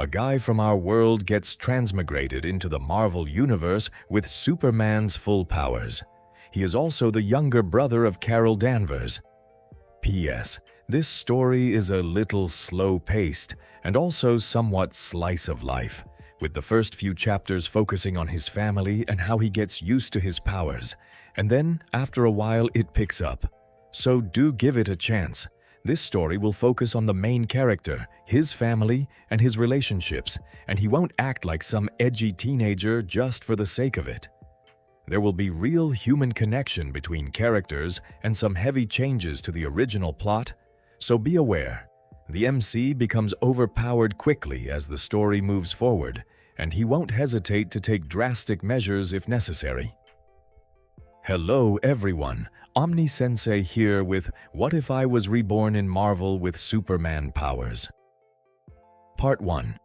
A guy from our world gets transmigrated into the Marvel Universe with Superman's full powers. He is also the younger brother of Carol Danvers. P.S. This story is a little slow-paced and also somewhat slice of life, with the first few chapters focusing on his family and how he gets used to his powers, and then, after a while, it picks up. So do give it a chance. This story will focus on the main character, his family, and his relationships, and he won't act like some edgy teenager just for the sake of it. There will be real human connection between characters and some heavy changes to the original plot, so be aware. The MC becomes overpowered quickly as the story moves forward, and he won't hesitate to take drastic measures if necessary. Hello everyone, Omni-Sensei here with What If I Was Reborn in Marvel with Superman Powers? Part 1.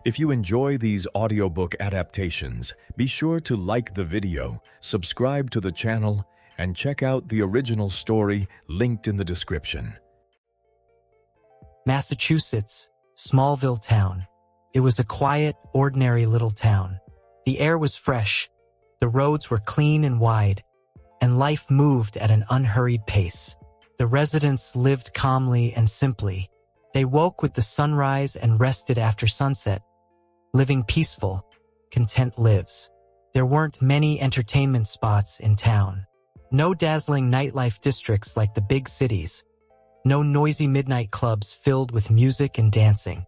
If you enjoy these audiobook adaptations, be sure to like the video, subscribe to the channel, and check out the original story linked in the description. Massachusetts, Smallville town. It was a quiet, ordinary little town. The air was fresh, the roads were clean and wide, and life moved at an unhurried pace. The residents lived calmly and simply. They woke with the sunrise and rested after sunset, living peaceful, content lives. There weren't many entertainment spots in town. No dazzling nightlife districts like the big cities. No noisy midnight clubs filled with music and dancing.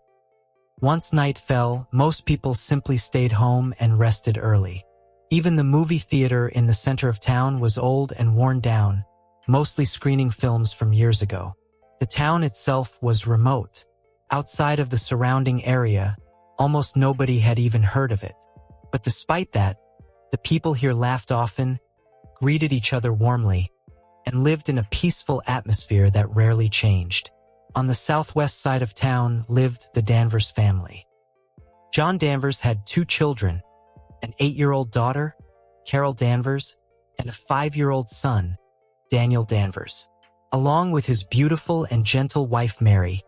Once night fell, most people simply stayed home and rested early. Even the movie theater in the center of town was old and worn down, mostly screening films from years ago. The town itself was remote. Outside of the surrounding area, almost nobody had even heard of it. But despite that, the people here laughed often, greeted each other warmly, and lived in a peaceful atmosphere that rarely changed. On the southwest side of town lived the Danvers family. John Danvers had 2 children, an 8-year-old daughter, Carol Danvers, and a 5-year-old son, Daniel Danvers. Along with his beautiful and gentle wife Mary,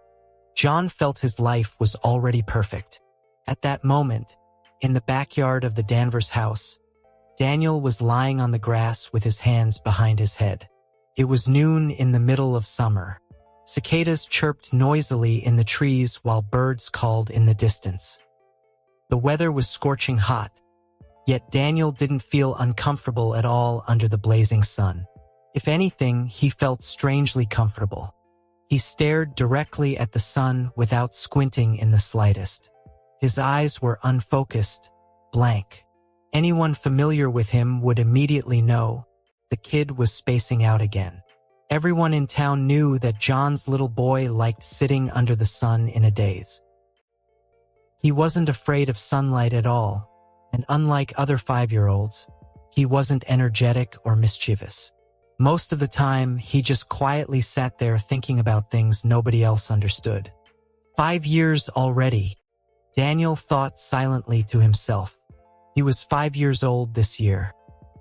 John felt his life was already perfect. At that moment, in the backyard of the Danvers house, Daniel was lying on the grass with his hands behind his head. It was noon in the middle of summer. Cicadas chirped noisily in the trees while birds called in the distance. The weather was scorching hot, yet Daniel didn't feel uncomfortable at all under the blazing sun. If anything, he felt strangely comfortable. He stared directly at the sun without squinting in the slightest. His eyes were unfocused, blank. Anyone familiar with him would immediately know the kid was spacing out again. Everyone in town knew that John's little boy liked sitting under the sun in a daze. He wasn't afraid of sunlight at all, and unlike other 5-year-olds, he wasn't energetic or mischievous. Most of the time, he just quietly sat there thinking about things nobody else understood. 5 years already, Daniel thought silently to himself. He was 5 years old this year,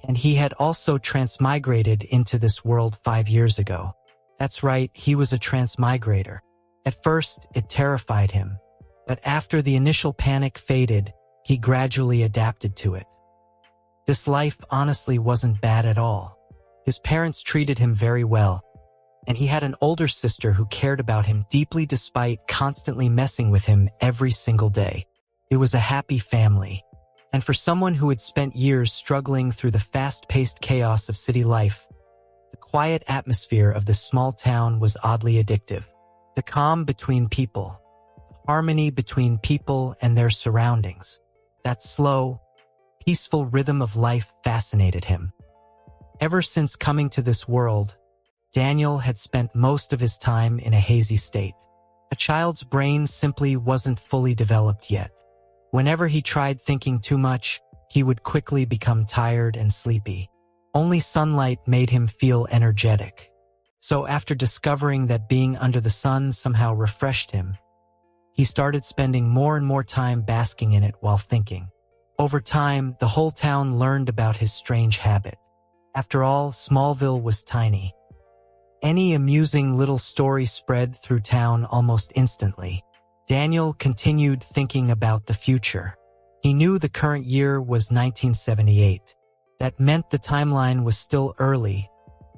and he had also transmigrated into this world 5 years ago. That's right, he was a transmigrator. At first, it terrified him, but after the initial panic faded, he gradually adapted to it. This life honestly wasn't bad at all. His parents treated him very well, and he had an older sister who cared about him deeply despite constantly messing with him every single day. It was a happy family, and for someone who had spent years struggling through the fast-paced chaos of city life, the quiet atmosphere of this small town was oddly addictive. The calm between people, the harmony between people and their surroundings, that slow, peaceful rhythm of life fascinated him. Ever since coming to this world, Daniel had spent most of his time in a hazy state. A child's brain simply wasn't fully developed yet. Whenever he tried thinking too much, he would quickly become tired and sleepy. Only sunlight made him feel energetic. So after discovering that being under the sun somehow refreshed him, he started spending more and more time basking in it while thinking. Over time, the whole town learned about his strange habit. After all, Smallville was tiny. Any amusing little story spread through town almost instantly. Daniel continued thinking about the future. He knew the current year was 1978. That meant the timeline was still early.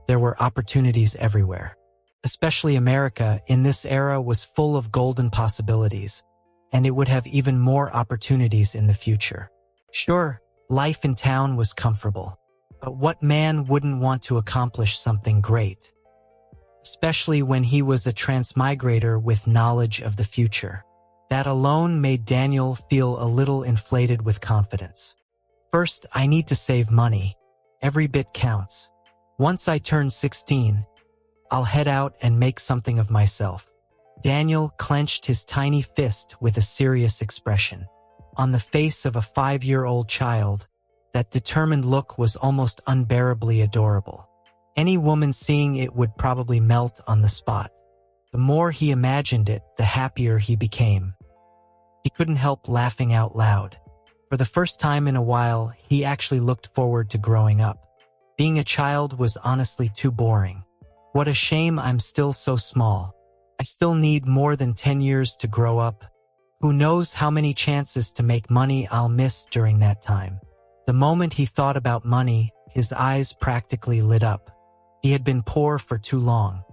There were opportunities everywhere. Especially America in this era was full of golden possibilities, and it would have even more opportunities in the future. Sure, life in town was comfortable, but what man wouldn't want to accomplish something great? Especially when he was a transmigrator with knowledge of the future. That alone made Daniel feel a little inflated with confidence. First, I need to save money. Every bit counts. Once I turn 16, I'll head out and make something of myself. Daniel clenched his tiny fist with a serious expression. On the face of a 5-year-old child, that determined look was almost unbearably adorable. Any woman seeing it would probably melt on the spot. The more he imagined it, the happier he became. He couldn't help laughing out loud. For the first time in a while, he actually looked forward to growing up. Being a child was honestly too boring. What a shame I'm still so small. I still need more than 10 years to grow up. Who knows how many chances to make money I'll miss during that time. The moment he thought about money, his eyes practically lit up. He had been poor for too long.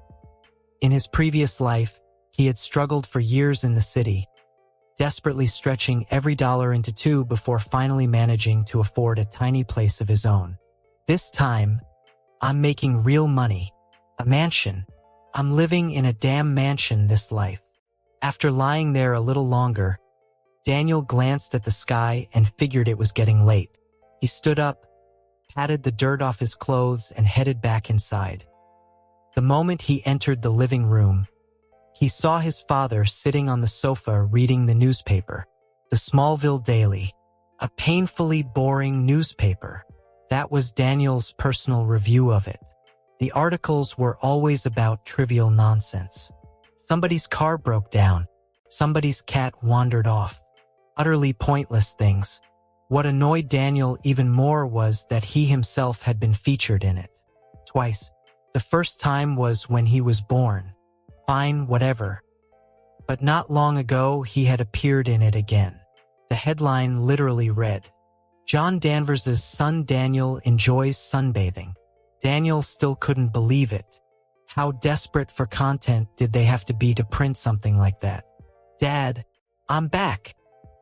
In his previous life, he had struggled for years in the city, desperately stretching every dollar into two before finally managing to afford a tiny place of his own. This time, I'm making real money. A mansion. I'm living in a damn mansion this life. After lying there a little longer, Daniel glanced at the sky and figured it was getting late. He stood up, patted the dirt off his clothes, and headed back inside. The moment he entered the living room, he saw his father sitting on the sofa reading the newspaper, the Smallville Daily, a painfully boring newspaper. That was Daniel's personal review of it. The articles were always about trivial nonsense. Somebody's car broke down. Somebody's cat wandered off. Utterly pointless things. What annoyed Daniel even more was that he himself had been featured in it. Twice. The first time was when he was born. Fine, whatever. But not long ago, he had appeared in it again. The headline literally read, "John Danvers' son Daniel enjoys sunbathing." Daniel still couldn't believe it. How desperate for content did they have to be to print something like that? "Dad, I'm back,"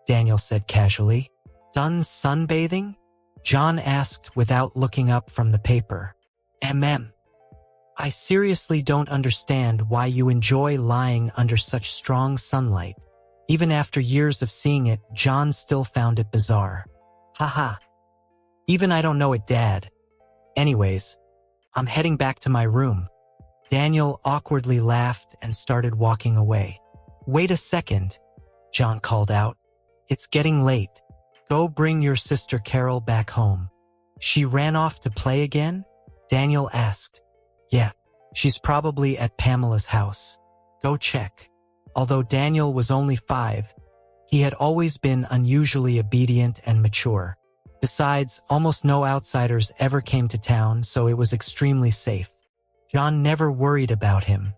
Daniel said casually. "Done sunbathing?" John asked without looking up from the paper. I seriously don't understand why you enjoy lying under such strong sunlight." Even after years of seeing it, John still found it bizarre. "Haha. Even I don't know it, Dad. Anyways, I'm heading back to my room." Daniel awkwardly laughed and started walking away. "Wait a second," John called out. "It's getting late. Go bring your sister Carol back home." "She ran off to play again?" Daniel asked. "Yeah, she's probably at Pamela's house. Go check." Although Daniel was only 5, he had always been unusually obedient and mature. Besides, almost no outsiders ever came to town, so it was extremely safe. John never worried about him.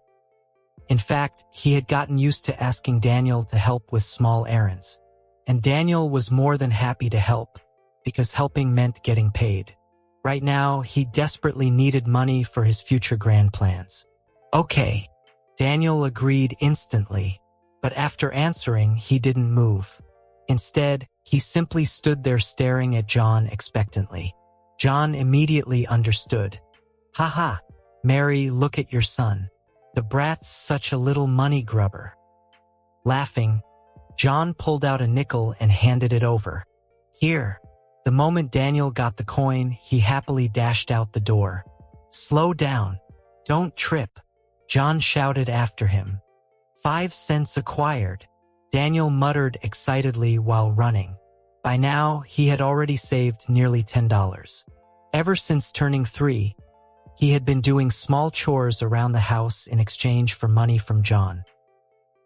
In fact, he had gotten used to asking Daniel to help with small errands. And Daniel was more than happy to help, because helping meant getting paid. Right now, he desperately needed money for his future grand plans. "Okay," Daniel agreed instantly, but after answering, he didn't move. Instead, he simply stood there staring at John expectantly. John immediately understood. "Haha, Mary, look at your son. The brat's such a little money grubber." Laughing, John pulled out a nickel and handed it over. "Here." The moment Daniel got the coin, he happily dashed out the door. "Slow down. Don't trip," John shouted after him. 5 cents acquired, Daniel muttered excitedly while running. By now, he had already saved nearly $10. Ever since turning 3, he had been doing small chores around the house in exchange for money from John.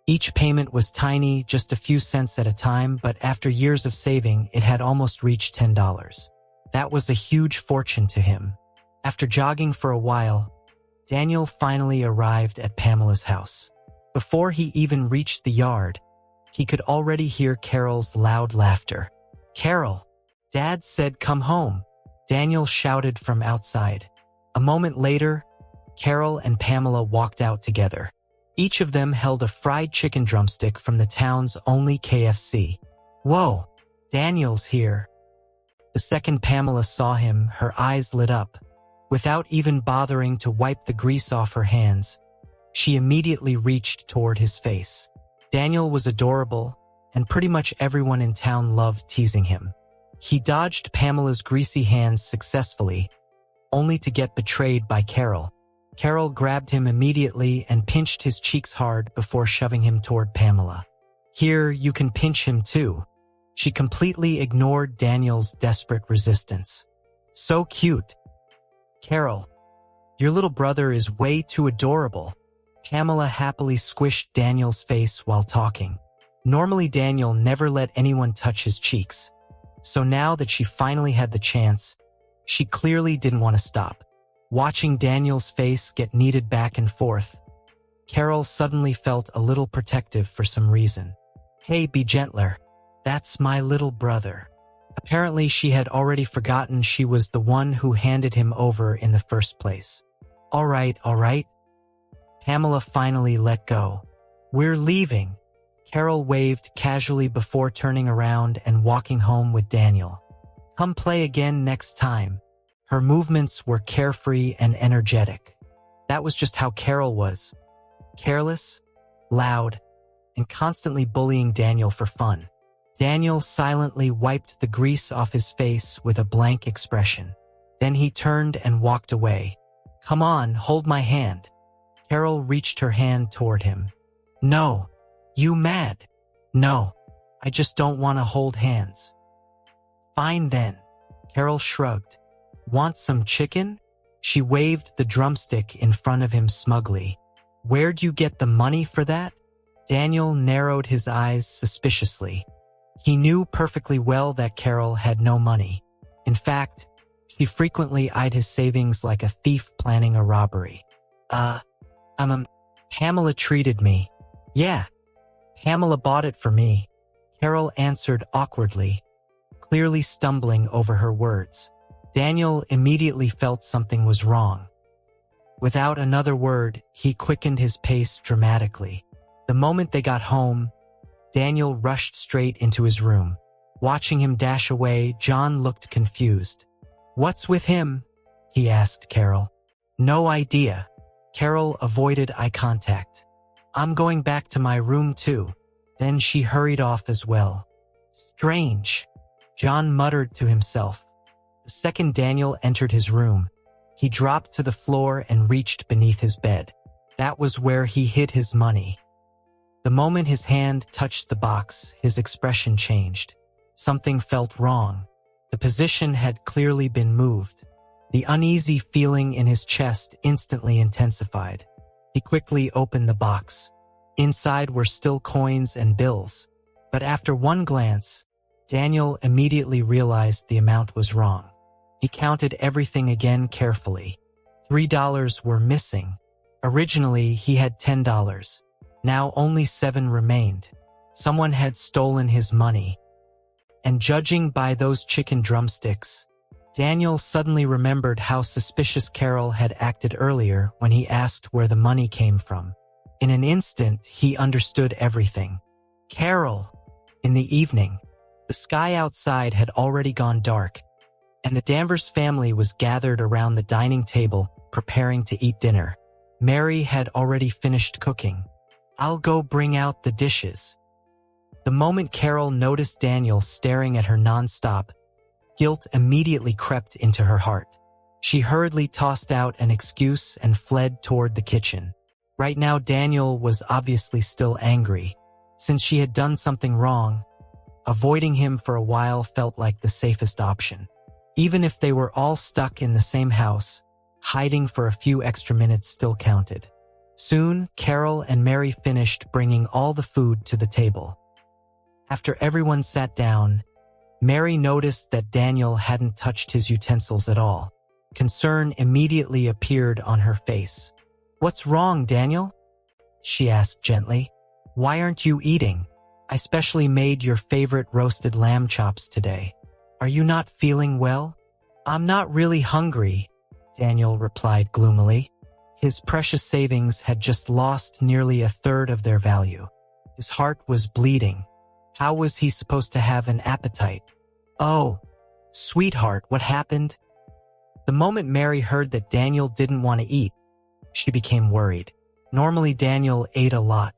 Each payment was tiny, just a few cents at a time, but after years of saving, it had almost reached $10. That was a huge fortune to him. After jogging for a while, Daniel finally arrived at Pamela's house. Before he even reached the yard, He could already hear Carol's loud laughter. "Carol, Dad said come home," Daniel shouted from outside. A moment later, Carol and Pamela walked out together. Each of them held a fried chicken drumstick from the town's only KFC. "Whoa, Daniel's here." The second Pamela saw him, her eyes lit up. Without even bothering to wipe the grease off her hands, she immediately reached toward his face. Daniel was adorable, and pretty much everyone in town loved teasing him. He dodged Pamela's greasy hands successfully, only to get betrayed by Carol. Carol grabbed him immediately and pinched his cheeks hard before shoving him toward Pamela. "Here, you can pinch him too." She completely ignored Daniel's desperate resistance. "So cute. Carol, your little brother is way too adorable." Pamela happily squished Daniel's face while talking. Normally Daniel never let anyone touch his cheeks. So now that she finally had the chance, she clearly didn't want to stop. Watching Daniel's face get kneaded back and forth, Carol suddenly felt a little protective for some reason. "Hey, be gentler. That's my little brother." Apparently she had already forgotten she was the one who handed him over in the first place. All right. Pamela finally let go. "We're leaving." Carol waved casually before turning around and walking home with Daniel. "Come play again next time." Her movements were carefree and energetic. That was just how Carol was. Careless, loud, and constantly bullying Daniel for fun. Daniel silently wiped the grease off his face with a blank expression. Then he turned and walked away. "Come on, hold my hand." Carol reached her hand toward him. "No. You mad?" "No. I just don't want to hold hands." "Fine then." Carol shrugged. "Want some chicken?" She waved the drumstick in front of him smugly. "Where'd you get the money for that?" Daniel narrowed his eyes suspiciously. He knew perfectly well that Carol had no money. In fact, she frequently eyed his savings like a thief planning a robbery. Pamela treated me." "Yeah, Pamela bought it for me," Carol answered awkwardly, clearly stumbling over her words. Daniel immediately felt something was wrong. Without another word, he quickened his pace dramatically. The moment they got home, Daniel rushed straight into his room. Watching him dash away, John looked confused. "What's with him?" he asked Carol. "No idea." Carol avoided eye contact. "I'm going back to my room too." Then she hurried off as well. "Strange," John muttered to himself. The second Daniel entered his room, he dropped to the floor and reached beneath his bed. That was where he hid his money. The moment his hand touched the box, his expression changed. Something felt wrong. The position had clearly been moved. The uneasy feeling in his chest instantly intensified. He quickly opened the box. Inside were still coins and bills. But after one glance, Daniel immediately realized the amount was wrong. He counted everything again carefully. $3 were missing. Originally, he had $10. Now only 7 remained. Someone had stolen his money. And judging by those chicken drumsticks, Daniel suddenly remembered how suspicious Carol had acted earlier when he asked where the money came from. In an instant, he understood everything. Carol! In the evening, the sky outside had already gone dark, and the Danvers family was gathered around the dining table preparing to eat dinner. Mary had already finished cooking. "I'll go bring out the dishes." The moment Carol noticed Daniel staring at her nonstop, guilt immediately crept into her heart. She hurriedly tossed out an excuse and fled toward the kitchen. Right now, Daniel was obviously still angry. Since she had done something wrong, avoiding him for a while felt like the safest option. Even if they were all stuck in the same house, hiding for a few extra minutes still counted. Soon, Carol and Mary finished bringing all the food to the table. After everyone sat down, Mary noticed that Daniel hadn't touched his utensils at all. Concern immediately appeared on her face. "What's wrong, Daniel?" she asked gently. "Why aren't you eating?" I specially made your favorite roasted lamb chops today. Are you not feeling well? I'm not really hungry, Daniel replied gloomily. His precious savings had just lost nearly a third of their value. His heart was bleeding. How was he supposed to have an appetite? Oh, sweetheart, what happened? The moment Mary heard that Daniel didn't want to eat, she became worried. Normally Daniel ate a lot.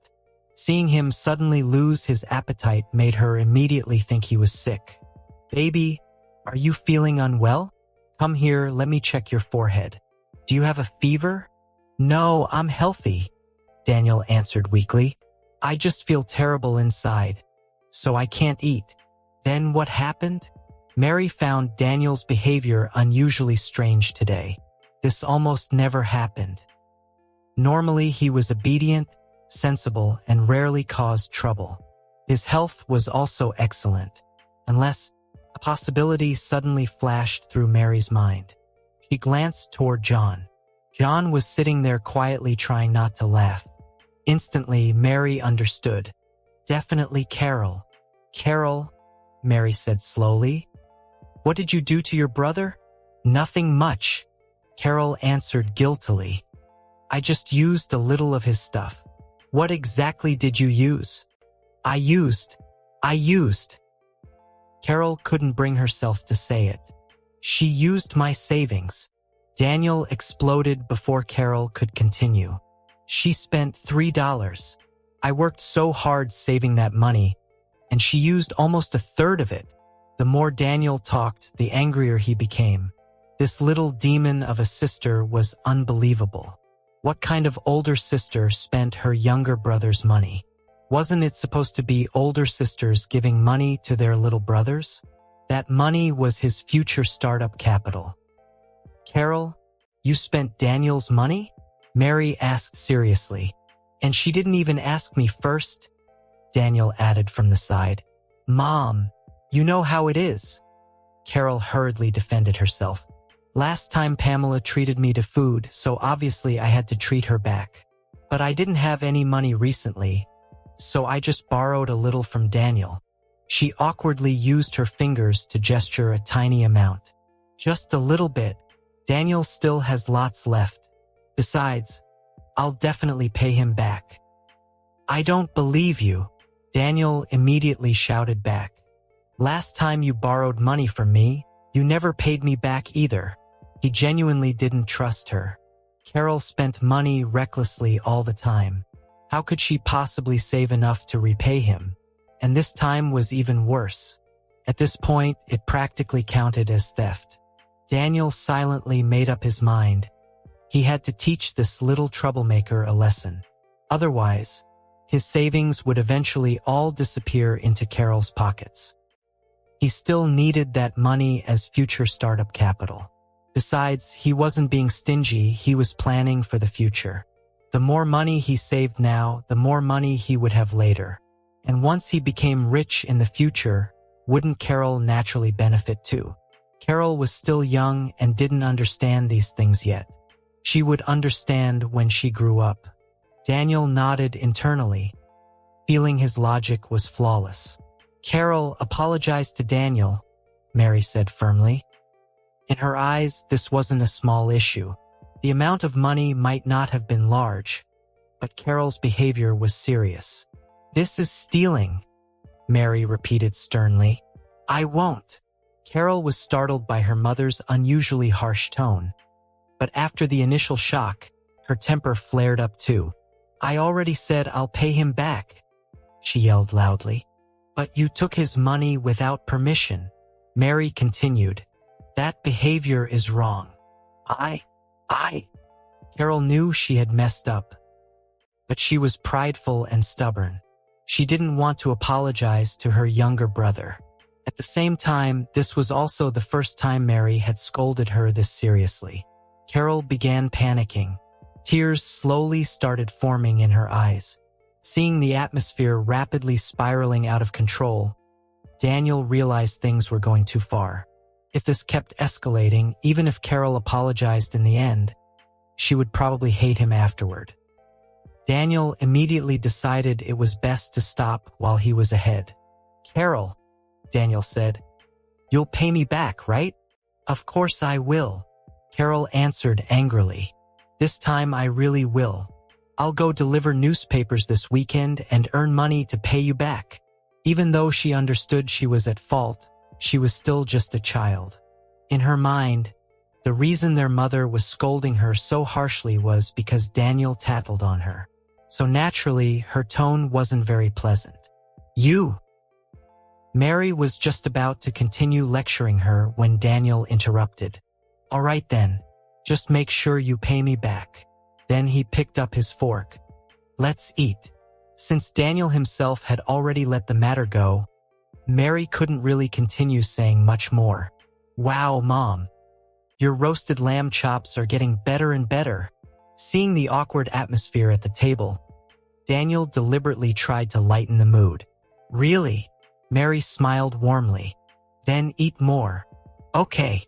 Seeing him suddenly lose his appetite made her immediately think he was sick. Baby, are you feeling unwell? Come here, let me check your forehead. Do you have a fever? No, I'm healthy, Daniel answered weakly. I just feel terrible inside, so I can't eat. Then what happened? Mary found Daniel's behavior unusually strange today. This almost never happened. Normally he was obedient, sensible, and rarely caused trouble. His health was also excellent, unless a possibility suddenly flashed through Mary's mind. She glanced toward John. John was sitting there quietly trying not to laugh. Instantly, Mary understood. Definitely Carol. Carol, Mary said slowly. What did you do to your brother? Nothing much, Carol answered guiltily. I just used a little of his stuff. What exactly did you use? I used. Carol couldn't bring herself to say it. She used my savings. Daniel exploded before Carol could continue. She spent $3. I worked so hard saving that money, and she used almost a third of it. The more Daniel talked, the angrier he became. This little demon of a sister was unbelievable. What kind of older sister spent her younger brother's money? Wasn't it supposed to be older sisters giving money to their little brothers? That money was his future startup capital. Carol, you spent Daniel's money? Mary asked seriously. And she didn't even ask me first? Daniel added from the side. Mom, you know how it is. Carol hurriedly defended herself. Last time Pamela treated me to food, so obviously I had to treat her back. But I didn't have any money recently, so I just borrowed a little from Daniel. She awkwardly used her fingers to gesture a tiny amount. Just a little bit. Daniel still has lots left. Besides, I'll definitely pay him back. I don't believe you, Daniel immediately shouted back. Last time you borrowed money from me, you never paid me back either. He genuinely didn't trust her. Carol spent money recklessly all the time. How could she possibly save enough to repay him? And this time was even worse. At this point, it practically counted as theft. Daniel silently made up his mind. He had to teach this little troublemaker a lesson. Otherwise, his savings would eventually all disappear into Carol's pockets. He still needed that money as future startup capital. Besides, he wasn't being stingy, he was planning for the future. The more money he saved now, the more money he would have later. And once he became rich in the future, wouldn't Carol naturally benefit too? Carol was still young and didn't understand these things yet. She would understand when she grew up. Daniel nodded internally, feeling his logic was flawless. Carol apologized to Daniel, Mary said firmly. In her eyes, this wasn't a small issue. The amount of money might not have been large, but Carol's behavior was serious. This is stealing, Mary repeated sternly. I won't. Carol was startled by her mother's unusually harsh tone. But after the initial shock, her temper flared up too. I already said I'll pay him back, she yelled loudly. But you took his money without permission, Mary continued. That behavior is wrong. Carol knew she had messed up, but she was prideful and stubborn. She didn't want to apologize to her younger brother. At the same time, this was also the first time Mary had scolded her this seriously. Carol began panicking. Tears slowly started forming in her eyes. Seeing the atmosphere rapidly spiraling out of control, Daniel realized things were going too far. If this kept escalating, even if Carol apologized in the end, she would probably hate him afterward. Daniel immediately decided it was best to stop while he was ahead. "Carol," Daniel said, "you'll pay me back, right?" "Of course I will," Carol answered angrily. "This time I really will. I'll go deliver newspapers this weekend and earn money to pay you back." Even though she understood she was at fault, she was still just a child. In her mind, the reason their mother was scolding her so harshly was because Daniel tattled on her. So naturally, her tone wasn't very pleasant. "You." Mary was just about to continue lecturing her when Daniel interrupted. "All right then, just make sure you pay me back." Then he picked up his fork. "Let's eat." Since Daniel himself had already let the matter go, Mary couldn't really continue saying much more. "Wow, Mom. Your roasted lamb chops are getting better and better." Seeing the awkward atmosphere at the table, Daniel deliberately tried to lighten the mood. "Really?" Mary smiled warmly. "Then eat more." "Okay.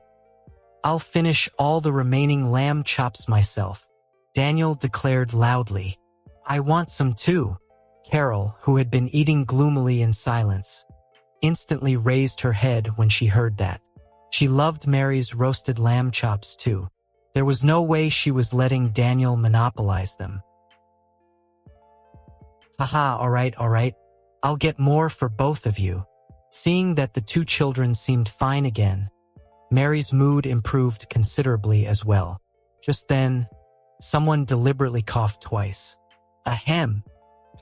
I'll finish all the remaining lamb chops myself," Daniel declared loudly. "I want some too." Carol, who had been eating gloomily in silence, instantly raised her head when she heard that. She loved Mary's roasted lamb chops too. There was no way she was letting Daniel monopolize them. "Haha, all right. I'll get more for both of you." Seeing that the two children seemed fine again, Mary's mood improved considerably as well. Just then, someone deliberately coughed twice. Ahem,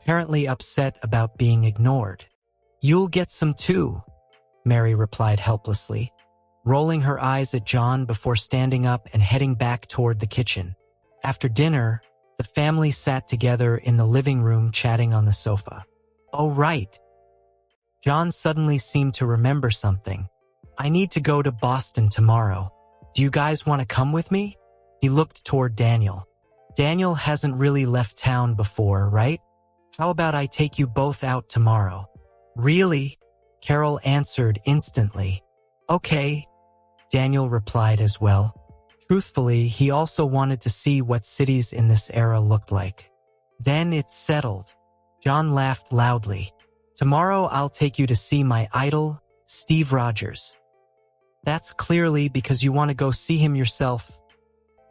apparently upset about being ignored. "You'll get some too," Mary replied helplessly, rolling her eyes at John before standing up and heading back toward the kitchen. After dinner, the family sat together in the living room chatting on the sofa. "Oh, right." John suddenly seemed to remember something. "I need to go to Boston tomorrow. Do you guys want to come with me?" He looked toward Daniel. "Daniel hasn't really left town before, right? How about I take you both out tomorrow?" "Really?" Carol answered instantly. "Okay," Daniel replied as well. Truthfully, he also wanted to see what cities in this era looked like. "Then it's settled." John laughed loudly. "Tomorrow I'll take you to see my idol, Steve Rogers." "That's clearly because you want to go see him yourself."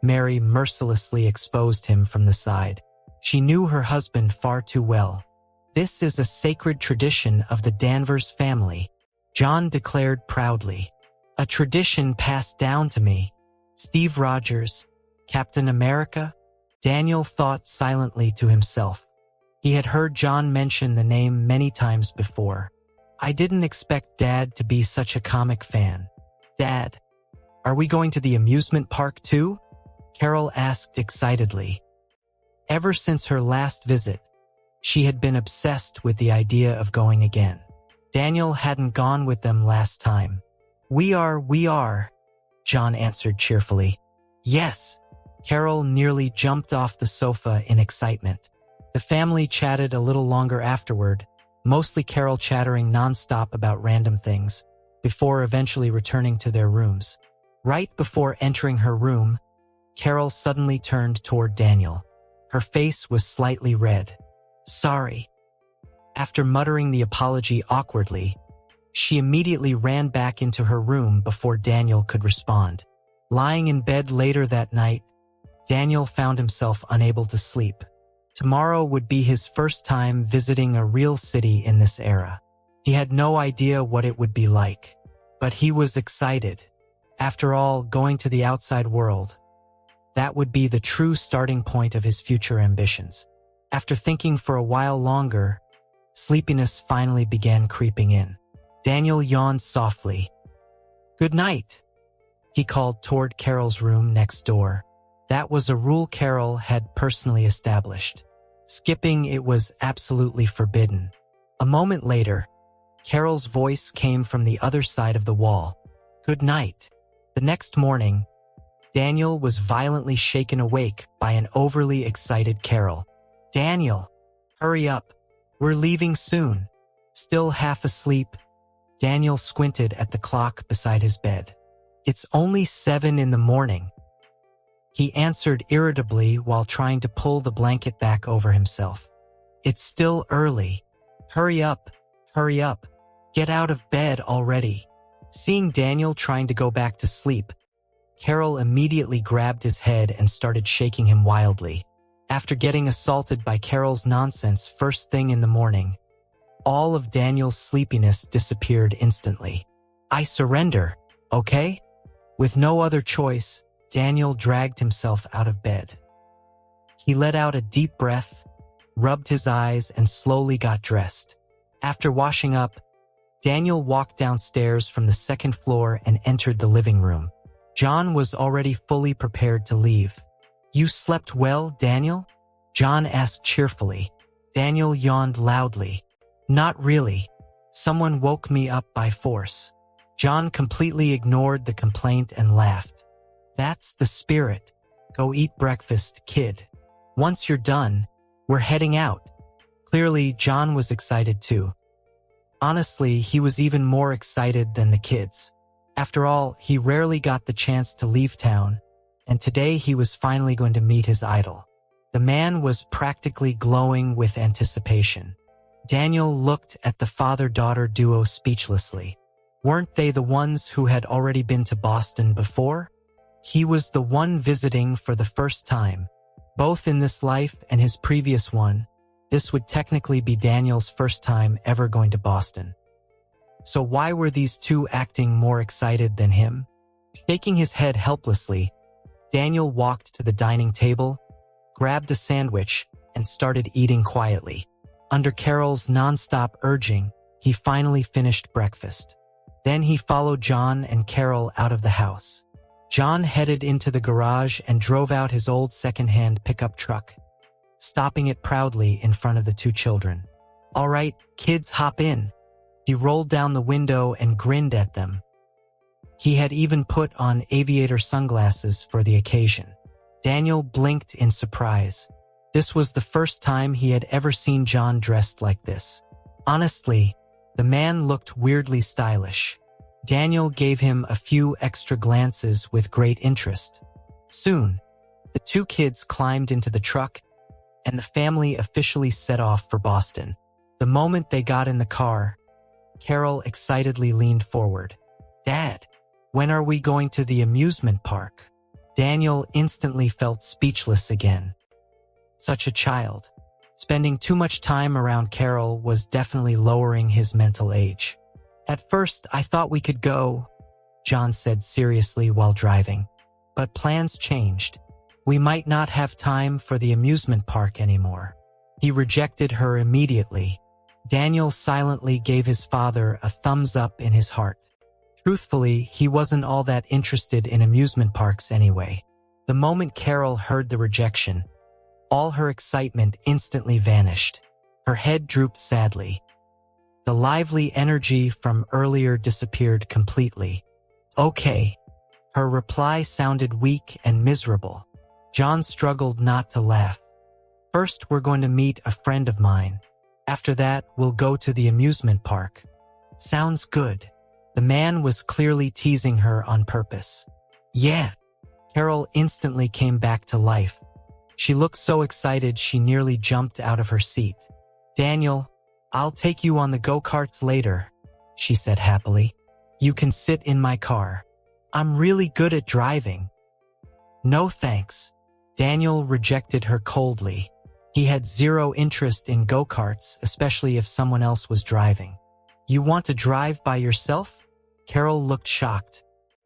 Mary mercilessly exposed him from the side. She knew her husband far too well. "This is a sacred tradition of the Danvers family," John declared proudly. "A tradition passed down to me. Steve Rogers, Captain America?" Daniel thought silently to himself. He had heard John mention the name many times before. "I didn't expect Dad to be such a comic fan." "Dad, are we going to the amusement park too?" Carol asked excitedly. Ever since her last visit, she had been obsessed with the idea of going again. Daniel hadn't gone with them last time. We are, John answered cheerfully. "Yes." Carol nearly jumped off the sofa in excitement. The family chatted a little longer afterward, mostly Carol chattering nonstop about random things, before eventually returning to their rooms. Right before entering her room, Carol suddenly turned toward Daniel. Her face was slightly red. "Sorry." After muttering the apology awkwardly, she immediately ran back into her room before Daniel could respond. Lying in bed later that night, Daniel found himself unable to sleep. Tomorrow would be his first time visiting a real city in this era. He had no idea what it would be like, but he was excited. After all, going to the outside world, that would be the true starting point of his future ambitions. After thinking for a while longer, sleepiness finally began creeping in. Daniel yawned softly. "Good night," he called toward Carol's room next door. That was a rule Carol had personally established. Skipping it was absolutely forbidden. A moment later, Carol's voice came from the other side of the wall. "Good night." The next morning, Daniel was violently shaken awake by an overly excited Carol. "Daniel, hurry up. We're leaving soon." Still half asleep, Daniel squinted at the clock beside his bed. "It's only 7 in the morning." He answered irritably while trying to pull the blanket back over himself. It's still early. Hurry up, hurry up. Get out of bed already. Seeing Daniel trying to go back to sleep, Carol immediately grabbed his head and started shaking him wildly. After getting assaulted by Carol's nonsense first thing in the morning, all of Daniel's sleepiness disappeared instantly. I surrender, okay? With no other choice, Daniel dragged himself out of bed. He let out a deep breath, rubbed his eyes, and slowly got dressed. After washing up, Daniel walked downstairs from the second floor and entered the living room. John was already fully prepared to leave. You slept well, Daniel? John asked cheerfully. Daniel yawned loudly. Not really. Someone woke me up by force. John completely ignored the complaint and laughed. That's the spirit. Go eat breakfast, kid. Once you're done, we're heading out. Clearly, John was excited too. Honestly, he was even more excited than the kids. After all, he rarely got the chance to leave town, and today he was finally going to meet his idol. The man was practically glowing with anticipation. Daniel looked at the father-daughter duo speechlessly. Weren't they the ones who had already been to Boston before? He was the one visiting for the first time. Both in this life and his previous one, this would technically be Daniel's first time ever going to Boston. So why were these two acting more excited than him? Shaking his head helplessly, Daniel walked to the dining table, grabbed a sandwich, and started eating quietly. Under Carol's nonstop urging, he finally finished breakfast. Then he followed John and Carol out of the house. John headed into the garage and drove out his old second-hand pickup truck, stopping it proudly in front of the two children. All right, kids, hop in. He rolled down the window and grinned at them. He had even put on aviator sunglasses for the occasion. Daniel blinked in surprise. This was the first time he had ever seen John dressed like this. Honestly, the man looked weirdly stylish. Daniel gave him a few extra glances with great interest. Soon, the two kids climbed into the truck, and the family officially set off for Boston. The moment they got in the car, Carol excitedly leaned forward. Dad, when are we going to the amusement park? Daniel instantly felt speechless again. Such a child. Spending too much time around Carol was definitely lowering his mental age. At first, I thought we could go, John said seriously while driving. But plans changed. We might not have time for the amusement park anymore. He rejected her immediately. Daniel silently gave his father a thumbs up in his heart. Truthfully, he wasn't all that interested in amusement parks anyway. The moment Carol heard the rejection, all her excitement instantly vanished. Her head drooped sadly. The lively energy from earlier disappeared completely. Okay. Her reply sounded weak and miserable. John struggled not to laugh. First, we're going to meet a friend of mine. After that, we'll go to the amusement park. Sounds good. The man was clearly teasing her on purpose. Yeah. Carol instantly came back to life. She looked so excited she nearly jumped out of her seat. Daniel, I'll take you on the go-karts later, she said happily. You can sit in my car. I'm really good at driving. No thanks. Daniel rejected her coldly. He had zero interest in go-karts, especially if someone else was driving. You want to drive by yourself? Carol looked shocked.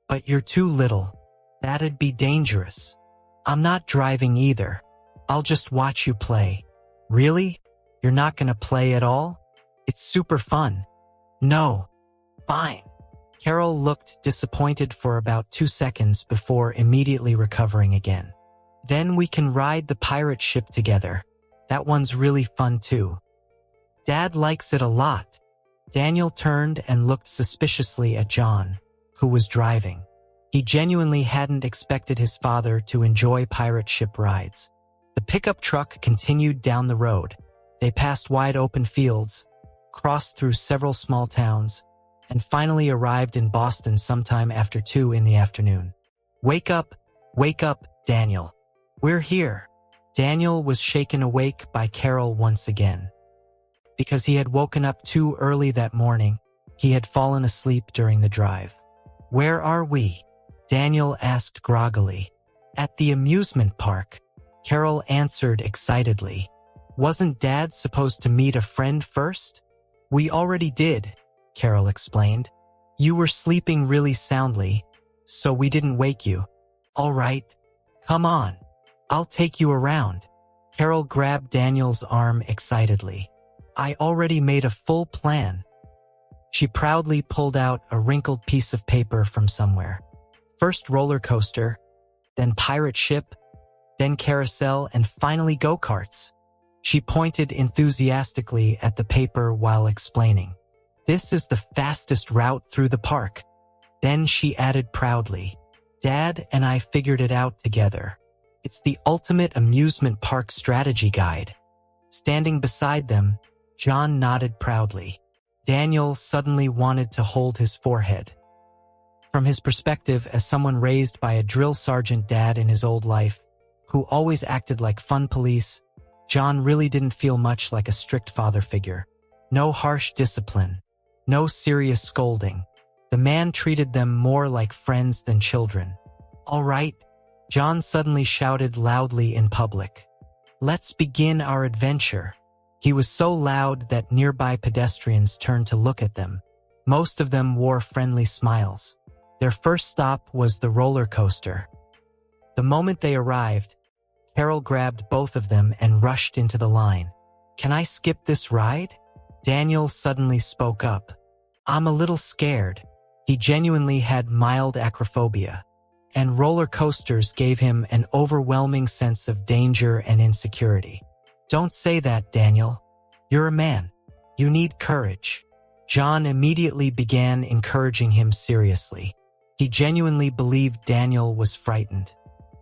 But you're too little. That'd be dangerous. I'm not driving either. I'll just watch you play. Really? You're not gonna play at all? It's super fun. No. Fine. Carol looked disappointed for about 2 seconds before immediately recovering again. Then we can ride the pirate ship together. That one's really fun too. Dad likes it a lot. Daniel turned and looked suspiciously at John, who was driving. He genuinely hadn't expected his father to enjoy pirate ship rides. The pickup truck continued down the road. They passed wide open fields, crossed through several small towns, and finally arrived in Boston sometime after 2 in the afternoon. Wake up, Daniel. We're here. Daniel was shaken awake by Carol once again. Because he had woken up too early that morning, he had fallen asleep during the drive. Where are we? Daniel asked groggily. At the amusement park, Carol answered excitedly. Wasn't Dad supposed to meet a friend first? We already did, Carol explained. You were sleeping really soundly, so we didn't wake you. All right, come on. I'll take you around. Carol grabbed Daniel's arm excitedly. I already made a full plan. She proudly pulled out a wrinkled piece of paper from somewhere. First roller coaster, then pirate ship, then carousel, and finally go-karts. She pointed enthusiastically at the paper while explaining. This is the fastest route through the park. Then she added proudly, Dad and I figured it out together. It's the ultimate amusement park strategy guide. Standing beside them, John nodded proudly. Daniel suddenly wanted to hold his forehead. From his perspective as someone raised by a drill sergeant dad in his old life, who always acted like fun police, John really didn't feel much like a strict father figure. No harsh discipline, no serious scolding. The man treated them more like friends than children. All right, John suddenly shouted loudly in public. Let's begin our adventure. He was so loud that nearby pedestrians turned to look at them. Most of them wore friendly smiles. Their first stop was the roller coaster. The moment they arrived, Carol grabbed both of them and rushed into the line. Can I skip this ride? Daniel suddenly spoke up. I'm a little scared. He genuinely had mild acrophobia, and roller coasters gave him an overwhelming sense of danger and insecurity. Don't say that, Daniel. You're a man. You need courage. John immediately began encouraging him seriously. He genuinely believed Daniel was frightened.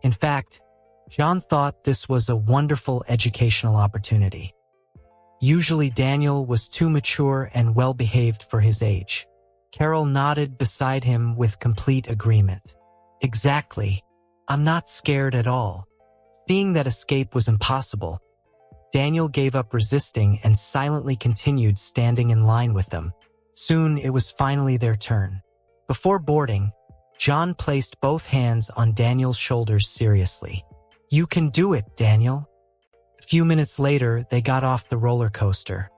In fact, John thought this was a wonderful educational opportunity. Usually Daniel was too mature and well-behaved for his age. Carol nodded beside him with complete agreement. Exactly. I'm not scared at all. Seeing that escape was impossible, Daniel gave up resisting and silently continued standing in line with them. Soon it was finally their turn. Before boarding, John placed both hands on Daniel's shoulders seriously. You can do it, Daniel. A few minutes later, they got off the roller coaster.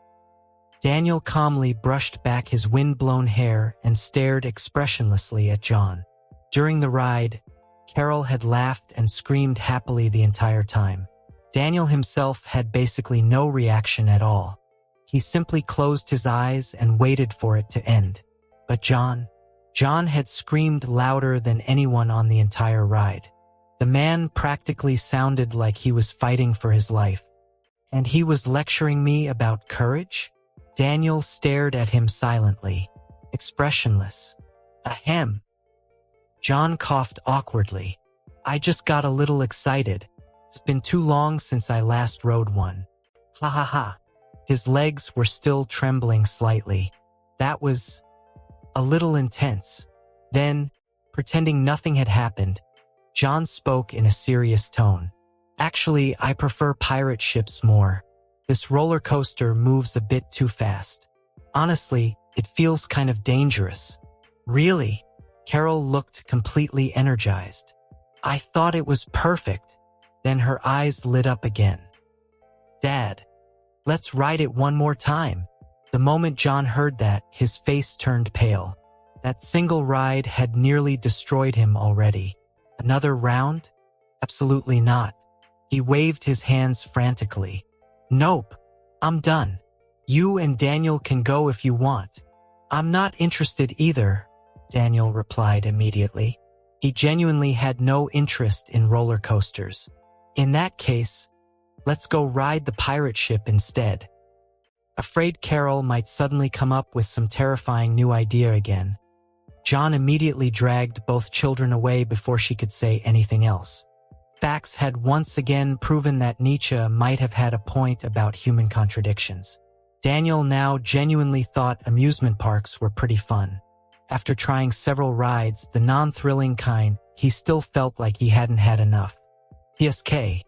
Daniel calmly brushed back his wind-blown hair and stared expressionlessly at John. During the ride, Carol had laughed and screamed happily the entire time. Daniel himself had basically no reaction at all. He simply closed his eyes and waited for it to end. But John had screamed louder than anyone on the entire ride. The man practically sounded like he was fighting for his life. And he was lecturing me about courage? Daniel stared at him silently, expressionless. Ahem. John coughed awkwardly. I just got a little excited. It's been too long since I last rode one. Ha ha ha. His legs were still trembling slightly. That was a little intense. Then, pretending nothing had happened, John spoke in a serious tone. Actually, I prefer pirate ships more. This roller coaster moves a bit too fast. Honestly, it feels kind of dangerous. Really? Carol looked completely energized. I thought it was perfect. Then her eyes lit up again. Dad, let's ride it one more time. The moment John heard that, his face turned pale. That single ride had nearly destroyed him already. Another round? Absolutely not. He waved his hands frantically. Nope, I'm done. You and Daniel can go if you want. I'm not interested either, Daniel replied immediately. He genuinely had no interest in roller coasters. In that case, let's go ride the pirate ship instead. Afraid Carol might suddenly come up with some terrifying new idea again, John immediately dragged both children away before she could say anything else. Facts had once again proven that Nietzsche might have had a point about human contradictions. Daniel now genuinely thought amusement parks were pretty fun. After trying several rides, the non-thrilling kind, he still felt like he hadn't had enough. PSK.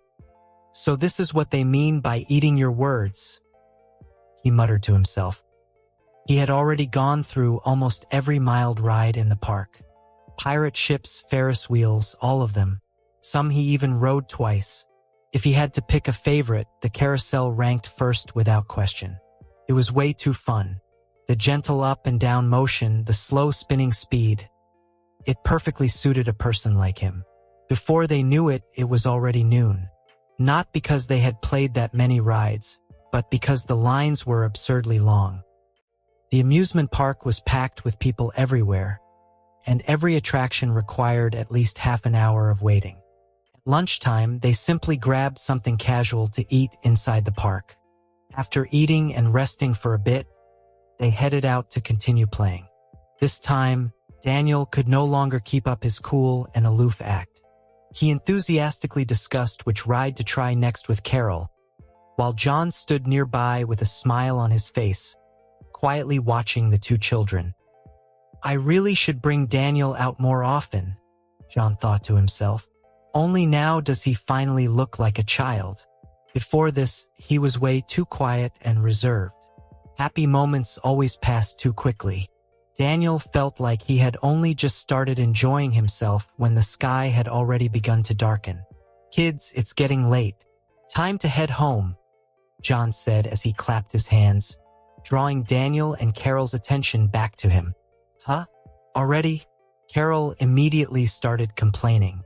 So this is what they mean by eating your words, he muttered to himself. He had already gone through almost every mild ride in the park. Pirate ships, Ferris wheels, all of them. Some he even rode twice. If he had to pick a favorite, the carousel ranked first without question. It was way too fun. The gentle up and down motion, the slow spinning speed. It perfectly suited a person like him. Before they knew it, it was already noon. Not because they had played that many rides, but because the lines were absurdly long. The amusement park was packed with people everywhere, and every attraction required at least half an hour of waiting. At lunchtime, they simply grabbed something casual to eat inside the park. After eating and resting for a bit, they headed out to continue playing. This time, Daniel could no longer keep up his cool and aloof act. He enthusiastically discussed which ride to try next with Carol, while John stood nearby with a smile on his face, quietly watching the two children. I really should bring Daniel out more often, John thought to himself. Only now does he finally look like a child. Before this, he was way too quiet and reserved. Happy moments always passed too quickly. Daniel felt like he had only just started enjoying himself when the sky had already begun to darken. Kids, it's getting late. Time to head home, John said as he clapped his hands, drawing Daniel and Carol's attention back to him. Huh? Already? Carol immediately started complaining.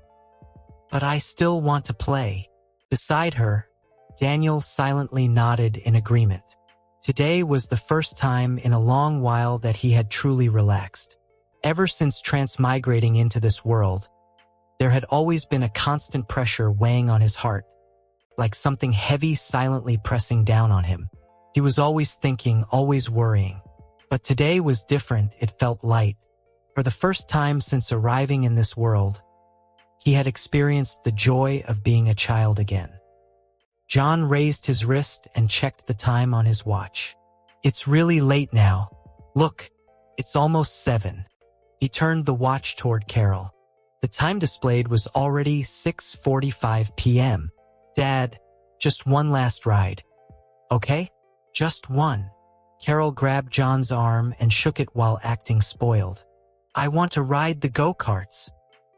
But I still want to play. Beside her, Daniel silently nodded in agreement. Today was the first time in a long while that he had truly relaxed. Ever since transmigrating into this world, there had always been a constant pressure weighing on his heart, like something heavy silently pressing down on him. He was always thinking, always worrying. But today was different. It felt light. For the first time since arriving in this world, he had experienced the joy of being a child again. John raised his wrist and checked the time on his watch. It's really late now. Look, it's almost 7. He turned the watch toward Carol. The time displayed was already 6:45 p.m. Dad, just one last ride. Okay? Just one. Carol grabbed John's arm and shook it while acting spoiled. I want to ride the go-karts.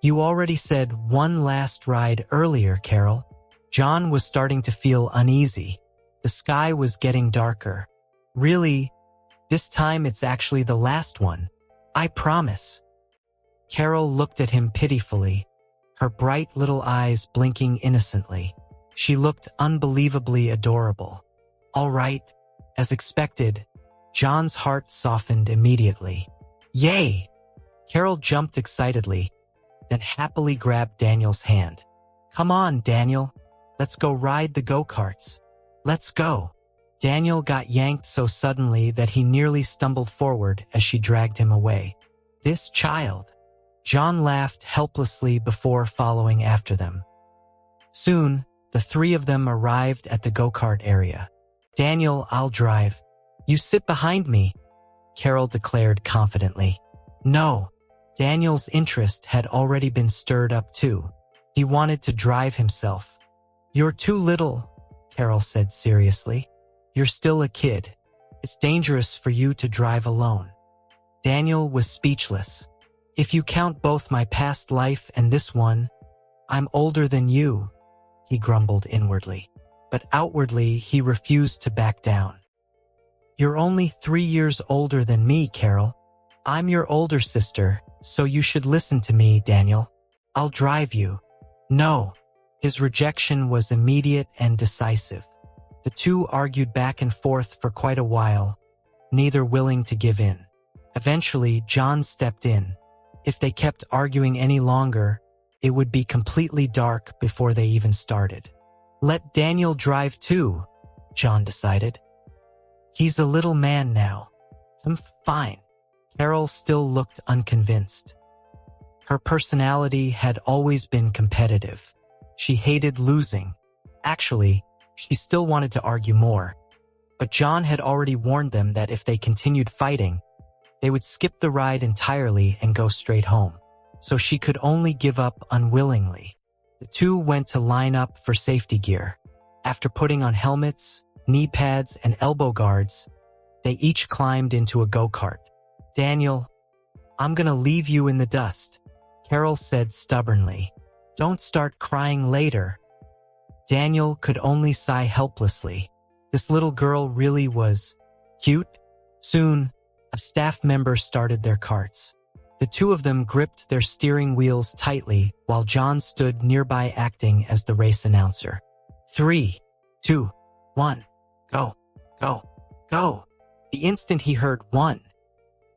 You already said one last ride earlier, Carol. John was starting to feel uneasy. The sky was getting darker. Really, this time it's actually the last one. I promise. Carol looked at him pitifully, her bright little eyes blinking innocently. She looked unbelievably adorable. All right, as expected, John's heart softened immediately. Yay! Carol jumped excitedly, then happily grabbed Daniel's hand. Come on, Daniel. Let's go ride the go-karts. Let's go. Daniel got yanked so suddenly that he nearly stumbled forward as she dragged him away. This child. John laughed helplessly before following after them. Soon, the three of them arrived at the go-kart area. Daniel, I'll drive. You sit behind me, Carol declared confidently. No. Daniel's interest had already been stirred up too. He wanted to drive himself. You're too little, Carol said seriously. You're still a kid. It's dangerous for you to drive alone. Daniel was speechless. If you count both my past life and this one, I'm older than you, he grumbled inwardly. But outwardly, he refused to back down. You're only 3 years older than me, Carol. I'm your older sister, so you should listen to me, Daniel. I'll drive you. No. His rejection was immediate and decisive. The two argued back and forth for quite a while, neither willing to give in. Eventually, John stepped in. If they kept arguing any longer, it would be completely dark before they even started. Let Daniel drive too, John decided. He's a little man now. I'm fine. Carol still looked unconvinced. Her personality had always been competitive. She hated losing. Actually, she still wanted to argue more. But John had already warned them that if they continued fighting, they would skip the ride entirely and go straight home. So she could only give up unwillingly. The two went to line up for safety gear. After putting on helmets, knee pads, and elbow guards, they each climbed into a go-kart. "Daniel, I'm gonna leave you in the dust," Carol said stubbornly. "Don't start crying later." Daniel could only sigh helplessly. This little girl really was cute. Soon, a staff member started their carts. The two of them gripped their steering wheels tightly while John stood nearby acting as the race announcer. 3, 2, 1, go, go, go. The instant he heard 1,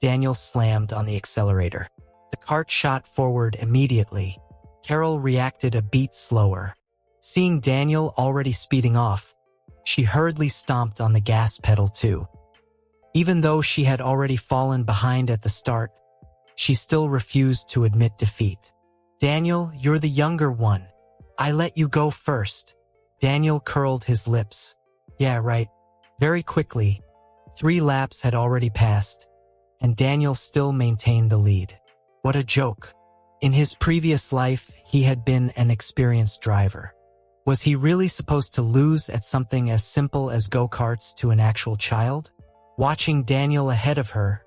Daniel slammed on the accelerator. The cart shot forward immediately. Carol reacted a beat slower. Seeing Daniel already speeding off, she hurriedly stomped on the gas pedal too. Even though she had already fallen behind at the start, she still refused to admit defeat. "Daniel, you're the younger one. I let you go first." Daniel curled his lips. "Yeah, right." Very quickly, 3 laps had already passed, and Daniel still maintained the lead. What a joke. In his previous life, he had been an experienced driver. Was he really supposed to lose at something as simple as go-karts to an actual child? Watching Daniel ahead of her,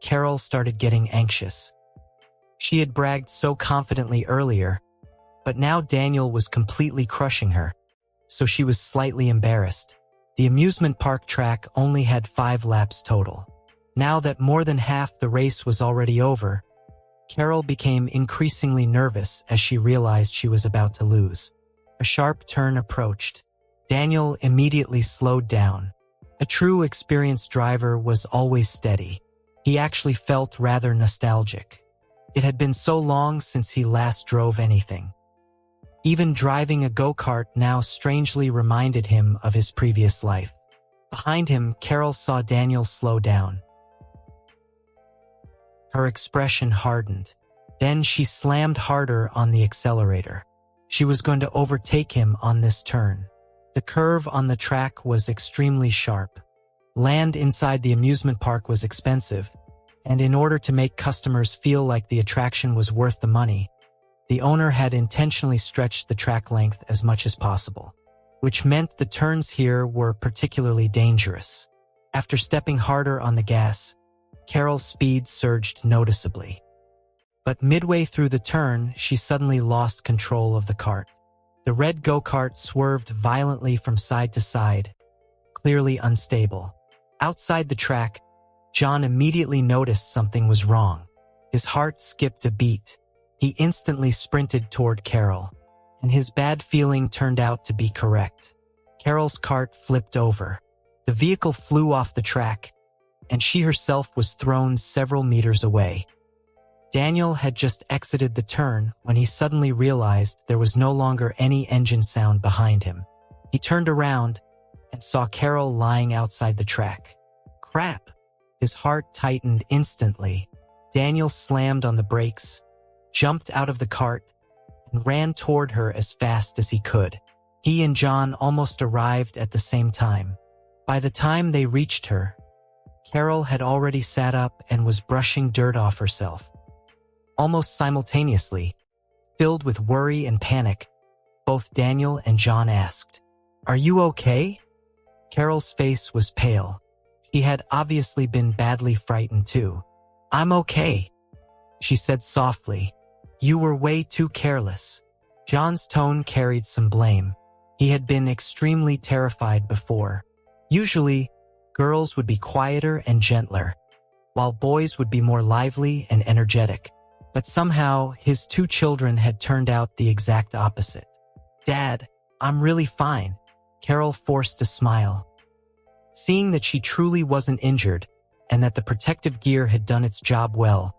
Carol started getting anxious. She had bragged so confidently earlier, but now Daniel was completely crushing her, so she was slightly embarrassed. The amusement park track only had 5 laps total. Now that more than half the race was already over, Carol became increasingly nervous as she realized she was about to lose. A sharp turn approached. Daniel immediately slowed down. A true experienced driver was always steady. He actually felt rather nostalgic. It had been so long since he last drove anything. Even driving a go-kart now strangely reminded him of his previous life. Behind him, Carol saw Daniel slow down. Her expression hardened. Then she slammed harder on the accelerator. She was going to overtake him on this turn. The curve on the track was extremely sharp. Land inside the amusement park was expensive, and in order to make customers feel like the attraction was worth the money, the owner had intentionally stretched the track length as much as possible, which meant the turns here were particularly dangerous. After stepping harder on the gas, Carol's speed surged noticeably. But midway through the turn, she suddenly lost control of the cart. The red go-kart swerved violently from side to side, clearly unstable. Outside the track, John immediately noticed something was wrong. His heart skipped a beat. He instantly sprinted toward Carol, and his bad feeling turned out to be correct. Carol's cart flipped over. The vehicle flew off the track, and she herself was thrown several meters away. Daniel had just exited the turn when he suddenly realized there was no longer any engine sound behind him. He turned around and saw Carol lying outside the track. Crap! His heart tightened instantly. Daniel slammed on the brakes, jumped out of the cart, and ran toward her as fast as he could. He and John almost arrived at the same time. By the time they reached her, Carol had already sat up and was brushing dirt off herself. Almost simultaneously, filled with worry and panic, both Daniel and John asked, "Are you okay?" Carol's face was pale. She had obviously been badly frightened too. "I'm okay," she said softly. "You were way too careless." John's tone carried some blame. He had been extremely terrified before. Usually, girls would be quieter and gentler, while boys would be more lively and energetic. But somehow, his 2 children had turned out the exact opposite. "Dad, I'm really fine," Carol forced a smile. Seeing that she truly wasn't injured, and that the protective gear had done its job well,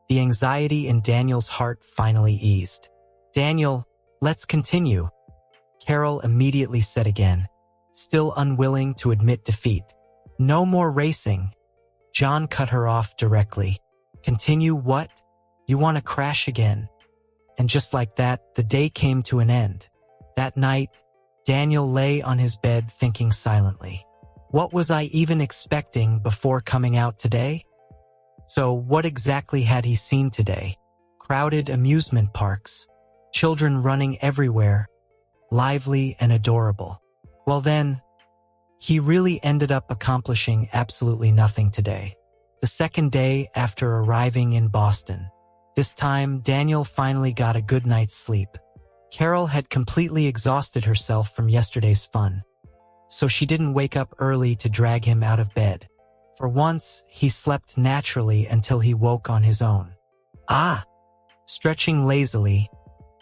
the anxiety in Daniel's heart finally eased. "Daniel, let's continue," Carol immediately said again, still unwilling to admit defeat. "No more racing." John cut her off directly. "Continue what? You want to crash again?" And just like that, the day came to an end. That night, Daniel lay on his bed thinking silently. What was I even expecting before coming out today? So what exactly had he seen today? Crowded amusement parks, children running everywhere, lively and adorable. Well then, he really ended up accomplishing absolutely nothing today. The second day after arriving in Boston. This time, Daniel finally got a good night's sleep. Carol had completely exhausted herself from yesterday's fun, so she didn't wake up early to drag him out of bed. For once, he slept naturally until he woke on his own. Ah! Stretching lazily,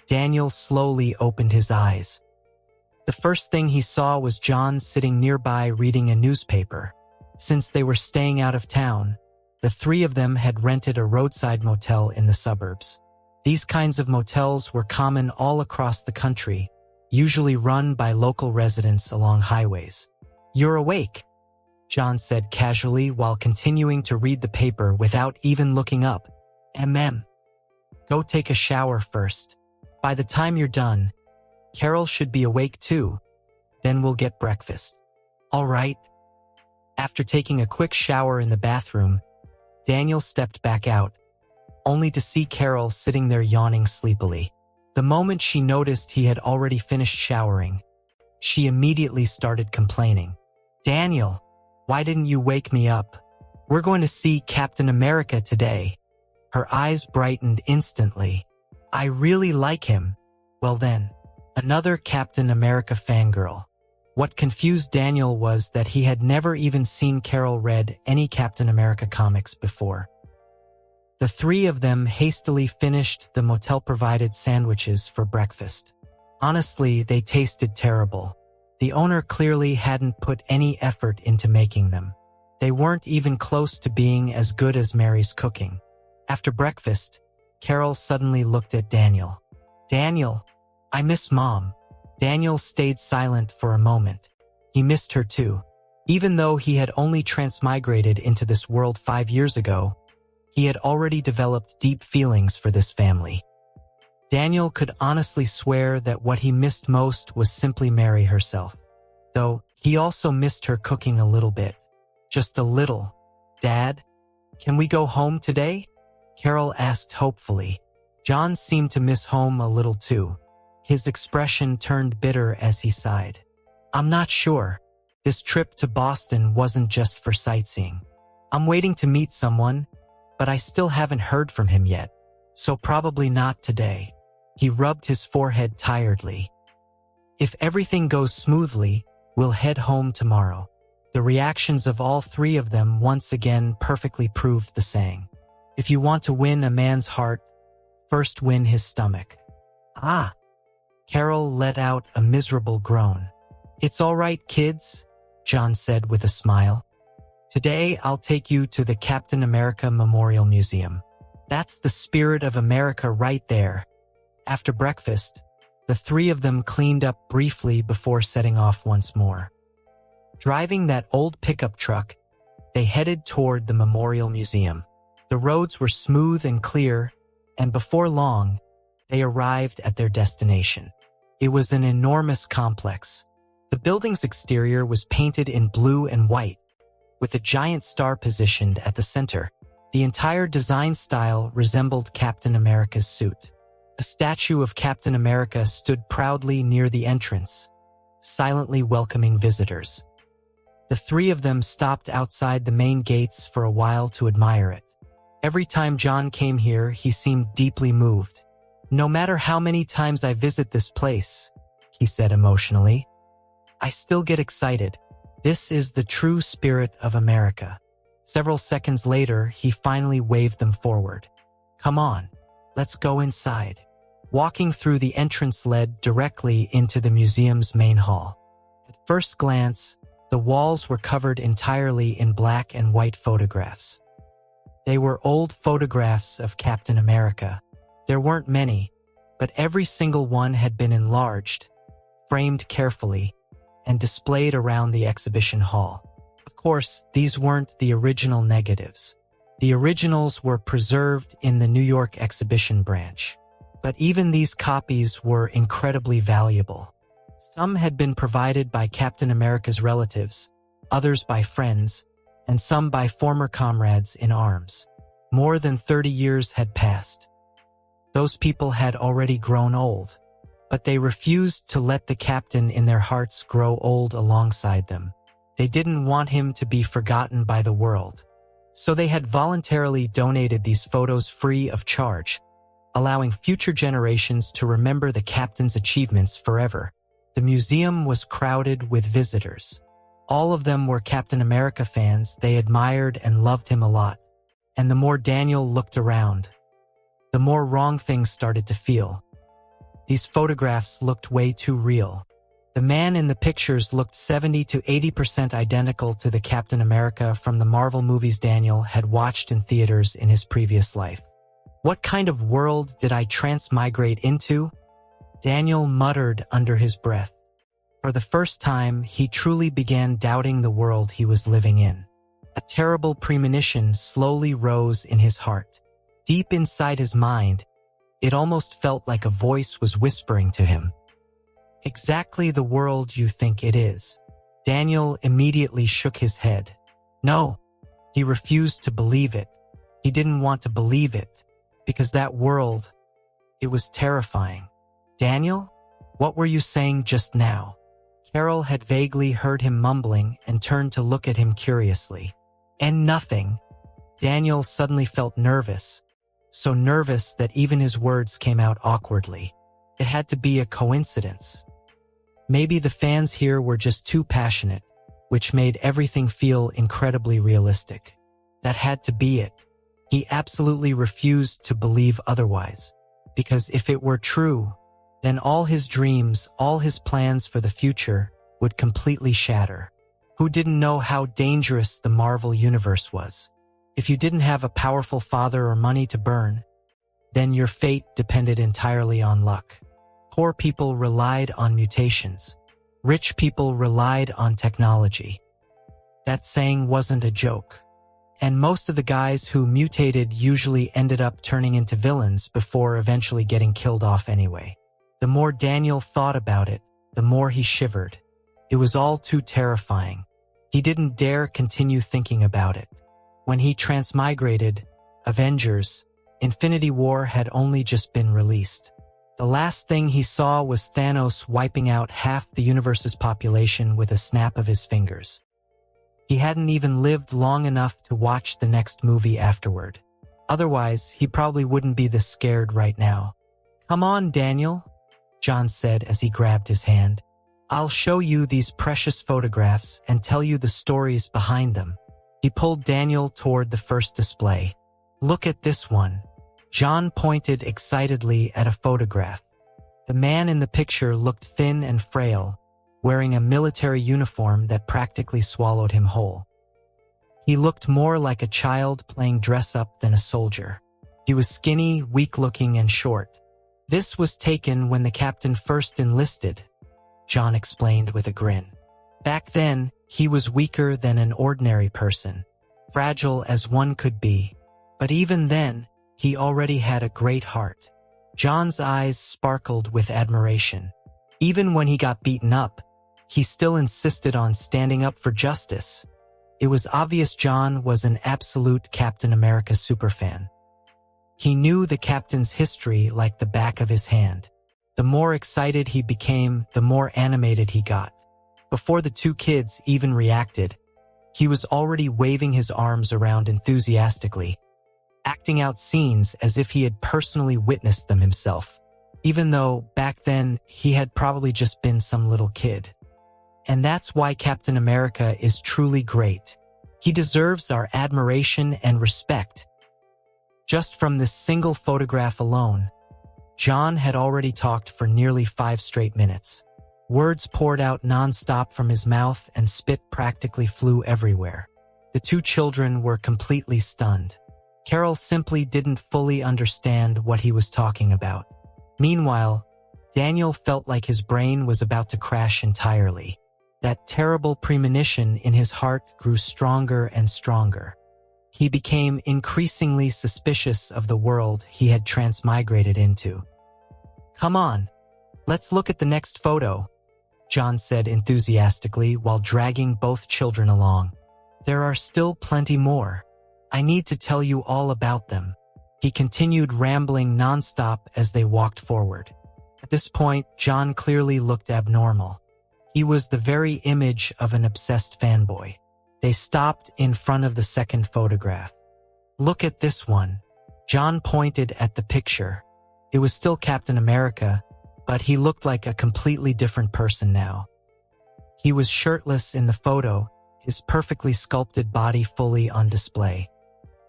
Daniel slowly opened his eyes. The first thing he saw was John sitting nearby reading a newspaper. Since they were staying out of town, the three of them had rented a roadside motel in the suburbs. These kinds of motels were common all across the country, usually run by local residents along highways. "You're awake," John said casually while continuing to read the paper without even looking up. Go take a shower first. By the time you're done, Carol should be awake too. Then we'll get breakfast." "All right." After taking a quick shower in the bathroom, Daniel stepped back out, only to see Carol sitting there yawning sleepily. The moment she noticed he had already finished showering, she immediately started complaining. "Daniel, why didn't you wake me up? We're going to see Captain America today." Her eyes brightened instantly. "I really like him." Well then, another Captain America fangirl. What confused Daniel was that he had never even seen Carol read any Captain America comics before. The three of them hastily finished the motel-provided sandwiches for breakfast. Honestly, they tasted terrible. The owner clearly hadn't put any effort into making them. They weren't even close to being as good as Mary's cooking. After breakfast, Carol suddenly looked at Daniel. "Daniel, I miss Mom." Daniel stayed silent for a moment. He missed her too. Even though he had only transmigrated into this world 5 years ago, he had already developed deep feelings for this family. Daniel could honestly swear that what he missed most was simply Mary herself. Though, he also missed her cooking a little bit. Just a little. "Dad, can we go home today?" Carol asked hopefully. John seemed to miss home a little too. His expression turned bitter as he sighed. "I'm not sure. This trip to Boston wasn't just for sightseeing. I'm waiting to meet someone, but I still haven't heard from him yet, so probably not today." He rubbed his forehead tiredly. "If everything goes smoothly, we'll head home tomorrow." The reactions of all three of them once again perfectly proved the saying. If you want to win a man's heart, first win his stomach. "Ah!" Carol let out a miserable groan. "It's all right, kids," John said with a smile. "Today I'll take you to the Captain America Memorial Museum. That's the spirit of America right there." After breakfast, the three of them cleaned up briefly before setting off once more. Driving that old pickup truck, they headed toward the Memorial Museum. The roads were smooth and clear, and before long, they arrived at their destination. It was an enormous complex. The building's exterior was painted in blue and white, with a giant star positioned at the center. The entire design style resembled Captain America's suit. A statue of Captain America stood proudly near the entrance, silently welcoming visitors. The three of them stopped outside the main gates for a while to admire it. Every time John came here, he seemed deeply moved. "No matter how many times I visit this place," he said emotionally, "I still get excited. This is the true spirit of America." Several seconds later, he finally waved them forward. "Come on, let's go inside." Walking through the entrance led directly into the museum's main hall. At first glance, the walls were covered entirely in black and white photographs. They were old photographs of Captain America. There weren't many, but every single one had been enlarged, framed carefully, and displayed around the exhibition hall. Of course, these weren't the original negatives. The originals were preserved in the New York exhibition branch. But even these copies were incredibly valuable. Some had been provided by Captain America's relatives, others by friends, and some by former comrades in arms. More than 30 years had passed. Those people had already grown old, but they refused to let the captain in their hearts grow old alongside them. They didn't want him to be forgotten by the world. So they had voluntarily donated these photos free of charge, allowing future generations to remember the captain's achievements forever. The museum was crowded with visitors. All of them were Captain America fans. They admired and loved him a lot. And the more Daniel looked around, the more wrong things started to feel. These photographs looked way too real. The man in the pictures looked 70 to 80% identical to the Captain America from the Marvel movies Daniel had watched in theaters in his previous life. What kind of world did I transmigrate into? Daniel muttered under his breath. For the first time, he truly began doubting the world he was living in. A terrible premonition slowly rose in his heart. Deep inside his mind, it almost felt like a voice was whispering to him. Exactly the world you think it is. Daniel immediately shook his head. No, he refused to believe it. He didn't want to believe it, because that world, it was terrifying. Daniel, what were you saying just now? Carol had vaguely heard him mumbling and turned to look at him curiously. And nothing. Daniel suddenly felt nervous. So nervous that even his words came out awkwardly. It had to be a coincidence. Maybe the fans here were just too passionate, which made everything feel incredibly realistic. That had to be it. He absolutely refused to believe otherwise. Because if it were true, then all his dreams, all his plans for the future would completely shatter. Who didn't know how dangerous the Marvel universe was? If you didn't have a powerful father or money to burn, then your fate depended entirely on luck. Poor people relied on mutations. Rich people relied on technology. That saying wasn't a joke. And most of the guys who mutated usually ended up turning into villains before eventually getting killed off anyway. The more Daniel thought about it, the more he shivered. It was all too terrifying. He didn't dare continue thinking about it. When he transmigrated, Avengers, Infinity War had only just been released. The last thing he saw was Thanos wiping out half the universe's population with a snap of his fingers. He hadn't even lived long enough to watch the next movie afterward. Otherwise, he probably wouldn't be this scared right now. Come on, Daniel, John said as he grabbed his hand. I'll show you these precious photographs and tell you the stories behind them. He pulled Daniel toward the first display. Look at this one. John pointed excitedly at a photograph. The man in the picture looked thin and frail, wearing a military uniform that practically swallowed him whole. He looked more like a child playing dress-up than a soldier. He was skinny, weak-looking, and short. This was taken when the captain first enlisted, John explained with a grin. Back then, he was weaker than an ordinary person, fragile as one could be. But even then, he already had a great heart. John's eyes sparkled with admiration. Even when he got beaten up, he still insisted on standing up for justice. It was obvious John was an absolute Captain America superfan. He knew the captain's history like the back of his hand. The more excited he became, the more animated he got. Before the two kids even reacted, he was already waving his arms around enthusiastically, acting out scenes as if he had personally witnessed them himself, even though back then he had probably just been some little kid. And that's why Captain America is truly great. He deserves our admiration and respect. Just from this single photograph alone, John had already talked for nearly 5 straight minutes. Words poured out non-stop from his mouth and spit practically flew everywhere. The two children were completely stunned. Carol simply didn't fully understand what he was talking about. Meanwhile, Daniel felt like his brain was about to crash entirely. That terrible premonition in his heart grew stronger and stronger. He became increasingly suspicious of the world he had transmigrated into. Come on, let's look at the next photo, John said enthusiastically while dragging both children along. There are still plenty more. I need to tell you all about them. He continued rambling nonstop as they walked forward. At this point, John clearly looked abnormal. He was the very image of an obsessed fanboy. They stopped in front of the second photograph. "Look at this one." John pointed at the picture. It was still Captain America, but he looked like a completely different person now. He was shirtless in the photo, his perfectly sculpted body fully on display.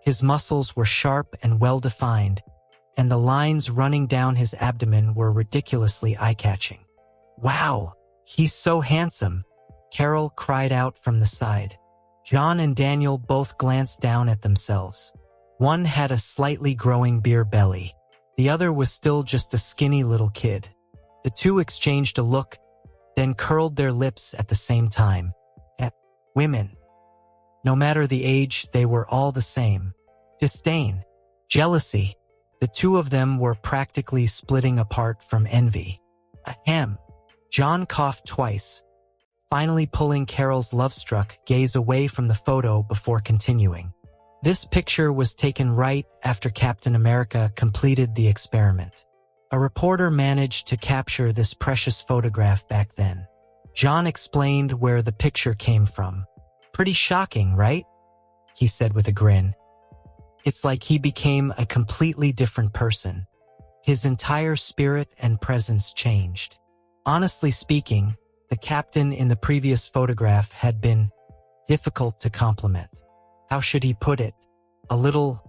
His muscles were sharp and well-defined, and the lines running down his abdomen were ridiculously eye-catching. "Wow, he's so handsome," Carol cried out from the side. John and Daniel both glanced down at themselves. One had a slightly growing beer belly. The other was still just a skinny little kid. The two exchanged a look, then curled their lips at the same time. At women. No matter the age, they were all the same. Disdain. Jealousy. The two of them were practically splitting apart from envy. Ahem. John coughed twice, finally pulling Carol's love-struck gaze away from the photo before continuing. This picture was taken right after Captain America completed the experiment. A reporter managed to capture this precious photograph back then. John explained where the picture came from. "Pretty shocking, right?" he said with a grin. It's like he became a completely different person. His entire spirit and presence changed. Honestly speaking, the captain in the previous photograph had been difficult to compliment. How should he put it? A little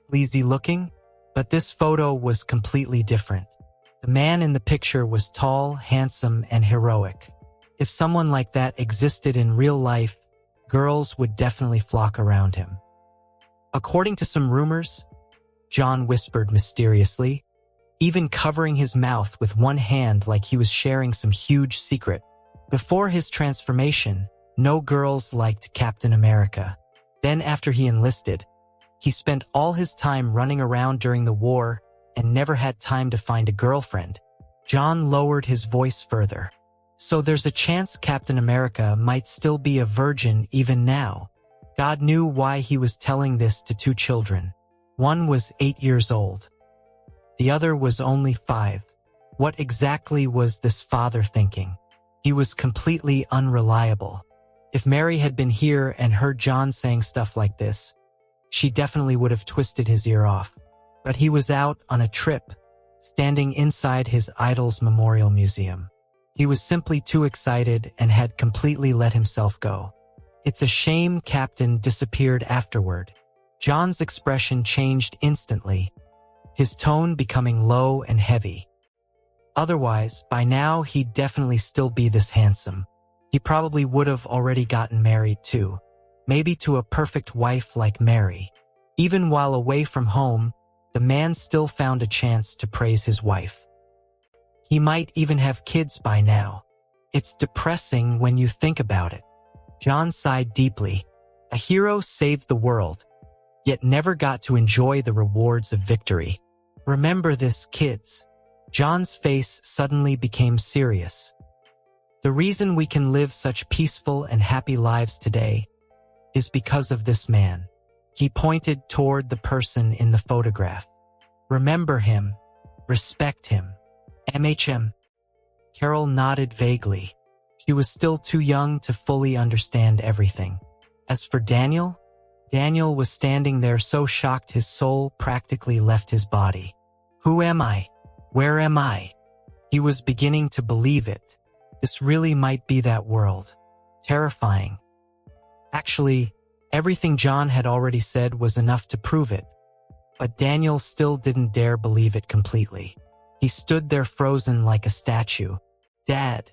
sleazy looking? But this photo was completely different. The man in the picture was tall, handsome, and heroic. If someone like that existed in real life, girls would definitely flock around him. According to some rumors, John whispered mysteriously, even covering his mouth with one hand like he was sharing some huge secret. Before his transformation, no girls liked Captain America. Then after he enlisted, he spent all his time running around during the war and never had time to find a girlfriend. John lowered his voice further. So there's a chance Captain America might still be a virgin even now. God knew why he was telling this to two children. One was 8 years old. The other was only 5. What exactly was this father thinking? He was completely unreliable. If Mary had been here and heard John saying stuff like this, she definitely would have twisted his ear off. But he was out on a trip, standing inside his idol's memorial museum. He was simply too excited and had completely let himself go. It's a shame Captain disappeared afterward. John's expression changed instantly, his tone becoming low and heavy. Otherwise, by now he'd definitely still be this handsome. He probably would have already gotten married too, maybe to a perfect wife like Mary. Even while away from home, the man still found a chance to praise his wife. He might even have kids by now. It's depressing when you think about it. John sighed deeply. A hero saved the world, yet never got to enjoy the rewards of victory. Remember this, kids. John's face suddenly became serious. The reason we can live such peaceful and happy lives today is because of this man. He pointed toward the person in the photograph. Remember him. Respect him. MHM. Carol nodded vaguely. She was still too young to fully understand everything. As for Daniel, Daniel was standing there so shocked his soul practically left his body. Who am I? Where am I? He was beginning to believe it. This really might be that world. Terrifying. Actually, everything John had already said was enough to prove it. But Daniel still didn't dare believe it completely. He stood there frozen like a statue. Dad,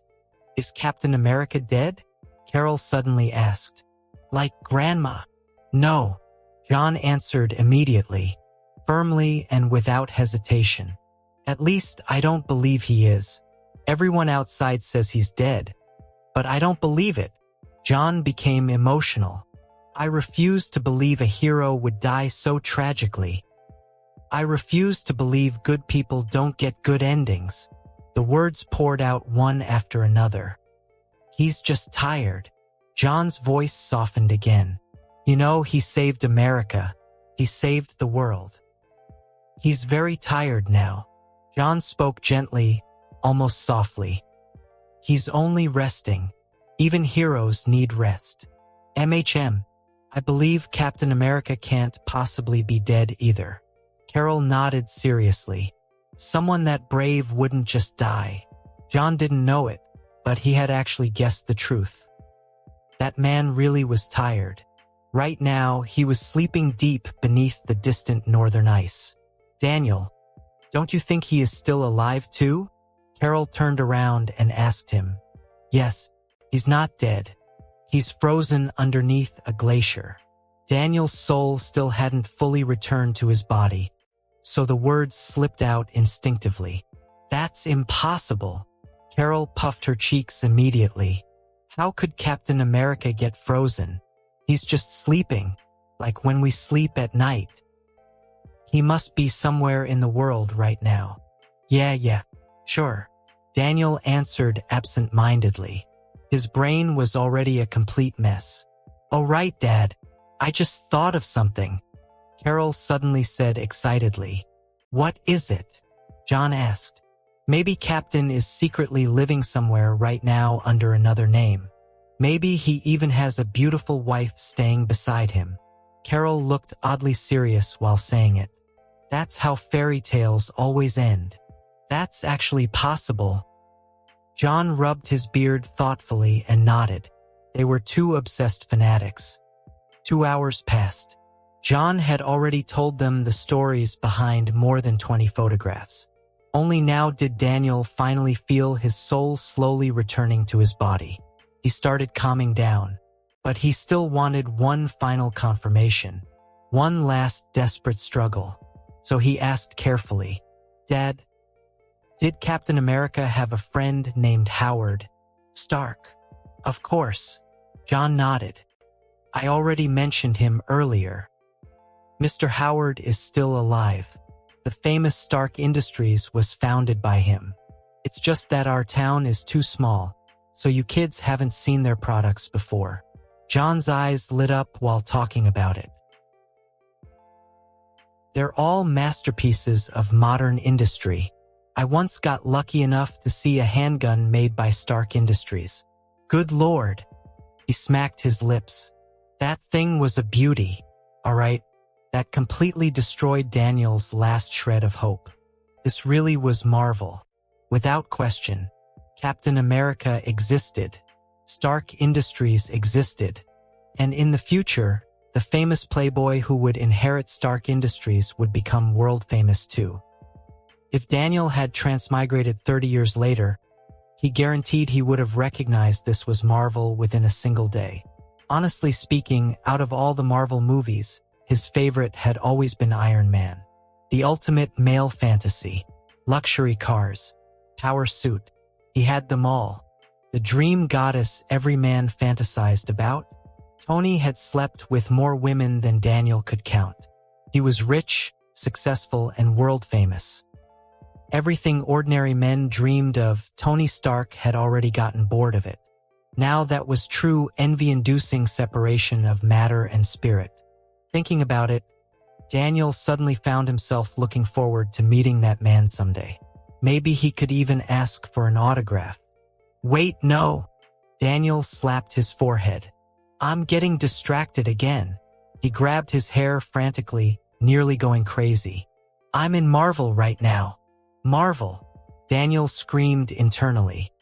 is Captain America dead? Carol suddenly asked. Like Grandma. No. John answered immediately, firmly and without hesitation. At least I don't believe he is. Everyone outside says he's dead. But I don't believe it. John became emotional. I refuse to believe a hero would die so tragically. I refuse to believe good people don't get good endings. The words poured out one after another. He's just tired. John's voice softened again. You know, he saved America. He saved the world. He's very tired now. John spoke gently, almost softly. He's only resting. Even heroes need rest. I believe Captain America can't possibly be dead either. Carol nodded seriously. Someone that brave wouldn't just die. John didn't know it, but he had actually guessed the truth. That man really was tired. Right now, he was sleeping deep beneath the distant northern ice. Daniel, don't you think he is still alive too? Carol turned around and asked him. Yes, he's not dead. He's frozen underneath a glacier. Daniel's soul still hadn't fully returned to his body, so the words slipped out instinctively. That's impossible. Carol puffed her cheeks immediately. How could Captain America get frozen? He's just sleeping, like when we sleep at night. He must be somewhere in the world right now. Yeah, sure. Daniel answered absent-mindedly. His brain was already a complete mess. Oh right, Dad. I just thought of something. Carol suddenly said excitedly. What is it? John asked. Maybe Captain is secretly living somewhere right now under another name. Maybe he even has a beautiful wife staying beside him. Carol looked oddly serious while saying it. That's how fairy tales always end. That's actually possible. John rubbed his beard thoughtfully and nodded. They were two obsessed fanatics. 2 hours passed. John had already told them the stories behind more than 20 photographs. Only now did Daniel finally feel his soul slowly returning to his body. He started calming down, but he still wanted one final confirmation, one last desperate struggle. So he asked carefully, Dad, did Captain America have a friend named Howard Stark? Of course. John nodded. I already mentioned him earlier. Mr. Howard is still alive. The famous Stark Industries was founded by him. It's just that our town is too small, so you kids haven't seen their products before. John's eyes lit up while talking about it. They're all masterpieces of modern industry. I once got lucky enough to see a handgun made by Stark Industries. Good Lord. He smacked his lips. That thing was a beauty, all right? That completely destroyed Daniel's last shred of hope. This really was Marvel. Without question, Captain America existed. Stark Industries existed. And in the future, the famous playboy who would inherit Stark Industries would become world famous too. If Daniel had transmigrated 30 years later, he guaranteed he would have recognized this was Marvel within a single day. Honestly speaking, out of all the Marvel movies, his favorite had always been Iron Man. The ultimate male fantasy. Luxury cars. Power suit. He had them all. The dream goddess every man fantasized about. Tony had slept with more women than Daniel could count. He was rich, successful, and world famous. Everything ordinary men dreamed of, Tony Stark had already gotten bored of it. Now that was true envy-inducing separation of matter and spirit. Thinking about it, Daniel suddenly found himself looking forward to meeting that man someday. Maybe he could even ask for an autograph. Wait, no. Daniel slapped his forehead. I'm getting distracted again. He grabbed his hair frantically, nearly going crazy. I'm in Marvel right now. Marvel. Daniel screamed internally.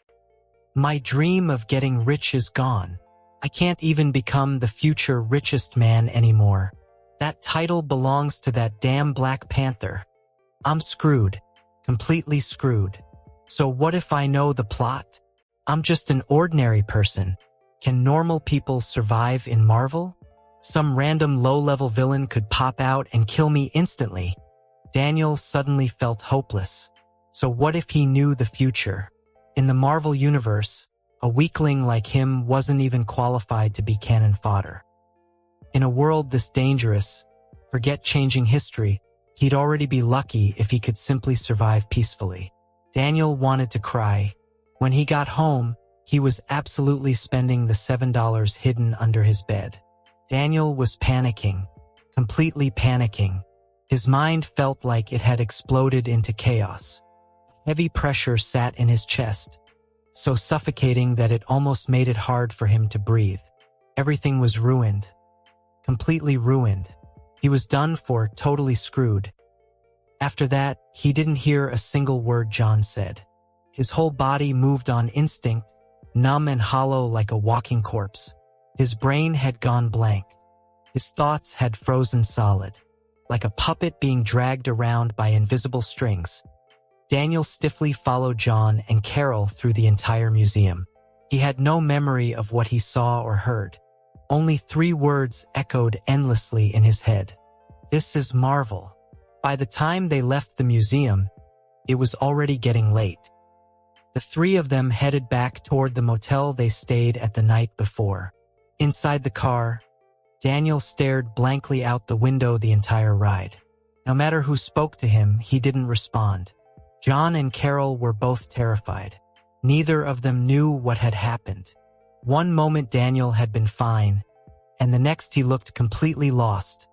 My dream of getting rich is gone. I can't even become the future richest man anymore. That title belongs to that damn Black Panther. I'm screwed. Completely screwed. So what if I know the plot? I'm just an ordinary person. Can normal people survive in Marvel? Some random low-level villain could pop out and kill me instantly. Daniel suddenly felt hopeless. So what if he knew the future? In the Marvel universe, a weakling like him wasn't even qualified to be cannon fodder. In a world this dangerous, forget changing history, he'd already be lucky if he could simply survive peacefully. Daniel wanted to cry. When he got home, he was absolutely spending the $7 hidden under his bed. Daniel was panicking, completely panicking. His mind felt like it had exploded into chaos. Heavy pressure sat in his chest, so suffocating that it almost made it hard for him to breathe. Everything was ruined. Completely ruined. He was done for, totally screwed. After that, he didn't hear a single word John said. His whole body moved on instinct, numb and hollow like a walking corpse. His brain had gone blank. His thoughts had frozen solid, like a puppet being dragged around by invisible strings. Daniel stiffly followed John and Carol through the entire museum. He had no memory of what he saw or heard. Only 3 words echoed endlessly in his head. "This is Marvel." By the time they left the museum, it was already getting late. The 3 of them headed back toward the motel they stayed at the night before. Inside the car, Daniel stared blankly out the window the entire ride. No matter who spoke to him, he didn't respond. John and Carol were both terrified. Neither of them knew what had happened. One moment Daniel had been fine, and the next he looked completely lost,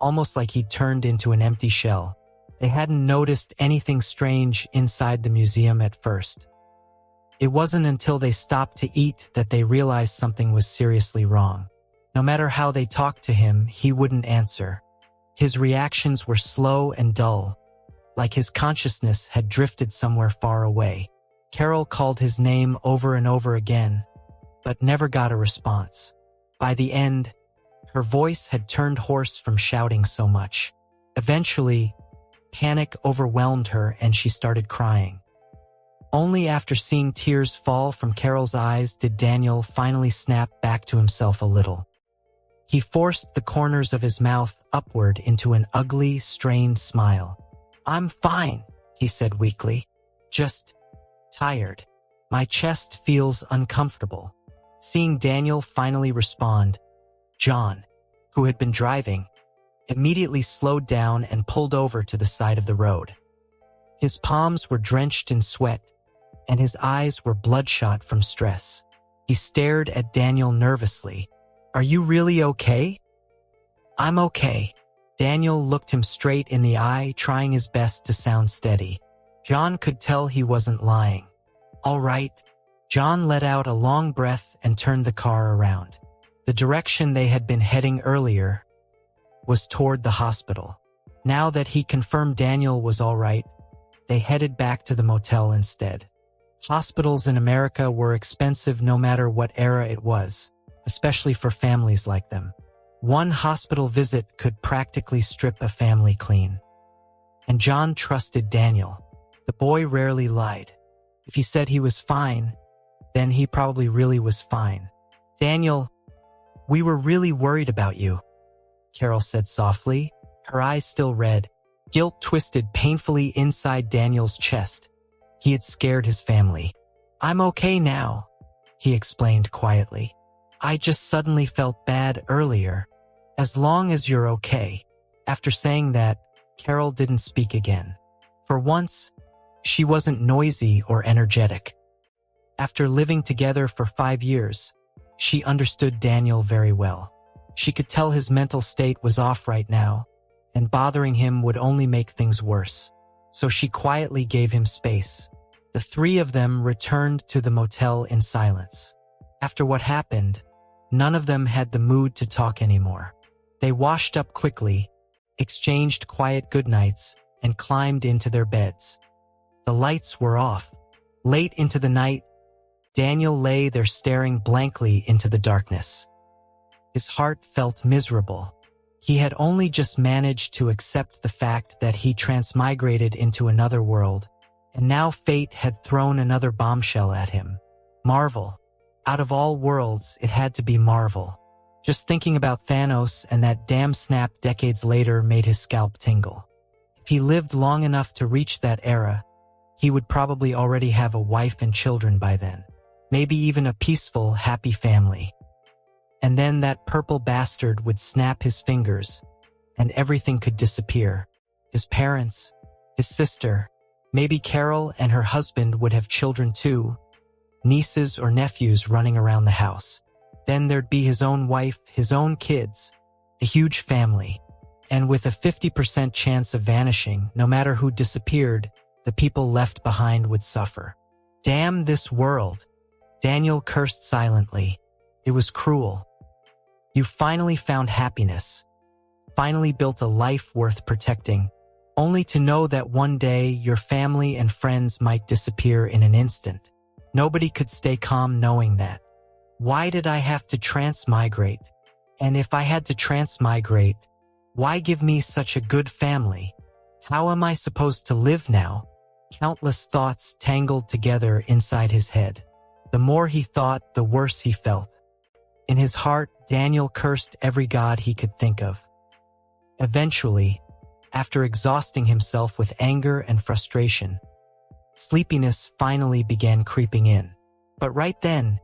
almost like he'd turned into an empty shell. They hadn't noticed anything strange inside the museum at first. It wasn't until they stopped to eat that they realized something was seriously wrong. No matter how they talked to him, he wouldn't answer. His reactions were slow and dull, like his consciousness had drifted somewhere far away. Carol called his name over and over again, but never got a response. By the end, her voice had turned hoarse from shouting so much. Eventually, panic overwhelmed her and she started crying. Only after seeing tears fall from Carol's eyes did Daniel finally snap back to himself a little. He forced the corners of his mouth upward into an ugly, strained smile. "I'm fine," he said weakly. "Just tired. My chest feels uncomfortable." Seeing Daniel finally respond, John, who had been driving, immediately slowed down and pulled over to the side of the road. His palms were drenched in sweat, and his eyes were bloodshot from stress. He stared at Daniel nervously. "Are you really okay?" "I'm okay." Daniel looked him straight in the eye, trying his best to sound steady. John could tell he wasn't lying. "All right." John let out a long breath and turned the car around. The direction they had been heading earlier was toward the hospital. Now that he confirmed Daniel was all right, they headed back to the motel instead. Hospitals in America were expensive no matter what era it was, especially for families like them. One hospital visit could practically strip a family clean. And John trusted Daniel. The boy rarely lied. If he said he was fine, then he probably really was fine. "Daniel, we were really worried about you," Carol said softly, her eyes still red. Guilt twisted painfully inside Daniel's chest. He had scared his family. "I'm okay now," he explained quietly. "I just suddenly felt bad earlier. As long as you're okay." After saying that, Carol didn't speak again. For once, she wasn't noisy or energetic. After living together for 5 years, she understood Daniel very well. She could tell his mental state was off right now, and bothering him would only make things worse. So she quietly gave him space. The 3 of them returned to the motel in silence. After what happened, none of them had the mood to talk anymore. They washed up quickly, exchanged quiet goodnights, and climbed into their beds. The lights were off. Late into the night, Daniel lay there staring blankly into the darkness. His heart felt miserable. He had only just managed to accept the fact that he transmigrated into another world, and now fate had thrown another bombshell at him. Marvel. Out of all worlds, it had to be Marvel. Just thinking about Thanos and that damn snap decades later made his scalp tingle. If he lived long enough to reach that era, he would probably already have a wife and children by then. Maybe even a peaceful, happy family. And then that purple bastard would snap his fingers, and everything could disappear. His parents, his sister, maybe Carol and her husband would have children too, nieces or nephews running around the house. Then there'd be his own wife, his own kids, a huge family. and with a 50% chance of vanishing, no matter who disappeared, the people left behind would suffer. Damn this world, Daniel cursed silently. It was cruel. You finally found happiness, finally built a life worth protecting, only to know that one day your family and friends might disappear in an instant. Nobody could stay calm knowing that. Why did I have to transmigrate? And if I had to transmigrate, why give me such a good family? How am I supposed to live now? Countless thoughts tangled together inside his head. The more he thought, the worse he felt. In his heart, Daniel cursed every god he could think of. Eventually, after exhausting himself with anger and frustration, sleepiness finally began creeping in. But right then,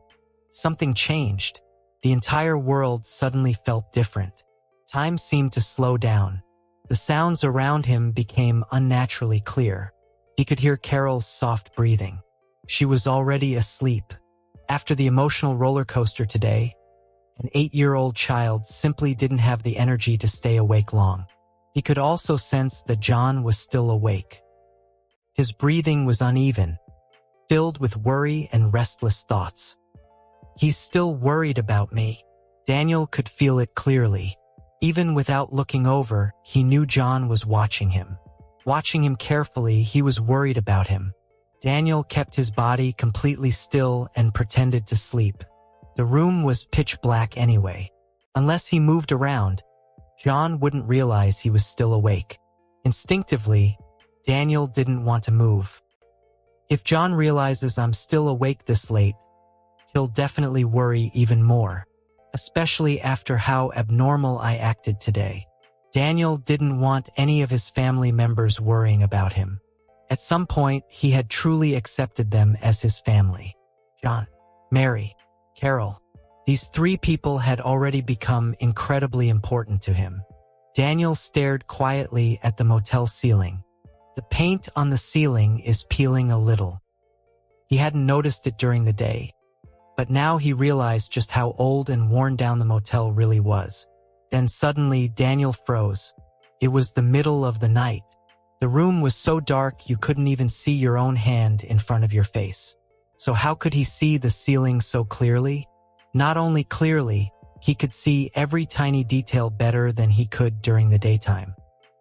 something changed. The entire world suddenly felt different. Time seemed to slow down. The sounds around him became unnaturally clear. He could hear Carol's soft breathing. She was already asleep. After the emotional roller coaster today, an 8-year-old child simply didn't have the energy to stay awake long. He could also sense that John was still awake. His breathing was uneven, filled with worry and restless thoughts. He's still worried about me. Daniel could feel it clearly. Even without looking over, he knew John was watching him. Watching him carefully, he was worried about him. Daniel kept his body completely still and pretended to sleep. The room was pitch black anyway. Unless he moved around, John wouldn't realize he was still awake. Instinctively, Daniel didn't want to move. If John realizes I'm still awake this late, he'll definitely worry even more, especially after how abnormal I acted today. Daniel didn't want any of his family members worrying about him. At some point, he had truly accepted them as his family. John, Mary, Carol. These 3 people had already become incredibly important to him. Daniel stared quietly at the motel ceiling. The paint on the ceiling is peeling a little. He hadn't noticed it during the day, but now he realized just how old and worn down the motel really was. Then suddenly, Daniel froze. It was the middle of the night. The room was so dark you couldn't even see your own hand in front of your face. So how could he see the ceiling so clearly? Not only clearly, he could see every tiny detail better than he could during the daytime.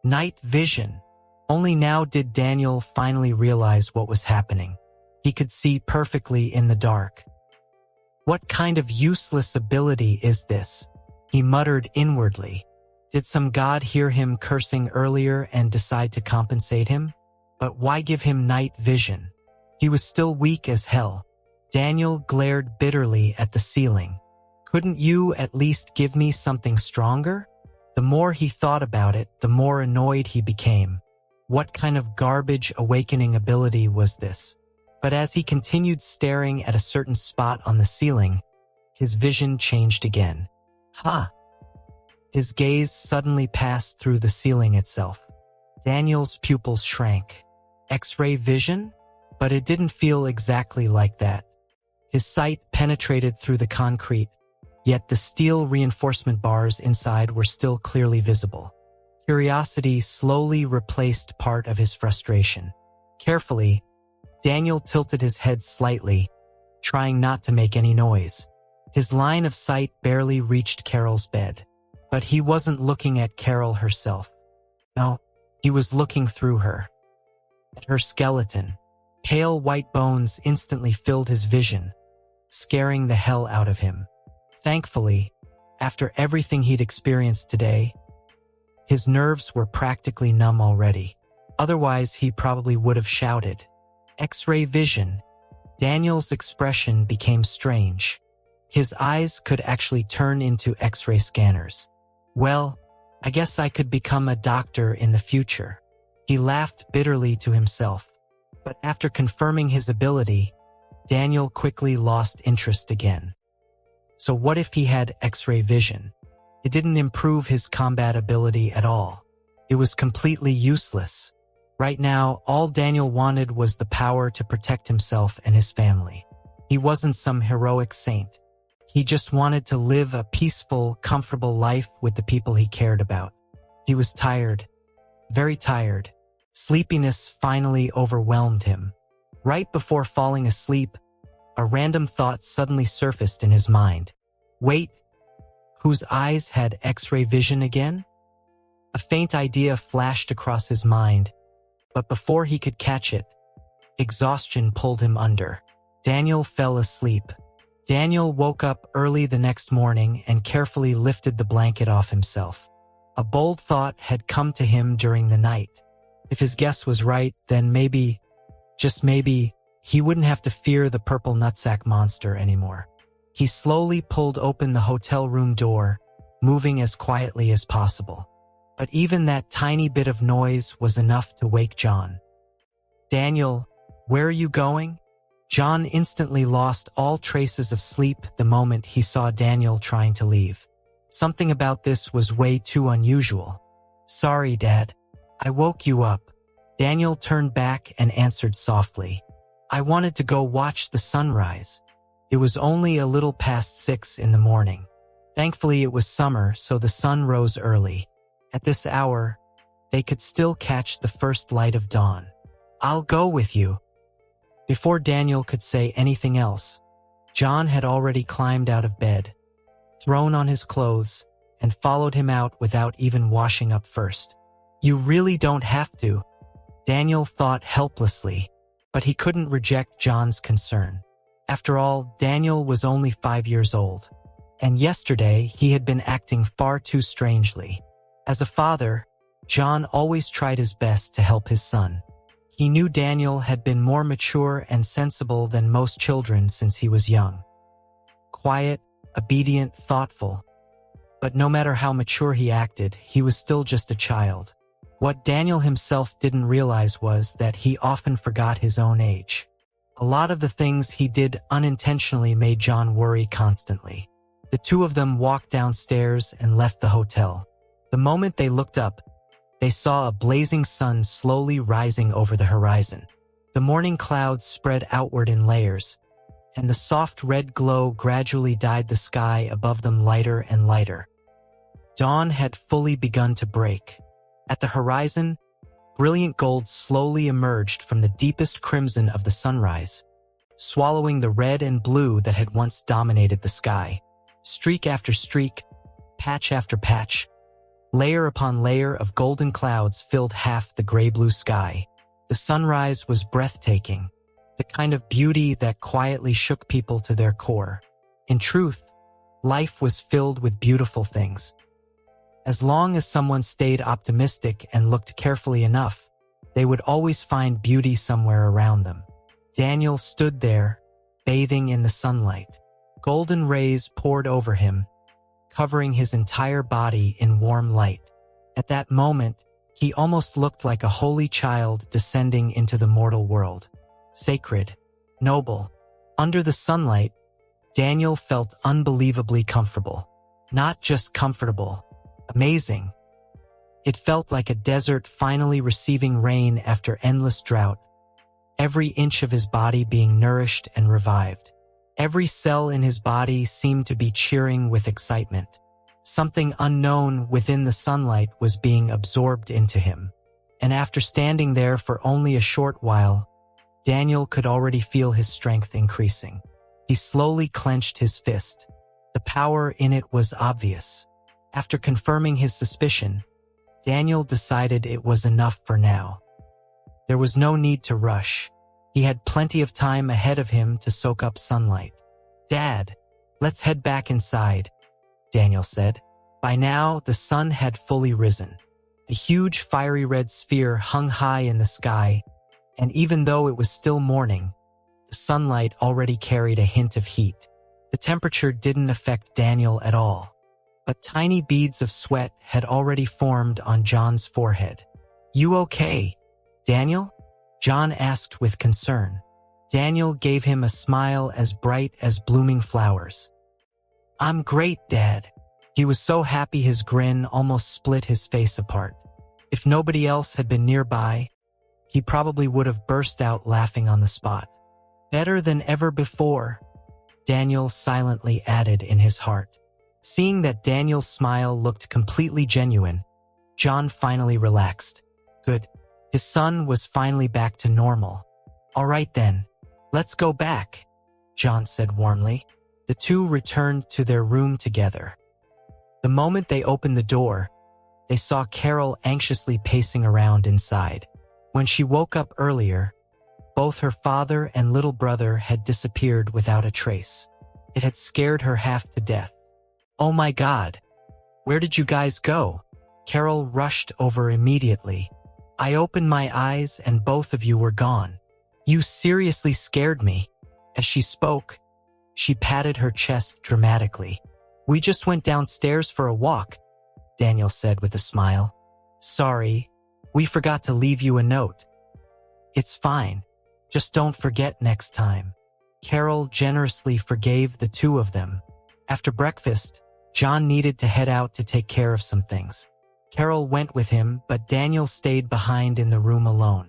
Night vision. Only now did Daniel finally realize what was happening. He could see perfectly in the dark. What kind of useless ability is this? He muttered inwardly. Did some god hear him cursing earlier and decide to compensate him? But why give him night vision? He was still weak as hell. Daniel glared bitterly at the ceiling. Couldn't you at least give me something stronger? The more he thought about it, the more annoyed he became. What kind of garbage awakening ability was this? But as he continued staring at a certain spot on the ceiling, his vision changed again. Ha! His gaze suddenly passed through the ceiling itself. Daniel's pupils shrank. X-ray vision? But it didn't feel exactly like that. His sight penetrated through the concrete, yet the steel reinforcement bars inside were still clearly visible. Curiosity slowly replaced part of his frustration. Carefully, Daniel tilted his head slightly, trying not to make any noise. His line of sight barely reached Carol's bed. But he wasn't looking at Carol herself. No, he was looking through her. At her skeleton. Pale white bones instantly filled his vision, scaring the hell out of him. Thankfully, after everything he'd experienced today, his nerves were practically numb already. Otherwise, he probably would have shouted. X-ray vision. Daniel's expression became strange. His eyes could actually turn into X-ray scanners. Well, I guess I could become a doctor in the future. He laughed bitterly to himself. But after confirming his ability, Daniel quickly lost interest again. So what if he had X-ray vision? It didn't improve his combat ability at all. It was completely useless. Right now, all Daniel wanted was the power to protect himself and his family. He wasn't some heroic saint. He just wanted to live a peaceful, comfortable life with the people he cared about. He was tired, very tired. Sleepiness finally overwhelmed him. Right before falling asleep, a random thought suddenly surfaced in his mind. Wait, whose eyes had X-ray vision again? A faint idea flashed across his mind, but before he could catch it, exhaustion pulled him under. Daniel fell asleep. Daniel woke up early the next morning and carefully lifted the blanket off himself. A bold thought had come to him during the night. If his guess was right, then maybe, just maybe, he wouldn't have to fear the purple nutsack monster anymore. He slowly pulled open the hotel room door, moving as quietly as possible. But even that tiny bit of noise was enough to wake John. "Daniel, where are you going?" John instantly lost all traces of sleep the moment he saw Daniel trying to leave. Something about this was way too unusual. "Sorry, Dad. I woke you up." Daniel turned back and answered softly. "I wanted to go watch the sunrise." It was only a little past 6 in the morning. Thankfully, it was summer, so the sun rose early. At this hour, they could still catch the first light of dawn. "I'll go with you." Before Daniel could say anything else, John had already climbed out of bed, thrown on his clothes, and followed him out without even washing up first. "You really don't have to," Daniel thought helplessly, but he couldn't reject John's concern. After all, Daniel was only 5 years old, and yesterday he had been acting far too strangely. As a father, John always tried his best to help his son. He knew Daniel had been more mature and sensible than most children since he was young. Quiet, obedient, thoughtful. But no matter how mature he acted, he was still just a child. What Daniel himself didn't realize was that he often forgot his own age. A lot of the things he did unintentionally made John worry constantly. The two of them walked downstairs and left the hotel. The moment they looked up, they saw a blazing sun slowly rising over the horizon. The morning clouds spread outward in layers, and the soft red glow gradually dyed the sky above them lighter and lighter. Dawn had fully begun to break. At the horizon, brilliant gold slowly emerged from the deepest crimson of the sunrise, swallowing the red and blue that had once dominated the sky. Streak after streak, patch after patch, layer upon layer of golden clouds filled half the gray-blue sky. The sunrise was breathtaking, the kind of beauty that quietly shook people to their core. In truth, life was filled with beautiful things. As long as someone stayed optimistic and looked carefully enough, they would always find beauty somewhere around them. Daniel stood there, bathing in the sunlight. Golden rays poured over him, covering his entire body in warm light. At that moment, he almost looked like a holy child descending into the mortal world. Sacred, noble. Under the sunlight, Daniel felt unbelievably comfortable. Not just comfortable, amazing. It felt like a desert finally receiving rain after endless drought, every inch of his body being nourished and revived. Every cell in his body seemed to be cheering with excitement. Something unknown within the sunlight was being absorbed into him. And after standing there for only a short while, Daniel could already feel his strength increasing. He slowly clenched his fist. The power in it was obvious. After confirming his suspicion, Daniel decided it was enough for now. There was no need to rush. He had plenty of time ahead of him to soak up sunlight. "Dad, let's head back inside," Daniel said. By now, the sun had fully risen. The huge fiery red sphere hung high in the sky, and even though it was still morning, the sunlight already carried a hint of heat. The temperature didn't affect Daniel at all, but tiny beads of sweat had already formed on John's forehead. "You okay, Daniel?" John asked with concern. Daniel gave him a smile as bright as blooming flowers. "I'm great, Dad." He was so happy his grin almost split his face apart. If nobody else had been nearby, he probably would have burst out laughing on the spot. "Better than ever before," Daniel silently added in his heart. Seeing that Daniel's smile looked completely genuine, John finally relaxed. Good. His son was finally back to normal. All right then, let's go back, John said warmly. The two returned to their room together. The moment they opened the door, they saw Carol anxiously pacing around inside. When she woke up earlier, both her father and little brother had disappeared without a trace. It had scared her half to death. Oh my God! Where did you guys go? Carol rushed over immediately. I opened my eyes and both of you were gone. You seriously scared me. As she spoke, she patted her chest dramatically. We just went downstairs for a walk, Daniel said with a smile. Sorry, we forgot to leave you a note. It's fine. Just don't forget next time. Carol generously forgave the two of them. After breakfast, John needed to head out to take care of some things. Carol went with him, but Daniel stayed behind in the room alone.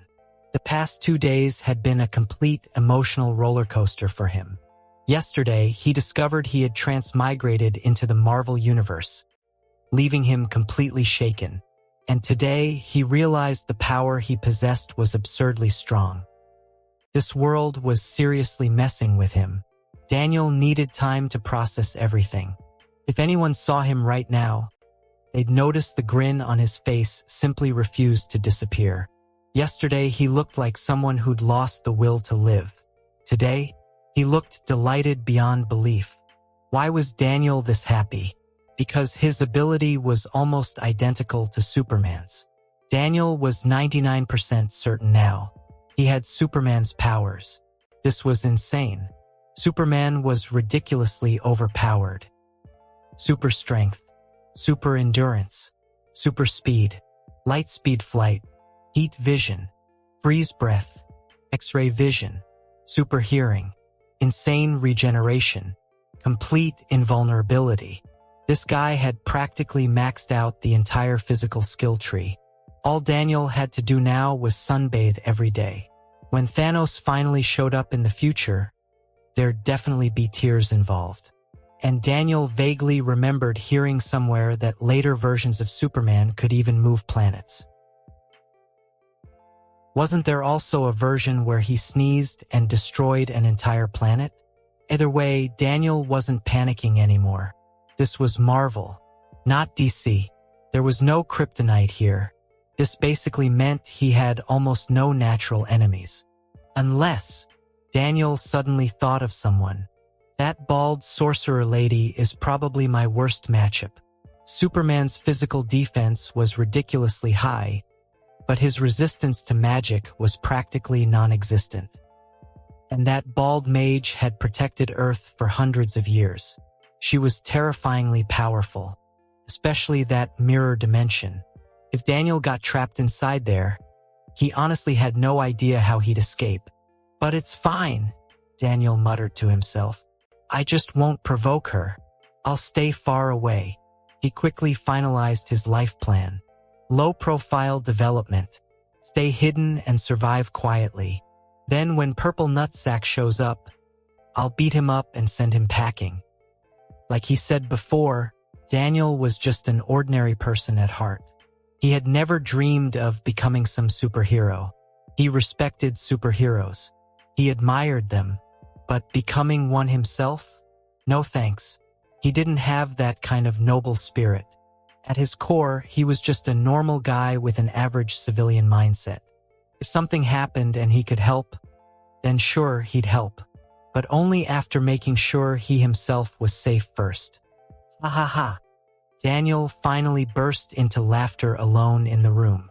The past 2 days had been a complete emotional roller coaster for him. Yesterday, he discovered he had transmigrated into the Marvel Universe, leaving him completely shaken. And today, he realized the power he possessed was absurdly strong. This world was seriously messing with him. Daniel needed time to process everything. If anyone saw him right now, they'd notice the grin on his face simply refused to disappear. Yesterday, he looked like someone who'd lost the will to live. Today, he looked delighted beyond belief. Why was Daniel this happy? Because his ability was almost identical to Superman's. Daniel was 99% certain now. He had Superman's powers. This was insane. Superman was ridiculously overpowered. Super strength, super endurance, super speed, light speed flight, heat vision, freeze breath, X-ray vision, super hearing, insane regeneration, complete invulnerability. This guy had practically maxed out the entire physical skill tree. All Daniel had to do now was sunbathe every day. When Thanos finally showed up in the future, there'd definitely be tears involved. And Daniel vaguely remembered hearing somewhere that later versions of Superman could even move planets. Wasn't there also a version where he sneezed and destroyed an entire planet? Either way, Daniel wasn't panicking anymore. This was Marvel, not DC. There was no kryptonite here. This basically meant he had almost no natural enemies. Unless Daniel suddenly thought of someone. That bald sorcerer lady is probably my worst matchup. Superman's physical defense was ridiculously high, but his resistance to magic was practically non-existent. And that bald mage had protected Earth for hundreds of years. She was terrifyingly powerful, especially that mirror dimension. If Daniel got trapped inside there, he honestly had no idea how he'd escape. But it's fine, Daniel muttered to himself. I just won't provoke her. I'll stay far away. He quickly finalized his life plan. Low-profile development. Stay hidden and survive quietly. Then when Purple Nutsack shows up, I'll beat him up and send him packing. Like he said before, Daniel was just an ordinary person at heart. He had never dreamed of becoming some superhero. He respected superheroes. He admired them. But becoming one himself? No thanks. He didn't have that kind of noble spirit. At his core, he was just a normal guy with an average civilian mindset. If something happened and he could help, then sure, he'd help. But only after making sure he himself was safe first. Ha ha ha. Daniel finally burst into laughter alone in the room.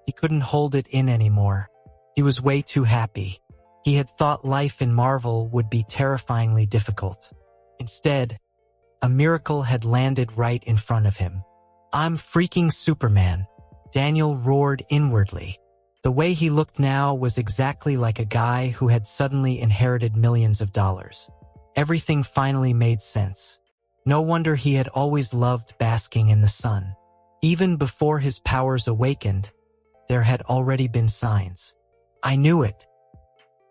He couldn't hold it in anymore. He was way too happy. He had thought life in Marvel would be terrifyingly difficult. Instead, a miracle had landed right in front of him. I'm freaking Superman, Daniel roared inwardly. The way he looked now was exactly like a guy who had suddenly inherited millions of dollars. Everything finally made sense. No wonder he had always loved basking in the sun. Even before his powers awakened, there had already been signs. I knew it.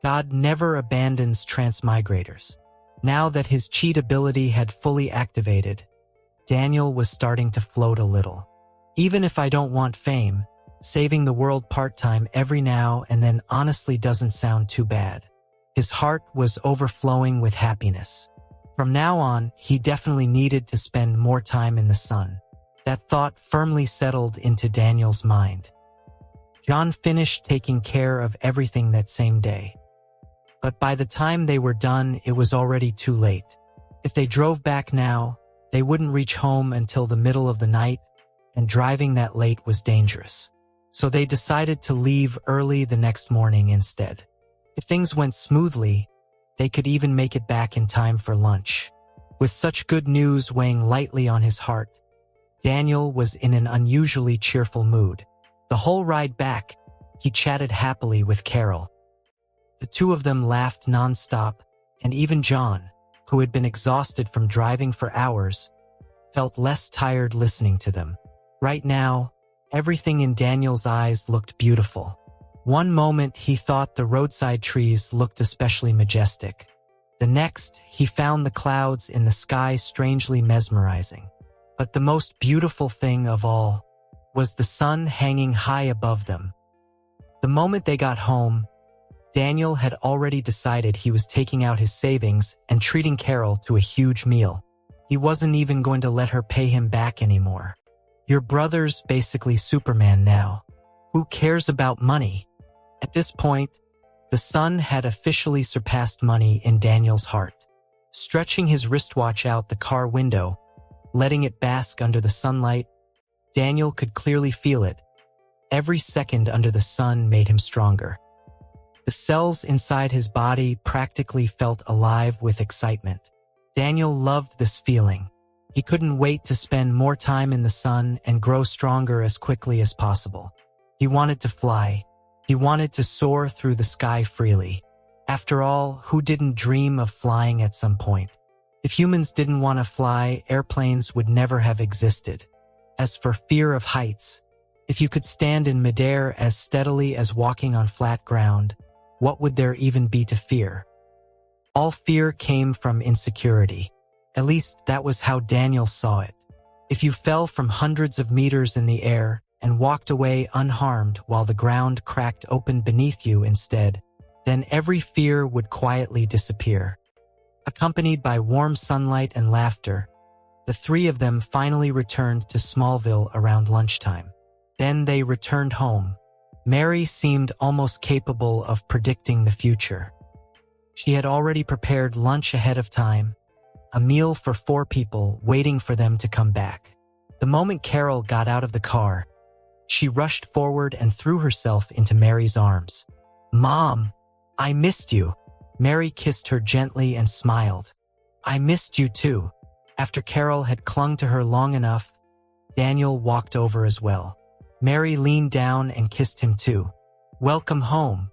God never abandons transmigrators. Now that his cheat ability had fully activated, Daniel was starting to float a little. Even if I don't want fame, saving the world part-time every now and then honestly doesn't sound too bad. His heart was overflowing with happiness. From now on, he definitely needed to spend more time in the sun. That thought firmly settled into Daniel's mind. John finished taking care of everything that same day. But by the time they were done, it was already too late. If they drove back now, they wouldn't reach home until the middle of the night, and driving that late was dangerous. So they decided to leave early the next morning instead. If things went smoothly, they could even make it back in time for lunch. With such good news weighing lightly on his heart, Daniel was in an unusually cheerful mood. The whole ride back, he chatted happily with Carol. The two of them laughed nonstop, and even John, who had been exhausted from driving for hours, felt less tired listening to them. Right now, everything in Daniel's eyes looked beautiful. One moment he thought the roadside trees looked especially majestic. The next, he found the clouds in the sky strangely mesmerizing. But the most beautiful thing of all was the sun hanging high above them. The moment they got home, Daniel had already decided he was taking out his savings and treating Carol to a huge meal. He wasn't even going to let her pay him back anymore. Your brother's basically Superman now. Who cares about money? At this point, the sun had officially surpassed money in Daniel's heart. Stretching his wristwatch out the car window, letting it bask under the sunlight, Daniel could clearly feel it. Every second under the sun made him stronger. The cells inside his body practically felt alive with excitement. Daniel loved this feeling. He couldn't wait to spend more time in the sun and grow stronger as quickly as possible. He wanted to fly. He wanted to soar through the sky freely. After all, who didn't dream of flying at some point? If humans didn't want to fly, airplanes would never have existed. As for fear of heights, if you could stand in midair as steadily as walking on flat ground, what would there even be to fear? All fear came from insecurity. At least that was how Daniel saw it. If you fell from hundreds of meters in the air and walked away unharmed while the ground cracked open beneath you instead, then every fear would quietly disappear. Accompanied by warm sunlight and laughter, the three of them finally returned to Smallville around lunchtime. Then they returned home. Mary seemed almost capable of predicting the future. She had already prepared lunch ahead of time, a meal for 4 people waiting for them to come back. The moment Carol got out of the car, she rushed forward and threw herself into Mary's arms. "Mom, I missed you." Mary kissed her gently and smiled. "I missed you too." After Carol had clung to her long enough, Daniel walked over as well. Mary leaned down and kissed him too. "Welcome home.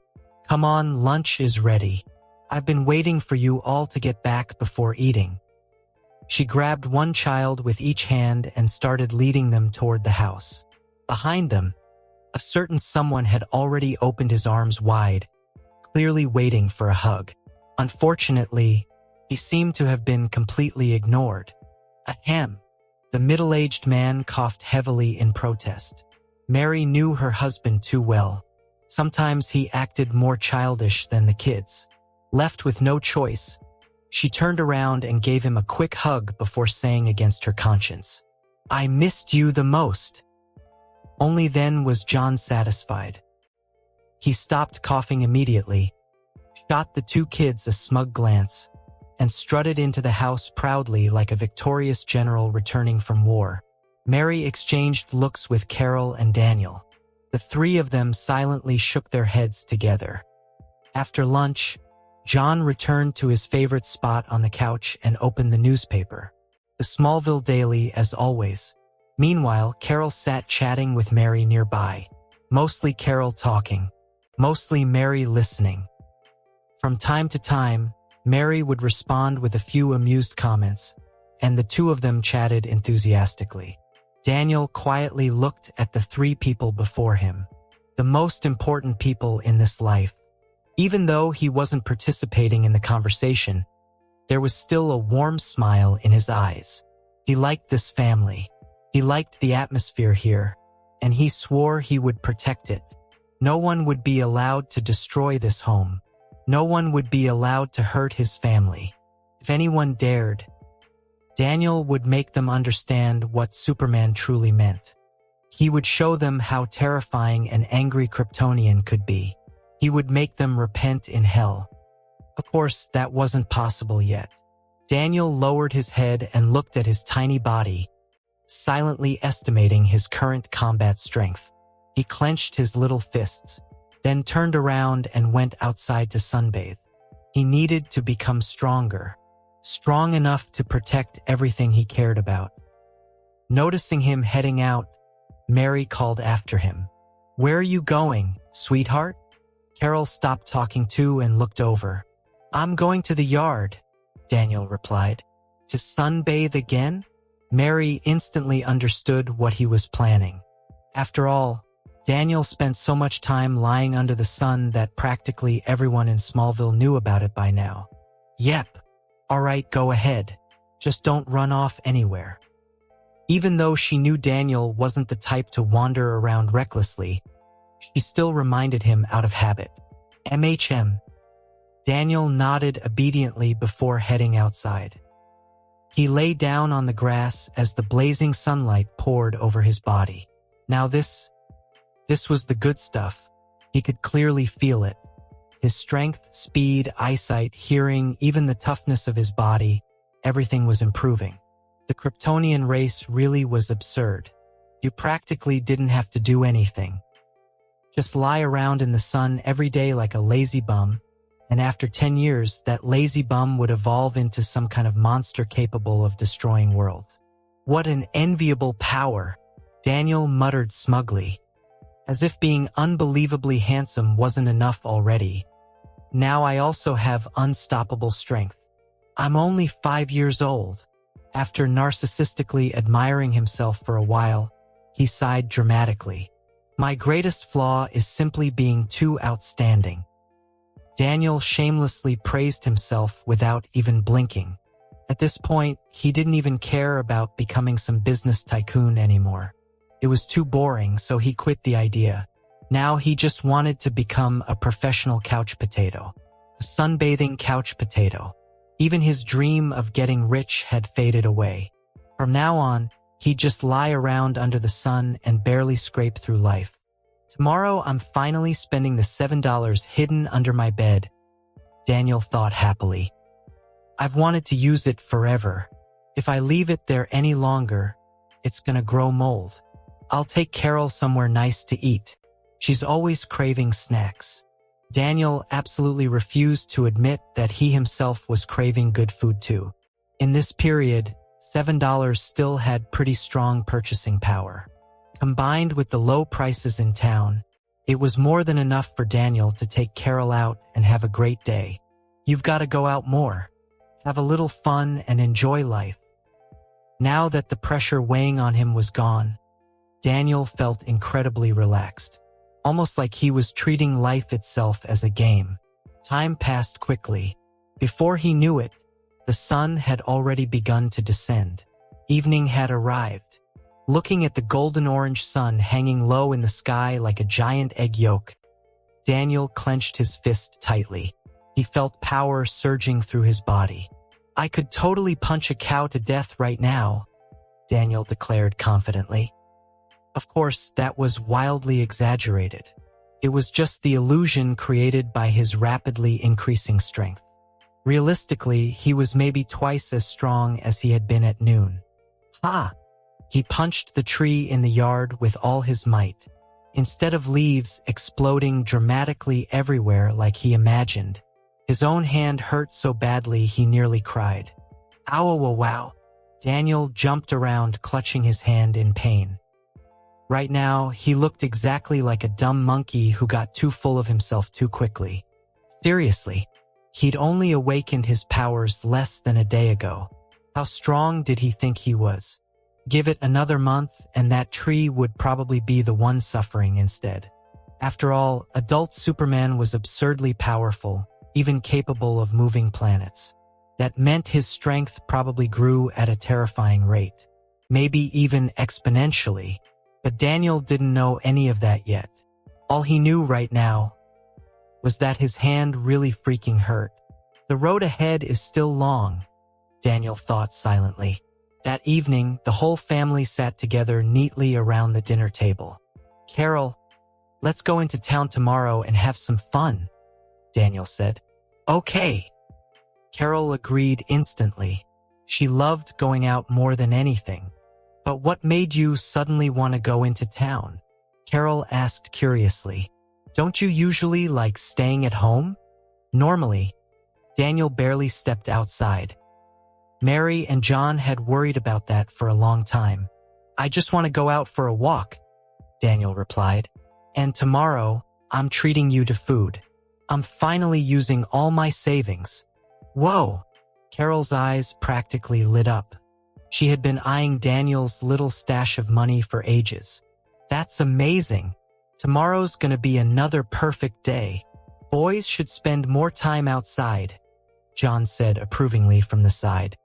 Come on, lunch is ready. I've been waiting for you all to get back before eating." She grabbed one child with each hand and started leading them toward the house. Behind them, a certain someone had already opened his arms wide, clearly waiting for a hug. Unfortunately, he seemed to have been completely ignored. Ahem. The middle-aged man coughed heavily in protest. Mary knew her husband too well. Sometimes he acted more childish than the kids. Left with no choice, she turned around and gave him a quick hug before saying against her conscience, "I missed you the most." Only then was John satisfied. He stopped coughing immediately, shot the 2 kids a smug glance, and strutted into the house proudly like a victorious general returning from war. Mary exchanged looks with Carol and Daniel. The 3 of them silently shook their heads together. After lunch, John returned to his favorite spot on the couch and opened the newspaper. The Smallville Daily, as always. Meanwhile, Carol sat chatting with Mary nearby. Mostly Carol talking. Mostly Mary listening. From time to time, Mary would respond with a few amused comments, and the 2 of them chatted enthusiastically. Daniel quietly looked at the 3 people before him, the most important people in this life. Even though he wasn't participating in the conversation, there was still a warm smile in his eyes. He liked this family. He liked the atmosphere here, and he swore he would protect it. No one would be allowed to destroy this home. No one would be allowed to hurt his family. If anyone dared, Daniel would make them understand what Superman truly meant. He would show them how terrifying an angry Kryptonian could be. He would make them repent in hell. Of course, that wasn't possible yet. Daniel lowered his head and looked at his tiny body, silently estimating his current combat strength. He clenched his little fists, then turned around and went outside to sunbathe. He needed to become stronger, strong enough to protect everything he cared about. Noticing him heading out, Mary called after him. "Where are you going, sweetheart?" Carol stopped talking too and looked over. "I'm going to the yard," Daniel replied. "To sunbathe again?" Mary instantly understood what he was planning. After all, Daniel spent so much time lying under the sun that practically everyone in Smallville knew about it by now. "Yep. All right, go ahead. Just don't run off anywhere." Even though she knew Daniel wasn't the type to wander around recklessly, she still reminded him out of habit. "MHM." Daniel nodded obediently before heading outside. He lay down on the grass as the blazing sunlight poured over his body. Now this was the good stuff. He could clearly feel it. His strength, speed, eyesight, hearing, even the toughness of his body, everything was improving. The Kryptonian race really was absurd. You practically didn't have to do anything. Just lie around in the sun every day like a lazy bum, and after 10 years, that lazy bum would evolve into some kind of monster capable of destroying worlds. "What an enviable power," Daniel muttered smugly. As if being unbelievably handsome wasn't enough already. Now I also have unstoppable strength. I'm only 5 years old. After narcissistically admiring himself for a while, he sighed dramatically. "My greatest flaw is simply being too outstanding." Daniel shamelessly praised himself without even blinking. At this point, he didn't even care about becoming some business tycoon anymore. It was too boring, so he quit the idea. Now he just wanted to become a professional couch potato. A sunbathing couch potato. Even his dream of getting rich had faded away. From now on, he'd just lie around under the sun and barely scrape through life. "Tomorrow I'm finally spending the $7 hidden under my bed," Daniel thought happily. "I've wanted to use it forever. If I leave it there any longer, it's gonna grow mold. I'll take Carol somewhere nice to eat. She's always craving snacks." Daniel absolutely refused to admit that he himself was craving good food too. In this period, $7 still had pretty strong purchasing power. Combined with the low prices in town, it was more than enough for Daniel to take Carol out and have a great day. You've got to go out more. Have a little fun and enjoy life. Now that the pressure weighing on him was gone, Daniel felt incredibly relaxed. Almost like he was treating life itself as a game. Time passed quickly. Before he knew it, the sun had already begun to descend. Evening had arrived. Looking at the golden-orange sun hanging low in the sky like a giant egg yolk, Daniel clenched his fist tightly. He felt power surging through his body. "I could totally punch a cow to death right now," Daniel declared confidently. Of course, that was wildly exaggerated. It was just the illusion created by his rapidly increasing strength. Realistically, he was maybe twice as strong as he had been at noon. Ha! He punched the tree in the yard with all his might. Instead of leaves exploding dramatically everywhere like he imagined, his own hand hurt so badly he nearly cried. "Ow, wow, wow." Daniel jumped around, clutching his hand in pain. Right now, he looked exactly like a dumb monkey who got too full of himself too quickly. Seriously, he'd only awakened his powers less than a day ago. How strong did he think he was? Give it another month and that tree would probably be the one suffering instead. After all, adult Superman was absurdly powerful, even capable of moving planets. That meant his strength probably grew at a terrifying rate. maybe even exponentially. But Daniel didn't know any of that yet. All he knew right now was that his hand really freaking hurt. The road ahead is still long, Daniel thought silently. That evening, the whole family sat together neatly around the dinner table. "Carol, let's go into town tomorrow and have some fun," Daniel said. "Okay." Carol agreed instantly. She loved going out more than anything. "But what made you suddenly want to go into town?" Carol asked curiously. "Don't you usually like staying at home?" Normally, Daniel barely stepped outside. Mary and John had worried about that for a long time. "I just want to go out for a walk," Daniel replied. "And tomorrow, I'm treating you to food. I'm finally using all my savings." "Whoa!" Carol's eyes practically lit up. She had been eyeing Daniel's little stash of money for ages. "That's amazing. Tomorrow's gonna be another perfect day. Boys should spend more time outside," John said approvingly from the side.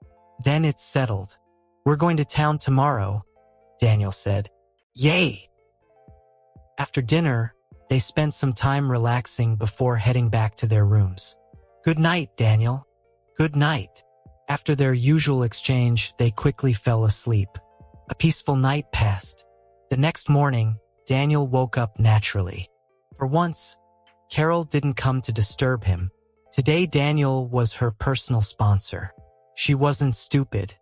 "Then it's settled. We're going to town tomorrow," Daniel said. "Yay!" After dinner, they spent some time relaxing before heading back to their rooms. "Good night, Daniel." "Good night." After their usual exchange, they quickly fell asleep. A peaceful night passed. The next morning, Daniel woke up naturally. For once, Carol didn't come to disturb him. Today, Daniel was her personal sponsor. She wasn't stupid.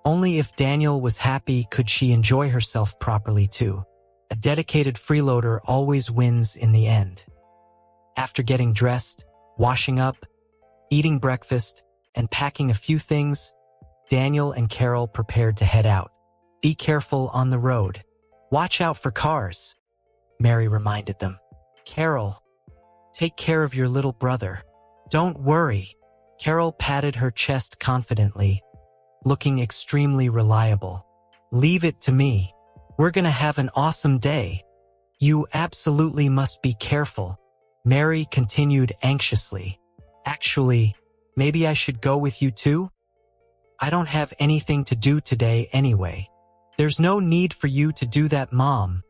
Only if Daniel was happy could she enjoy herself properly too. A dedicated freeloader always wins in the end. After getting dressed, washing up, eating breakfast, and packing a few things, Daniel and Carol prepared to head out. "Be careful on the road. Watch out for cars," Mary reminded them. "Carol, take care of your little brother." "Don't worry." Carol patted her chest confidently, looking extremely reliable. "Leave it to me. We're gonna have an awesome day." "You absolutely must be careful," Mary continued anxiously. "Actually, maybe I should go with you too? I don't have anything to do today anyway." "There's no need for you to do that, Mom."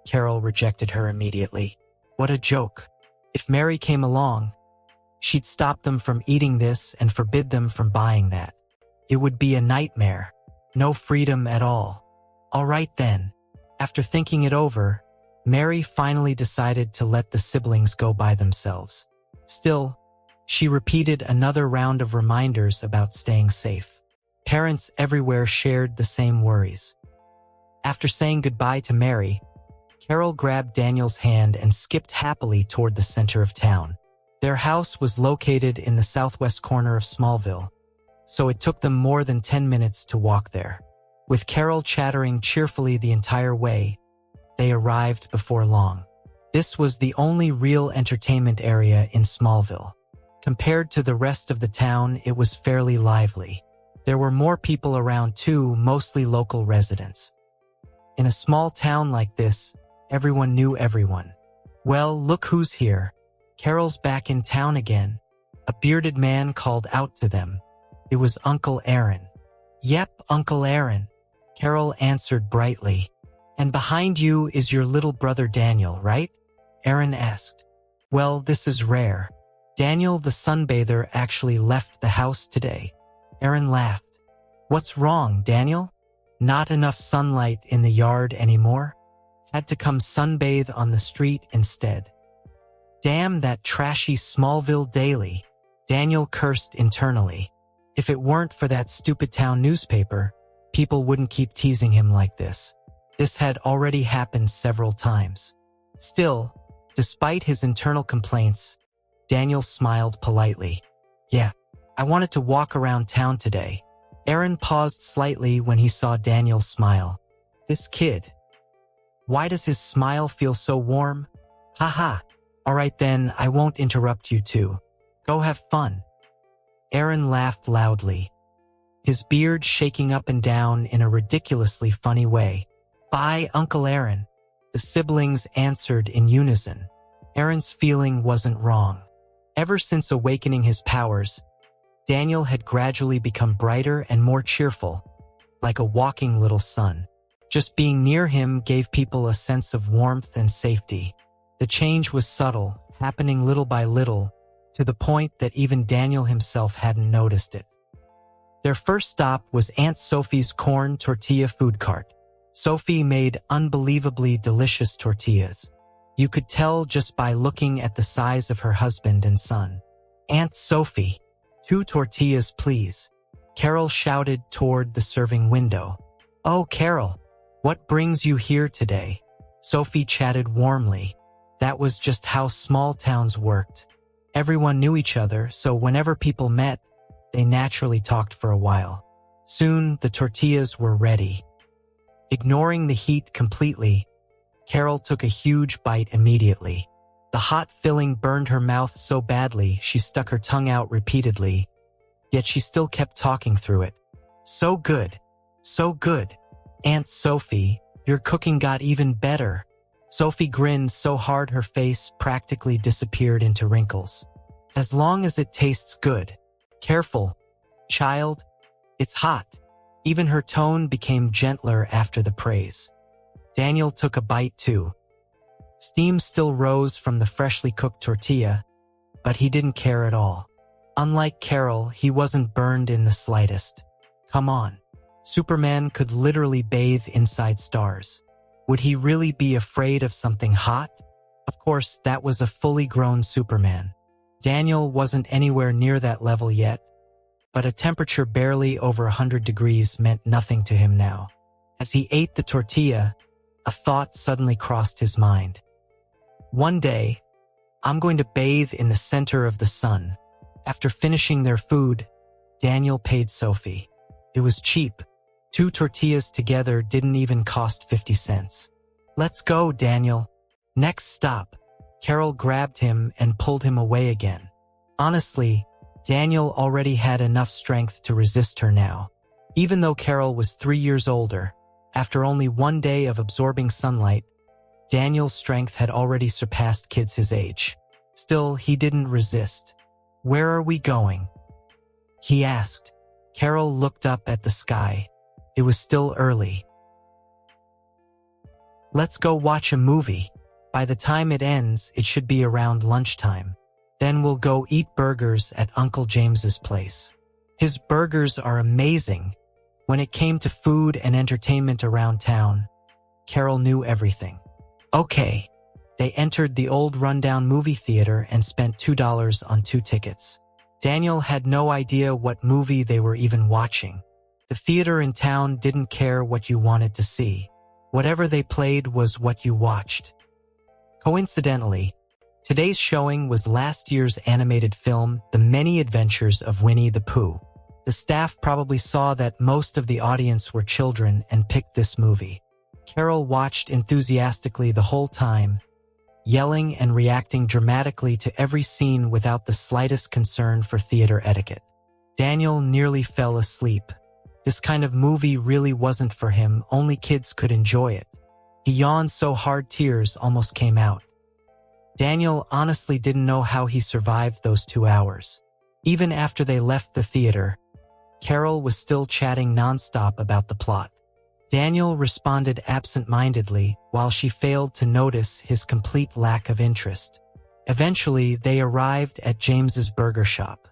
Carol rejected her immediately. What a joke. If Mary came along, she'd stop them from eating this and forbid them from buying that. It would be a nightmare. No freedom at all. All right then. After thinking it over, Mary finally decided to let the siblings go by themselves. Still, she repeated another round of reminders about staying safe. Parents everywhere shared the same worries. After saying goodbye to Mary, Carol grabbed Daniel's hand and skipped happily toward the center of town. Their house was located in the southwest corner of Smallville, so it took them more than 10 minutes to walk there. With Carol chattering cheerfully the entire way, they arrived before long. This was the only real entertainment area in Smallville. Compared to the rest of the town, it was fairly lively. There were more people around too, mostly local residents. In a small town like this, everyone knew everyone. "Well, look who's here. Carol's back in town again." A bearded man called out to them. It was Uncle Aaron. "Yep, Uncle Aaron," Carol answered brightly. "And behind you is your little brother Daniel, right?" Aaron asked. "Well, this is rare. Daniel the sunbather actually left the house today." Aaron laughed. "What's wrong, Daniel? Not enough sunlight in the yard anymore? Had to come sunbathe on the street instead." "Damn that trashy Smallville daily," Daniel cursed internally. If it weren't for that stupid town newspaper, people wouldn't keep teasing him like this. This had already happened several times. Still, despite his internal complaints, Daniel smiled politely. "Yeah, I wanted to walk around town today." Aaron paused slightly when he saw Daniel smile. This kid. Why does his smile feel so warm? Haha. All right then, I won't interrupt you two. Go have fun. Aaron laughed loudly, his beard shaking up and down in a ridiculously funny way. Bye, Uncle Aaron. The siblings answered in unison. Aaron's feeling wasn't wrong. Ever since awakening his powers, Daniel had gradually become brighter and more cheerful. like a walking little sun. Just being near him gave people a sense of warmth and safety. The change was subtle, happening little by little, to the point that even Daniel himself hadn't noticed it. Their first stop was Aunt Sophie's corn tortilla food cart. Sophie made unbelievably delicious tortillas. You could tell just by looking at the size of her husband and son. "Aunt Sophie, 2 tortillas, please," Carol shouted toward the serving window. "Oh, Carol, what brings you here today?" Sophie chatted warmly. That was just how small towns worked. Everyone knew each other, so whenever people met, they naturally talked for a while. Soon, the tortillas were ready. Ignoring the heat completely, Carol took a huge bite immediately. The hot filling burned her mouth so badly she stuck her tongue out repeatedly, yet she still kept talking through it. "So good. So good. Aunt Sophie, your cooking got even better." Sophie grinned so hard her face practically disappeared into wrinkles. "As long as it tastes good. Careful, child. It's hot." Even her tone became gentler after the praise. Daniel took a bite too. Steam still rose from the freshly cooked tortilla, but he didn't care at all. Unlike Carol, he wasn't burned in the slightest. Come on. Superman could literally bathe inside stars. Would he really be afraid of something hot? Of course, that was a fully grown Superman. Daniel wasn't anywhere near that level yet, but a temperature barely over 100 degrees meant nothing to him now. As he ate the tortilla, a thought suddenly crossed his mind. One day, I'm going to bathe in the center of the sun. After finishing their food, Daniel paid Sophie. It was cheap. 2 tortillas together didn't even cost 50 cents. "Let's go, Daniel. Next stop." Carol grabbed him and pulled him away again. Honestly, Daniel already had enough strength to resist her now. Even though Carol was 3 years older, after only 1 day of absorbing sunlight, Daniel's strength had already surpassed kids his age. Still, he didn't resist. "Where are we going?" he asked. Carol looked up at the sky. It was still early. "Let's go watch a movie. By the time it ends, it should be around lunchtime. Then we'll go eat burgers at Uncle James's place. His burgers are amazing." When it came to food and entertainment around town, Carol knew everything. Okay. They entered the old rundown movie theater and spent $2 on 2 tickets. Daniel had no idea what movie they were even watching. The theater in town didn't care what you wanted to see. Whatever they played was what you watched. Coincidentally, today's showing was last year's animated film, The Many Adventures of Winnie the Pooh. The staff probably saw that most of the audience were children and picked this movie. Carol watched enthusiastically the whole time, yelling and reacting dramatically to every scene without the slightest concern for theater etiquette. Daniel nearly fell asleep. This kind of movie really wasn't for him, only kids could enjoy it. He yawned so hard tears almost came out. Daniel honestly didn't know how he survived those 2 hours. Even after they left the theater, Carol was still chatting nonstop about the plot. Daniel responded absent-mindedly while she failed to notice his complete lack of interest. Eventually, they arrived at James's burger shop.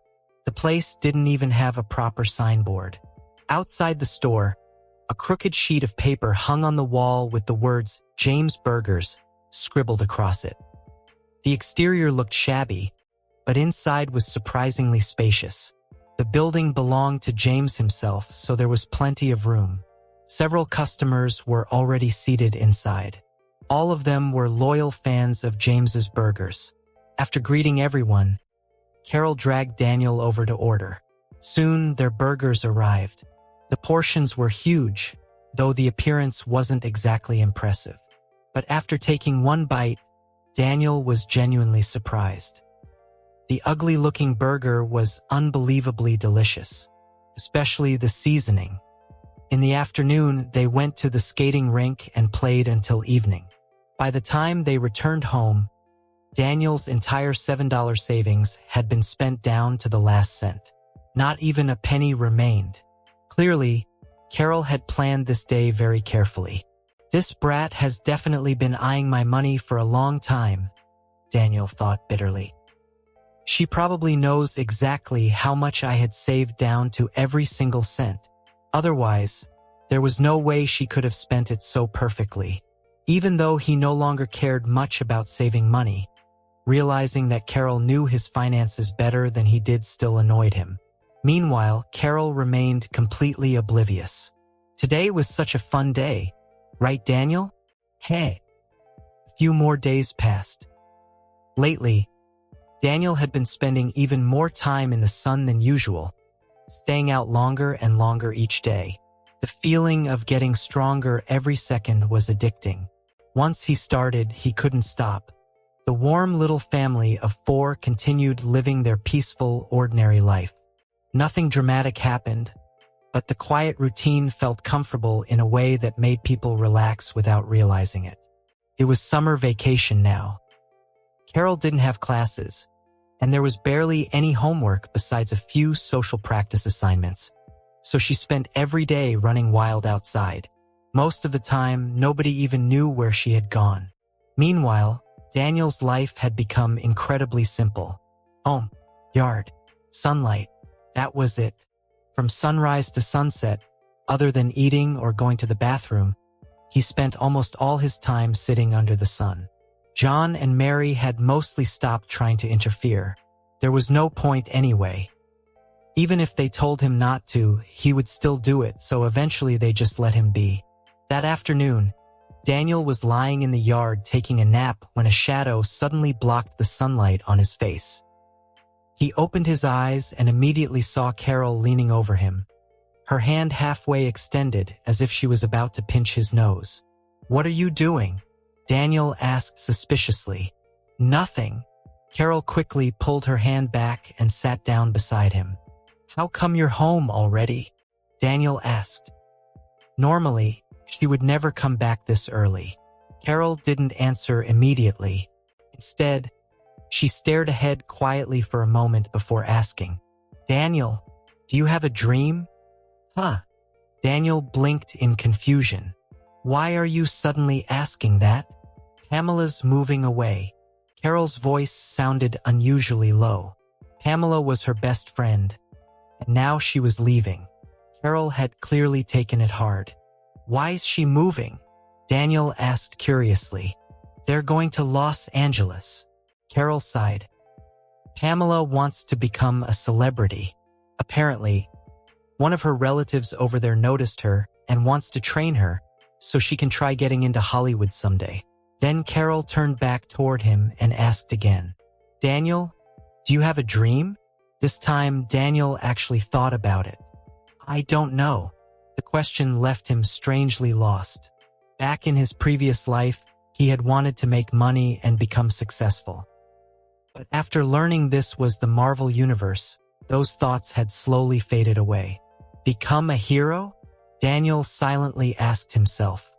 The place didn't even have a proper signboard. Outside the store, a crooked sheet of paper hung on the wall with the words "James Burgers" scribbled across it. The exterior looked shabby, but inside was surprisingly spacious. The building belonged to James himself, so there was plenty of room. Several customers were already seated inside. All of them were loyal fans of James's Burgers. After greeting everyone, Carol dragged Daniel over to order. Soon, their burgers arrived. The portions were huge, though the appearance wasn't exactly impressive. But after taking 1 bite, Daniel was genuinely surprised. The ugly-looking burger was unbelievably delicious, especially the seasoning. In the afternoon, they went to the skating rink and played until evening. By the time they returned home, Daniel's entire $7 savings had been spent down to the last cent. Not even a penny remained. Clearly, Carol had planned this day very carefully. This brat has definitely been eyeing my money for a long time, Daniel thought bitterly. She probably knows exactly how much I had saved down to every single cent. Otherwise, there was no way she could have spent it so perfectly. Even though he no longer cared much about saving money, realizing that Carol knew his finances better than he did still annoyed him. Meanwhile, Carol remained completely oblivious. Today was such a fun day, right, Daniel? Hey. A few more days passed. Lately, Daniel had been spending even more time in the sun than usual, staying out longer and longer each day. The feeling of getting stronger every second was addicting. Once he started, he couldn't stop. The warm little family of 4 continued living their peaceful, ordinary life. Nothing dramatic happened, but the quiet routine felt comfortable in a way that made people relax without realizing it. It was summer vacation now. Carol didn't have classes, and there was barely any homework besides a few social practice assignments, so she spent every day running wild outside. Most of the time, nobody even knew where she had gone. Meanwhile, Daniel's life had become incredibly simple. Home, yard, sunlight, that was it. From sunrise to sunset, other than eating or going to the bathroom, he spent almost all his time sitting under the sun. John and Mary had mostly stopped trying to interfere. There was no point anyway. Even if they told him not to, he would still do it, so eventually they just let him be. That afternoon, Daniel was lying in the yard taking a nap when a shadow suddenly blocked the sunlight on his face. He opened his eyes and immediately saw Carol leaning over him, her hand halfway extended as if she was about to pinch his nose. "What are you doing?" Daniel asked suspiciously. "Nothing." Carol quickly pulled her hand back and sat down beside him. "How come you're home already?" Daniel asked. Normally, she would never come back this early. Carol didn't answer immediately. Instead, she stared ahead quietly for a moment before asking, "Daniel, do you have a dream?" "Huh?" Daniel blinked in confusion. "Why are you suddenly asking that?" Pamela's moving away. Carol's voice sounded unusually low. Pamela was her best friend, and now she was leaving. Carol had clearly taken it hard. "Why's she moving?" Daniel asked curiously. "They're going to Los Angeles." Carol sighed. "Pamela wants to become a celebrity. Apparently, one of her relatives over there noticed her and wants to train her so she can try getting into Hollywood someday." Then Carol turned back toward him and asked again, "Daniel, do you have a dream?" This time, Daniel actually thought about it. "I don't know." The question left him strangely lost. Back in his previous life, he had wanted to make money and become successful. But after learning this was the Marvel Universe, those thoughts had slowly faded away. Become a hero? Daniel silently asked himself.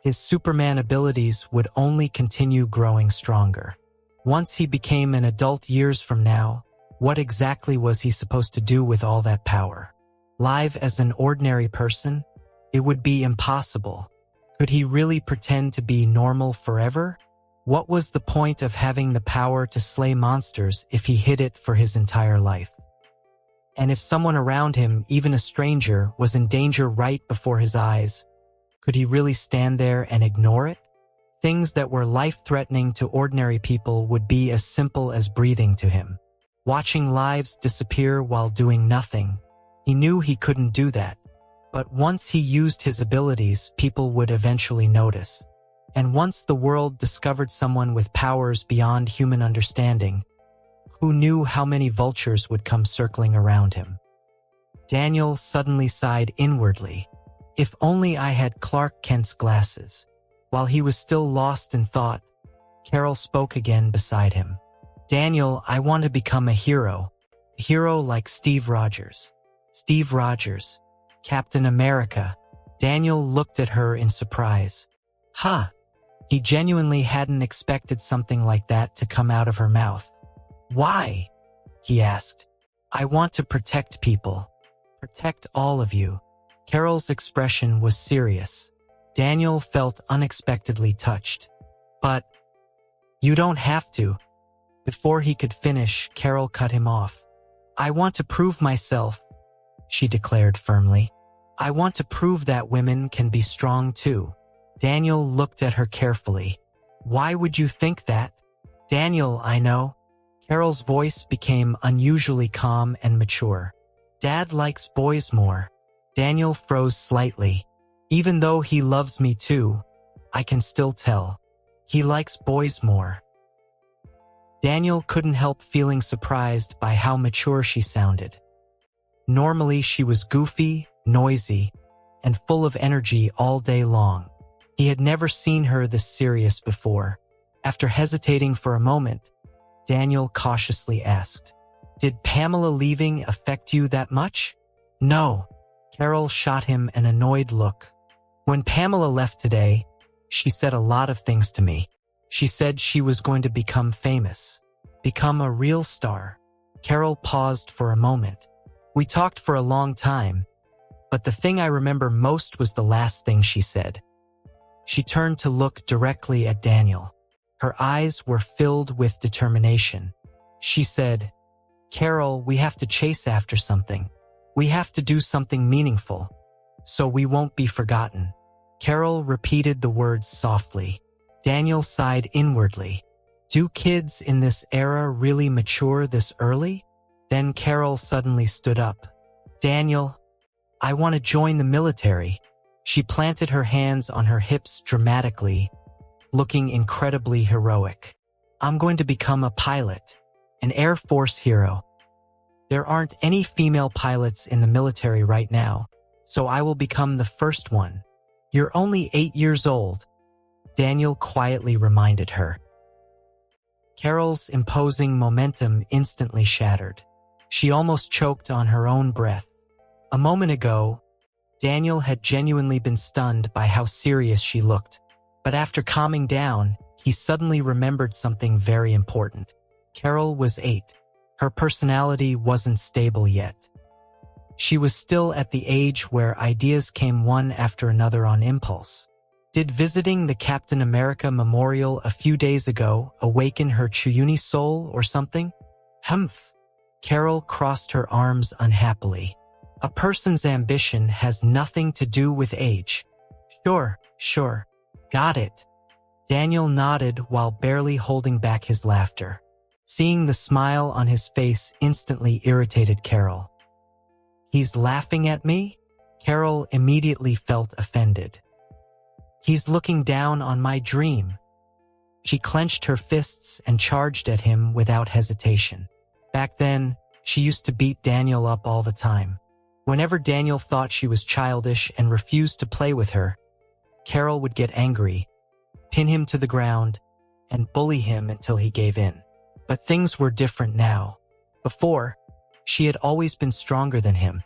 His Superman abilities would only continue growing stronger. Once he became an adult years from now, what exactly was he supposed to do with all that power? Live as an ordinary person? It would be impossible. Could he really pretend to be normal forever? What was the point of having the power to slay monsters if he hid it for his entire life? And if someone around him, even a stranger, was in danger right before his eyes, could he really stand there and ignore it? Things that were life-threatening to ordinary people would be as simple as breathing to him. Watching lives disappear while doing nothing. He knew he couldn't do that. But once he used his abilities, people would eventually notice. And once the world discovered someone with powers beyond human understanding, who knew how many vultures would come circling around him? Daniel suddenly sighed inwardly. If only I had Clark Kent's glasses. While he was still lost in thought, Carol spoke again beside him. "Daniel, I want to become a hero. A hero like Steve Rogers." Steve Rogers. Captain America. Daniel looked at her in surprise. He genuinely hadn't expected something like that to come out of her mouth. "Why?" he asked. "I want to protect people. Protect all of you." Carol's expression was serious. Daniel felt unexpectedly touched. But you don't have to. Before he could finish, Carol cut him off. I want to prove myself, she declared firmly. I want to prove that women can be strong too. Daniel looked at her carefully. Why would you think that? Daniel, I know. Carol's voice became unusually calm and mature. Dad likes boys more. Daniel froze slightly. Even though he loves me too, I can still tell. He likes boys more. Daniel couldn't help feeling surprised by how mature she sounded. Normally she was goofy, noisy, and full of energy all day long. He had never seen her this serious before. After hesitating for a moment, Daniel cautiously asked, Did Pamela leaving affect you that much? No. Carol shot him an annoyed look. When Pamela left today, she said a lot of things to me. She said she was going to become famous, become a real star. Carol paused for a moment. We talked for a long time, but the thing I remember most was the last thing she said. She turned to look directly at Daniel. Her eyes were filled with determination. She said, Carol, we have to chase after something. We have to do something meaningful, so we won't be forgotten. Carol repeated the words softly. Daniel sighed inwardly. Do kids in this era really mature this early? Then Carol suddenly stood up. Daniel, I want to join the military. She planted her hands on her hips dramatically, looking incredibly heroic. I'm going to become a pilot, an Air Force hero. There aren't any female pilots in the military right now, so I will become the first one. You're only 8 years old, Daniel quietly reminded her. Carol's imposing momentum instantly shattered. She almost choked on her own breath. A moment ago, Daniel had genuinely been stunned by how serious she looked. But after calming down, he suddenly remembered something very important. Carol was 8. Her personality wasn't stable yet. She was still at the age where ideas came one after another on impulse. Did visiting the Captain America memorial a few days ago awaken her Chuyuni soul or something? Humph. Carol crossed her arms unhappily. A person's ambition has nothing to do with age. Sure. Got it. Daniel nodded while barely holding back his laughter. Seeing the smile on his face instantly irritated Carol. He's laughing at me? Carol immediately felt offended. He's looking down on my dream. She clenched her fists and charged at him without hesitation. Back then, she used to beat Daniel up all the time. Whenever Daniel thought she was childish and refused to play with her, Carol would get angry, pin him to the ground, and bully him until he gave in. But things were different now. Before, she had always been stronger than him,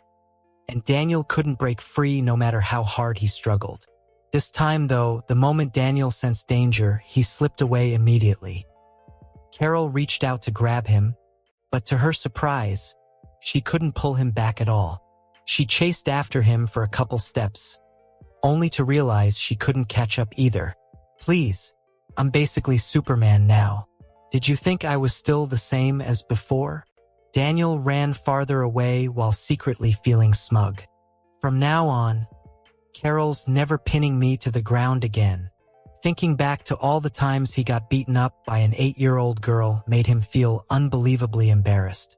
and Daniel couldn't break free no matter how hard he struggled. This time, though, the moment Daniel sensed danger, he slipped away immediately. Carol reached out to grab him, but to her surprise, she couldn't pull him back at all. She chased after him for a couple steps, only to realize she couldn't catch up either. Please, I'm basically Superman now. Did you think I was still the same as before? Daniel ran farther away while secretly feeling smug. From now on, Carol's never pinning me to the ground again. Thinking back to all the times he got beaten up by an 8-year-old girl made him feel unbelievably embarrassed.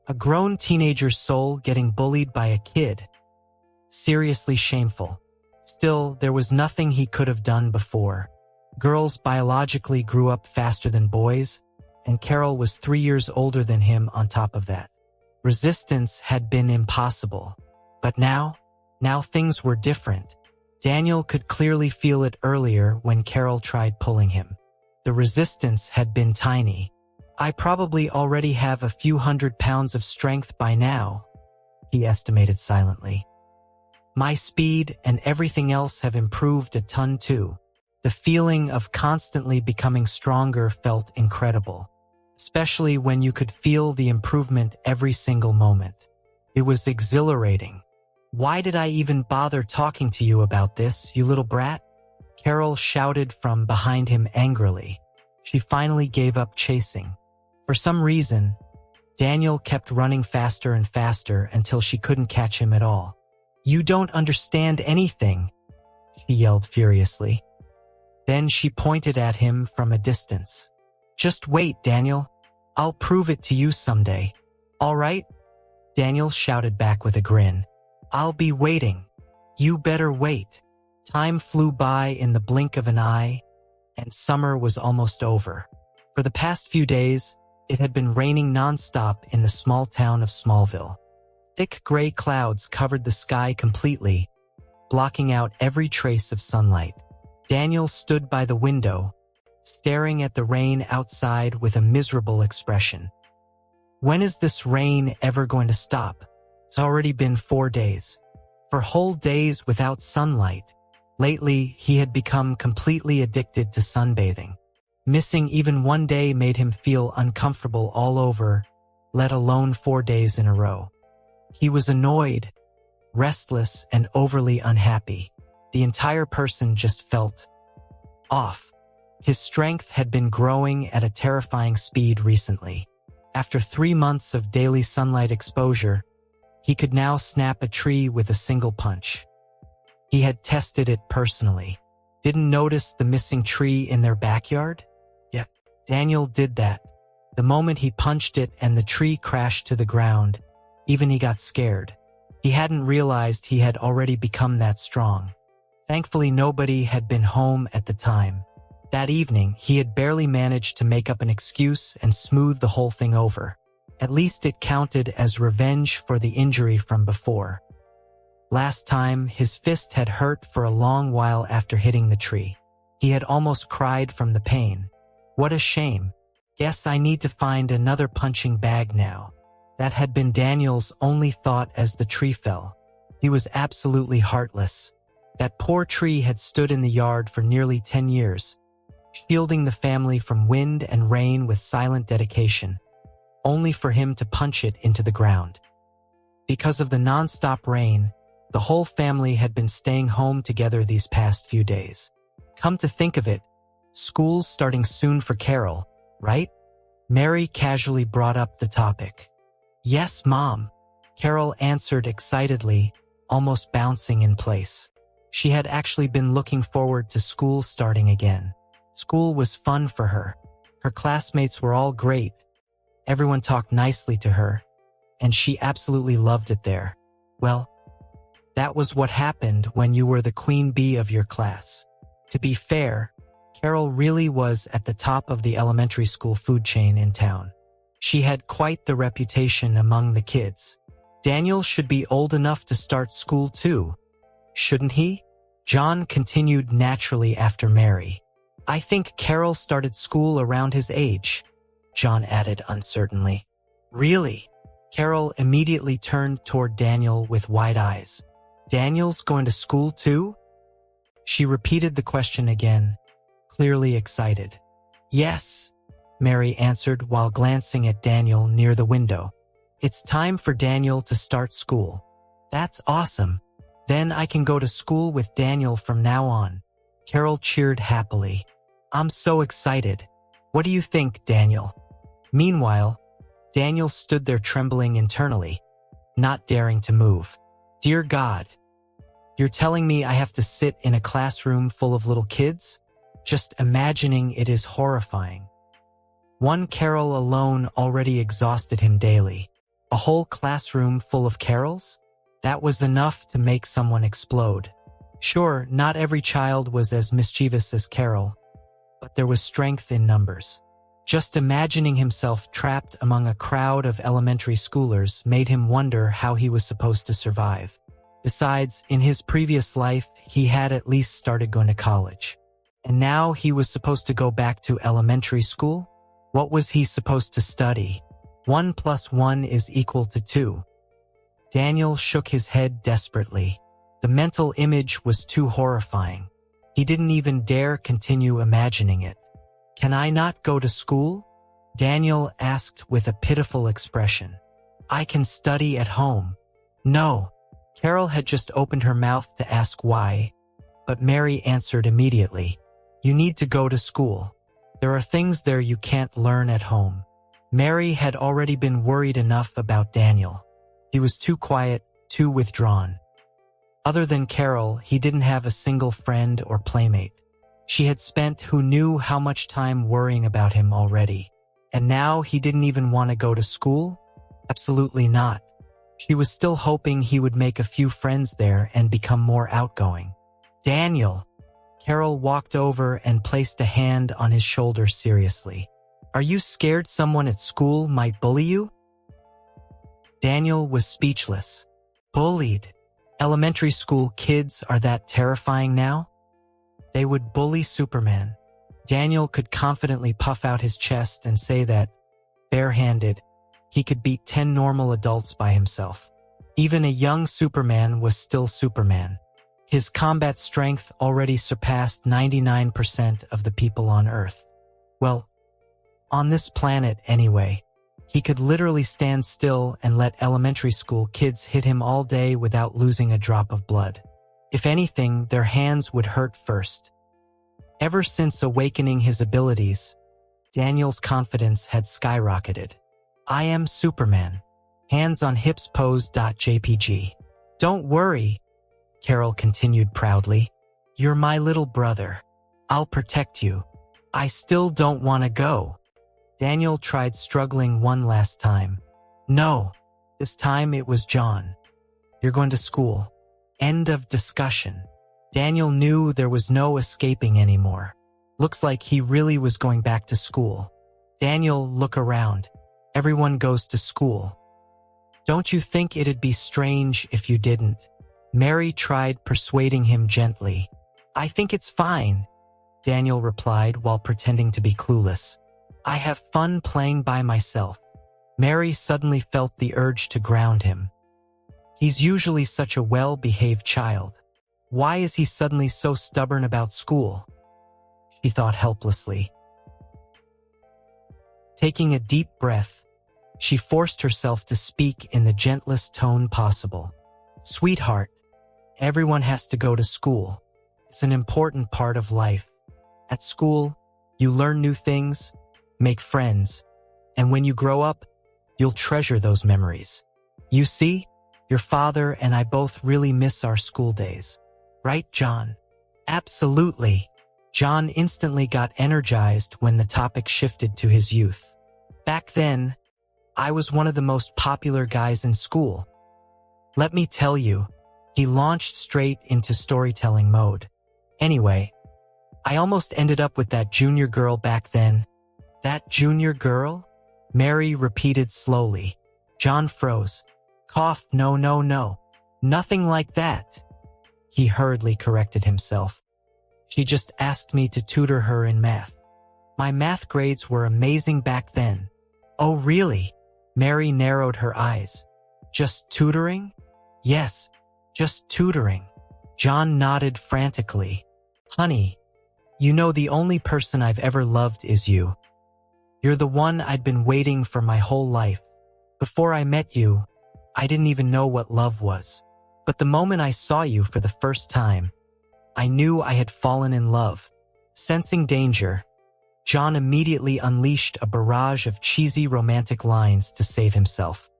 A grown teenager's soul getting bullied by a kid. Seriously shameful. Still, there was nothing he could have done before. Girls biologically grew up faster than boys, and Carol was 3 years older than him on top of that. Resistance had been impossible. But now things were different. Daniel could clearly feel it earlier when Carol tried pulling him. The resistance had been tiny. I probably already have a few 100 pounds of strength by now, he estimated silently. My speed and everything else have improved a ton too. The feeling of constantly becoming stronger felt incredible, especially when you could feel the improvement every single moment. It was exhilarating. Why did I even bother talking to you about this, you little brat? Carol shouted from behind him angrily. She finally gave up chasing. For some reason, Daniel kept running faster and faster until she couldn't catch him at all. You don't understand anything, she yelled furiously. Then she pointed at him from a distance. Just wait, Daniel. I'll prove it to you someday. All right? Daniel shouted back with a grin. I'll be waiting. You better wait. Time flew by in the blink of an eye, and summer was almost over. For the past few days, it had been raining nonstop in the small town of Smallville. Thick gray clouds covered the sky completely, blocking out every trace of sunlight. Daniel stood by the window, staring at the rain outside with a miserable expression. When is this rain ever going to stop? It's already been 4 days. For whole days without sunlight. Lately, he had become completely addicted to sunbathing. Missing even one day made him feel uncomfortable all over, let alone 4 days in a row. He was annoyed, restless, and overly unhappy. The entire person just felt off. His strength had been growing at a terrifying speed recently. After 3 months of daily sunlight exposure, he could now snap a tree with a single punch. He had tested it personally. Didn't notice the missing tree in their backyard? Yeah, Daniel did that. The moment he punched it and the tree crashed to the ground, even he got scared. He hadn't realized he had already become that strong. Thankfully, nobody had been home at the time. That evening, he had barely managed to make up an excuse and smooth the whole thing over. At least it counted as revenge for the injury from before. Last time, his fist had hurt for a long while after hitting the tree. He had almost cried from the pain. What a shame. Guess I need to find another punching bag now. That had been Daniel's only thought as the tree fell. He was absolutely heartless. That poor tree had stood in the yard for nearly 10 years, shielding the family from wind and rain with silent dedication, only for him to punch it into the ground. Because of the non-stop rain, the whole family had been staying home together these past few days. Come to think of it, school's starting soon for Carol, right? Mary casually brought up the topic. Yes, Mom, Carol answered excitedly, almost bouncing in place. She had actually been looking forward to school starting again. School was fun for her. Her classmates were all great. Everyone talked nicely to her, and she absolutely loved it there. Well, that was what happened when you were the queen bee of your class. To be fair, Carol really was at the top of the elementary school food chain in town. She had quite the reputation among the kids. Daniel should be old enough to start school too, shouldn't he? John continued naturally after Mary. I think Carol started school around his age, John added uncertainly. Really? Carol immediately turned toward Daniel with wide eyes. Daniel's going to school too? She repeated the question again, clearly excited. Yes, Mary answered while glancing at Daniel near the window. It's time for Daniel to start school. That's awesome. Then I can go to school with Daniel from now on. Carol cheered happily. I'm so excited. What do you think, Daniel? Meanwhile, Daniel stood there trembling internally, not daring to move. Dear God, you're telling me I have to sit in a classroom full of little kids? Just imagining it is horrifying. One Carol alone already exhausted him daily. A whole classroom full of Carols? That was enough to make someone explode. Sure, not every child was as mischievous as Carol, but there was strength in numbers. Just imagining himself trapped among a crowd of elementary schoolers made him wonder how he was supposed to survive. Besides, in his previous life, he had at least started going to college. And now he was supposed to go back to elementary school? What was he supposed to study? 1 + 1 = 2. Daniel shook his head desperately. The mental image was too horrifying. He didn't even dare continue imagining it. Can I not go to school? Daniel asked with a pitiful expression. I can study at home. No, Carol had just opened her mouth to ask why, but Mary answered immediately. You need to go to school. There are things there you can't learn at home. Mary had already been worried enough about Daniel. He was too quiet, too withdrawn. Other than Carol, he didn't have a single friend or playmate. She had spent who knew how much time worrying about him already. And now he didn't even want to go to school? Absolutely not. She was still hoping he would make a few friends there and become more outgoing. Daniel! Carol walked over and placed a hand on his shoulder seriously. Are you scared someone at school might bully you? Daniel was speechless. Bullied? Elementary school kids are that terrifying now? They would bully Superman. Daniel could confidently puff out his chest and say that, barehanded, he could beat 10 normal adults by himself. Even a young Superman was still Superman. His combat strength already surpassed 99% of the people on Earth. Well, on this planet anyway. He could literally stand still and let elementary school kids hit him all day without losing a drop of blood. If anything, their hands would hurt first. Ever since awakening his abilities, Daniel's confidence had skyrocketed. I am Superman. Hands on hips pose.jpg. Don't worry, Carol continued proudly. You're my little brother. I'll protect you. I still don't want to go. Daniel tried struggling one last time. No, this time it was John. You're going to school. End of discussion. Daniel knew there was no escaping anymore. Looks like he really was going back to school. Daniel, look around. Everyone goes to school. Don't you think it'd be strange if you didn't? Mary tried persuading him gently. I think it's fine, Daniel replied while pretending to be clueless. I have fun playing by myself. Mary suddenly felt the urge to ground him. He's usually such a well-behaved child. Why is he suddenly so stubborn about school? She thought helplessly. Taking a deep breath, she forced herself to speak in the gentlest tone possible. Sweetheart, everyone has to go to school. It's an important part of life. At school, you learn new things, make friends, and when you grow up, you'll treasure those memories. You see, your father and I both really miss our school days. Right, John? Absolutely. John instantly got energized when the topic shifted to his youth. Back then, I was one of the most popular guys in school. Let me tell you, he launched straight into storytelling mode. Anyway, I almost ended up with that junior girl back then. That junior girl? Mary repeated slowly. John froze. Cough, no. Nothing like that. He hurriedly corrected himself. She just asked me to tutor her in math. My math grades were amazing back then. Oh, really? Mary narrowed her eyes. Just tutoring? Yes, just tutoring. John nodded frantically. Honey, you know the only person I've ever loved is you. You're the one I'd been waiting for my whole life. Before I met you, I didn't even know what love was. But the moment I saw you for the first time, I knew I had fallen in love. Sensing danger, John immediately unleashed a barrage of cheesy romantic lines to save himself.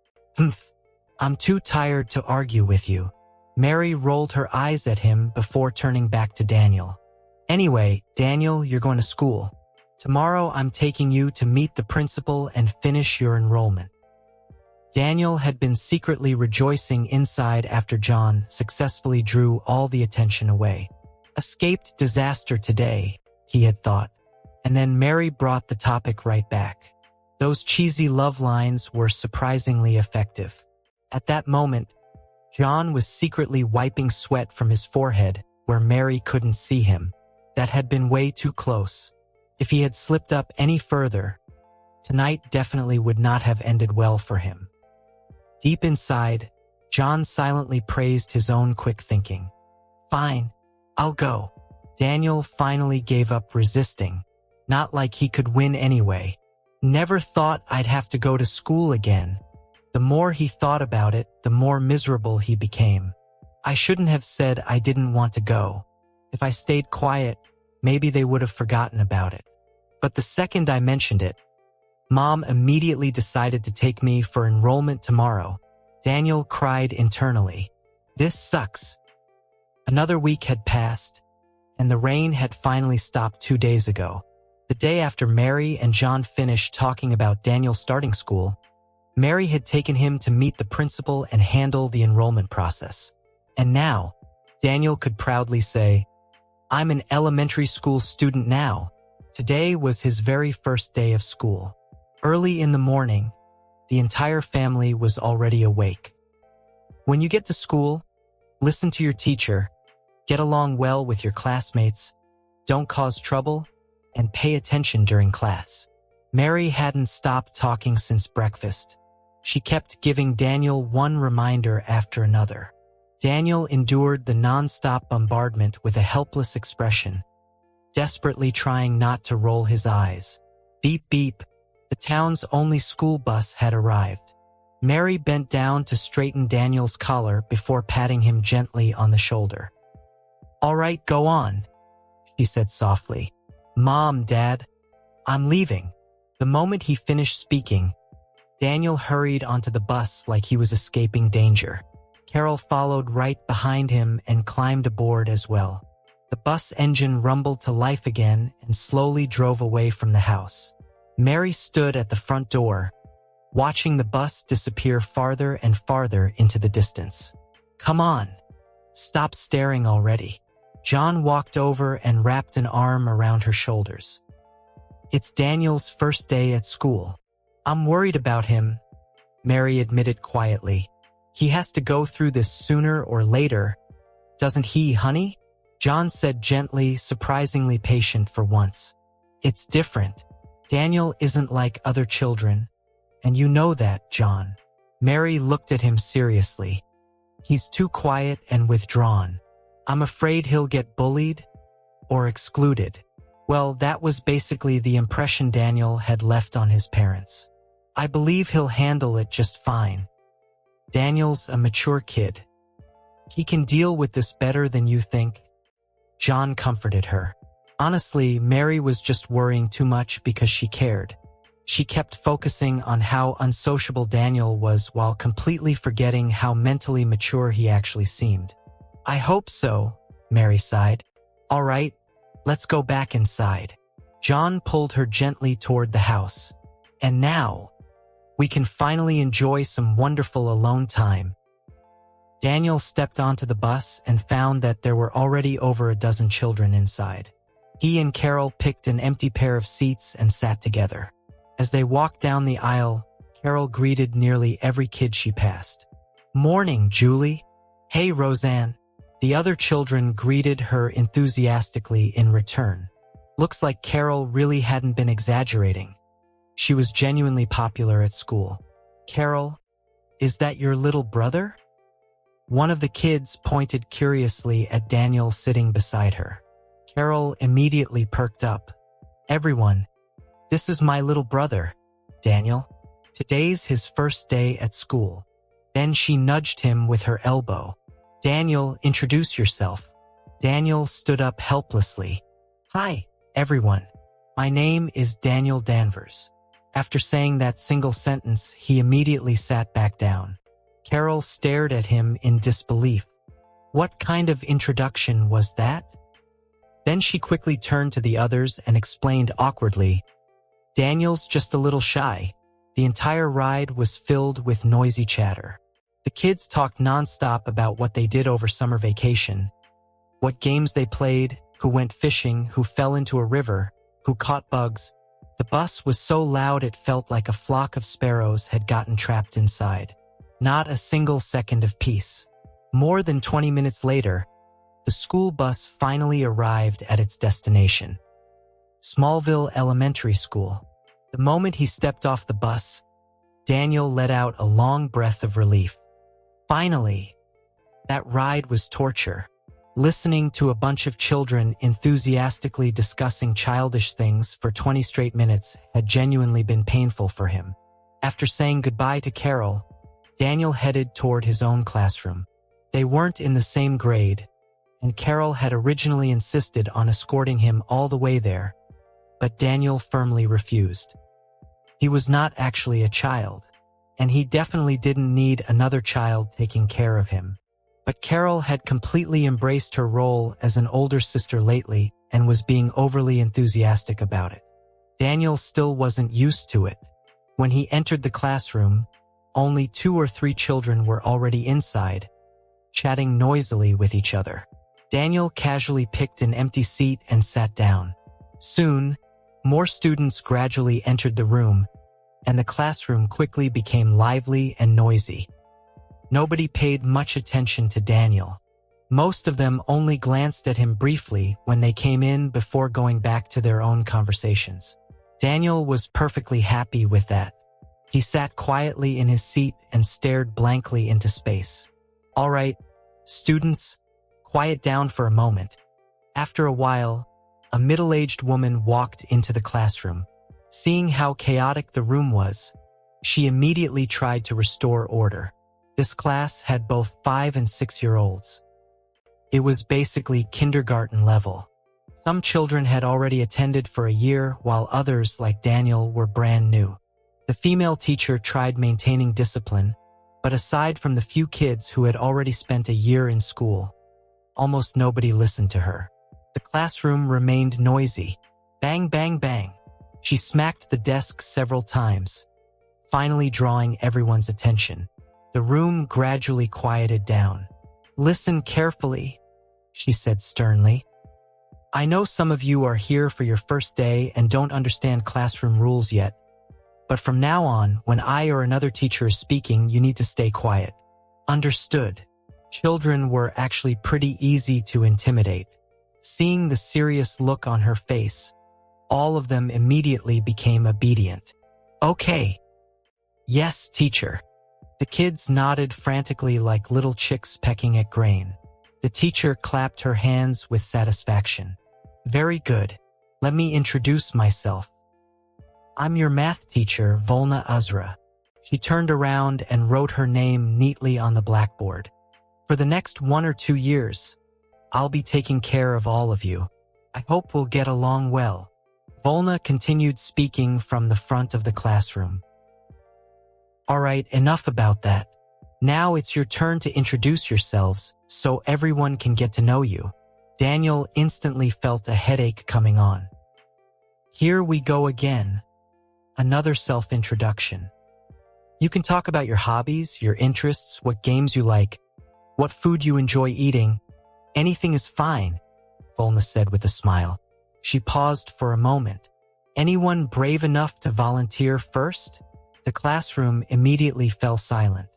I'm too tired to argue with you. Mary rolled her eyes at him before turning back to Daniel. Anyway, Daniel, you're going to school. Tomorrow I'm taking you to meet the principal and finish your enrollment. Daniel had been secretly rejoicing inside after John successfully drew all the attention away. Escaped disaster today, he had thought. And then Mary brought the topic right back. Those cheesy love lines were surprisingly effective. At that moment, John was secretly wiping sweat from his forehead where Mary couldn't see him. That had been way too close. If he had slipped up any further, tonight definitely would not have ended well for him. Deep inside, John silently praised his own quick thinking. Fine, I'll go. Daniel finally gave up resisting. Not like he could win anyway. Never thought I'd have to go to school again. The more he thought about it, the more miserable he became. I shouldn't have said I didn't want to go. If I stayed quiet, maybe they would have forgotten about it. But the second I mentioned it, Mom immediately decided to take me for enrollment tomorrow. Daniel cried internally. This sucks. Another week had passed, and the rain had finally stopped 2 days ago. The day after Mary and John finished talking about Daniel starting school, Mary had taken him to meet the principal and handle the enrollment process. And now, Daniel could proudly say, "I'm an elementary school student now." Today was his very first day of school. Early in the morning, the entire family was already awake. When you get to school, listen to your teacher, get along well with your classmates, don't cause trouble, and pay attention during class. Mary hadn't stopped talking since breakfast. She kept giving Daniel one reminder after another. Daniel endured the non-stop bombardment with a helpless expression, desperately trying not to roll his eyes. Beep beep. The town's only school bus had arrived. Mary bent down to straighten Daniel's collar before patting him gently on the shoulder. "All right, go on," she said softly. "Mom, Dad, I'm leaving." The moment he finished speaking, Daniel hurried onto the bus like he was escaping danger. Carol followed right behind him and climbed aboard as well. The bus engine rumbled to life again and slowly drove away from the house. Mary stood at the front door, watching the bus disappear farther and farther into the distance. "Come on, stop staring already." John walked over and wrapped an arm around her shoulders. "It's Daniel's first day at school. I'm worried about him," Mary admitted quietly. "He has to go through this sooner or later, doesn't he, honey?" John said gently, surprisingly patient for once. "It's different. Daniel isn't like other children, and you know that, John." Mary looked at him seriously. "He's too quiet and withdrawn. I'm afraid he'll get bullied or excluded." Well, that was basically the impression Daniel had left on his parents. "I believe he'll handle it just fine. Daniel's a mature kid. He can deal with this better than you think." John comforted her. Honestly, Mary was just worrying too much because she cared. She kept focusing on how unsociable Daniel was while completely forgetting how mentally mature he actually seemed. "I hope so," Mary sighed. "All right, let's go back inside." John pulled her gently toward the house. "And now, we can finally enjoy some wonderful alone time." Daniel stepped onto the bus and found that there were already over a dozen children inside. He and Carol picked an empty pair of seats and sat together. As they walked down the aisle, Carol greeted nearly every kid she passed. "Morning, Julie." "Hey, Roseanne." The other children greeted her enthusiastically in return. Looks like Carol really hadn't been exaggerating. She was genuinely popular at school. "Carol, is that your little brother?" One of the kids pointed curiously at Daniel sitting beside her. Carol immediately perked up. "Everyone, this is my little brother, Daniel. Today's his first day at school." Then she nudged him with her elbow. "Daniel, introduce yourself." Daniel stood up helplessly. "Hi, everyone. My name is Daniel Danvers." After saying that single sentence, he immediately sat back down. Carol stared at him in disbelief. What kind of introduction was that? Then she quickly turned to the others and explained awkwardly, "Daniel's just a little shy." The entire ride was filled with noisy chatter. The kids talked nonstop about what they did over summer vacation, what games they played, who went fishing, who fell into a river, who caught bugs. The bus was so loud it felt like a flock of sparrows had gotten trapped inside. Not a single second of peace. More than 20 minutes later, the school bus finally arrived at its destination. Smallville Elementary School. The moment he stepped off the bus, Daniel let out a long breath of relief. Finally, that ride was torture. Listening to a bunch of children enthusiastically discussing childish things for 20 straight minutes had genuinely been painful for him. After saying goodbye to Carol, Daniel headed toward his own classroom. They weren't in the same grade, and Carol had originally insisted on escorting him all the way there, but Daniel firmly refused. He was not actually a child, and he definitely didn't need another child taking care of him. But Carol had completely embraced her role as an older sister lately and was being overly enthusiastic about it. Daniel still wasn't used to it. When he entered the classroom, only 2 or 3 children were already inside, chatting noisily with each other. Daniel casually picked an empty seat and sat down. Soon, more students gradually entered the room, and the classroom quickly became lively and noisy. Nobody paid much attention to Daniel. Most of them only glanced at him briefly when they came in before going back to their own conversations. Daniel was perfectly happy with that. He sat quietly in his seat and stared blankly into space. "All right, students, quiet down for a moment." After a while, a middle-aged woman walked into the classroom. Seeing how chaotic the room was, she immediately tried to restore order. This class had both 5- and 6-year-olds. It was basically kindergarten level. Some children had already attended for a year, while others, like Daniel, were brand new. The female teacher tried maintaining discipline, but aside from the few kids who had already spent a year in school, almost nobody listened to her. The classroom remained noisy. Bang, bang, bang. She smacked the desk several times, finally drawing everyone's attention. The room gradually quieted down. "Listen carefully," she said sternly. "I know some of you are here for your first day and don't understand classroom rules yet, but from now on, when I or another teacher is speaking, you need to stay quiet. Understood?" Children were actually pretty easy to intimidate. Seeing the serious look on her face, all of them immediately became obedient. "Okay. Yes, teacher." The kids nodded frantically like little chicks pecking at grain. The teacher clapped her hands with satisfaction. "Very good. Let me introduce myself. I'm your math teacher, Volna Azra." She turned around and wrote her name neatly on the blackboard. "For the next 1 or 2 years, I'll be taking care of all of you. I hope we'll get along well." Volna continued speaking from the front of the classroom. "All right, enough about that. Now it's your turn to introduce yourselves so everyone can get to know you." Daniel instantly felt a headache coming on. Here we go again. Another self-introduction. "You can talk about your hobbies, your interests, what games you like, what food you enjoy eating. Anything is fine," Volna said with a smile. She paused for a moment. "Anyone brave enough to volunteer first?" The classroom immediately fell silent.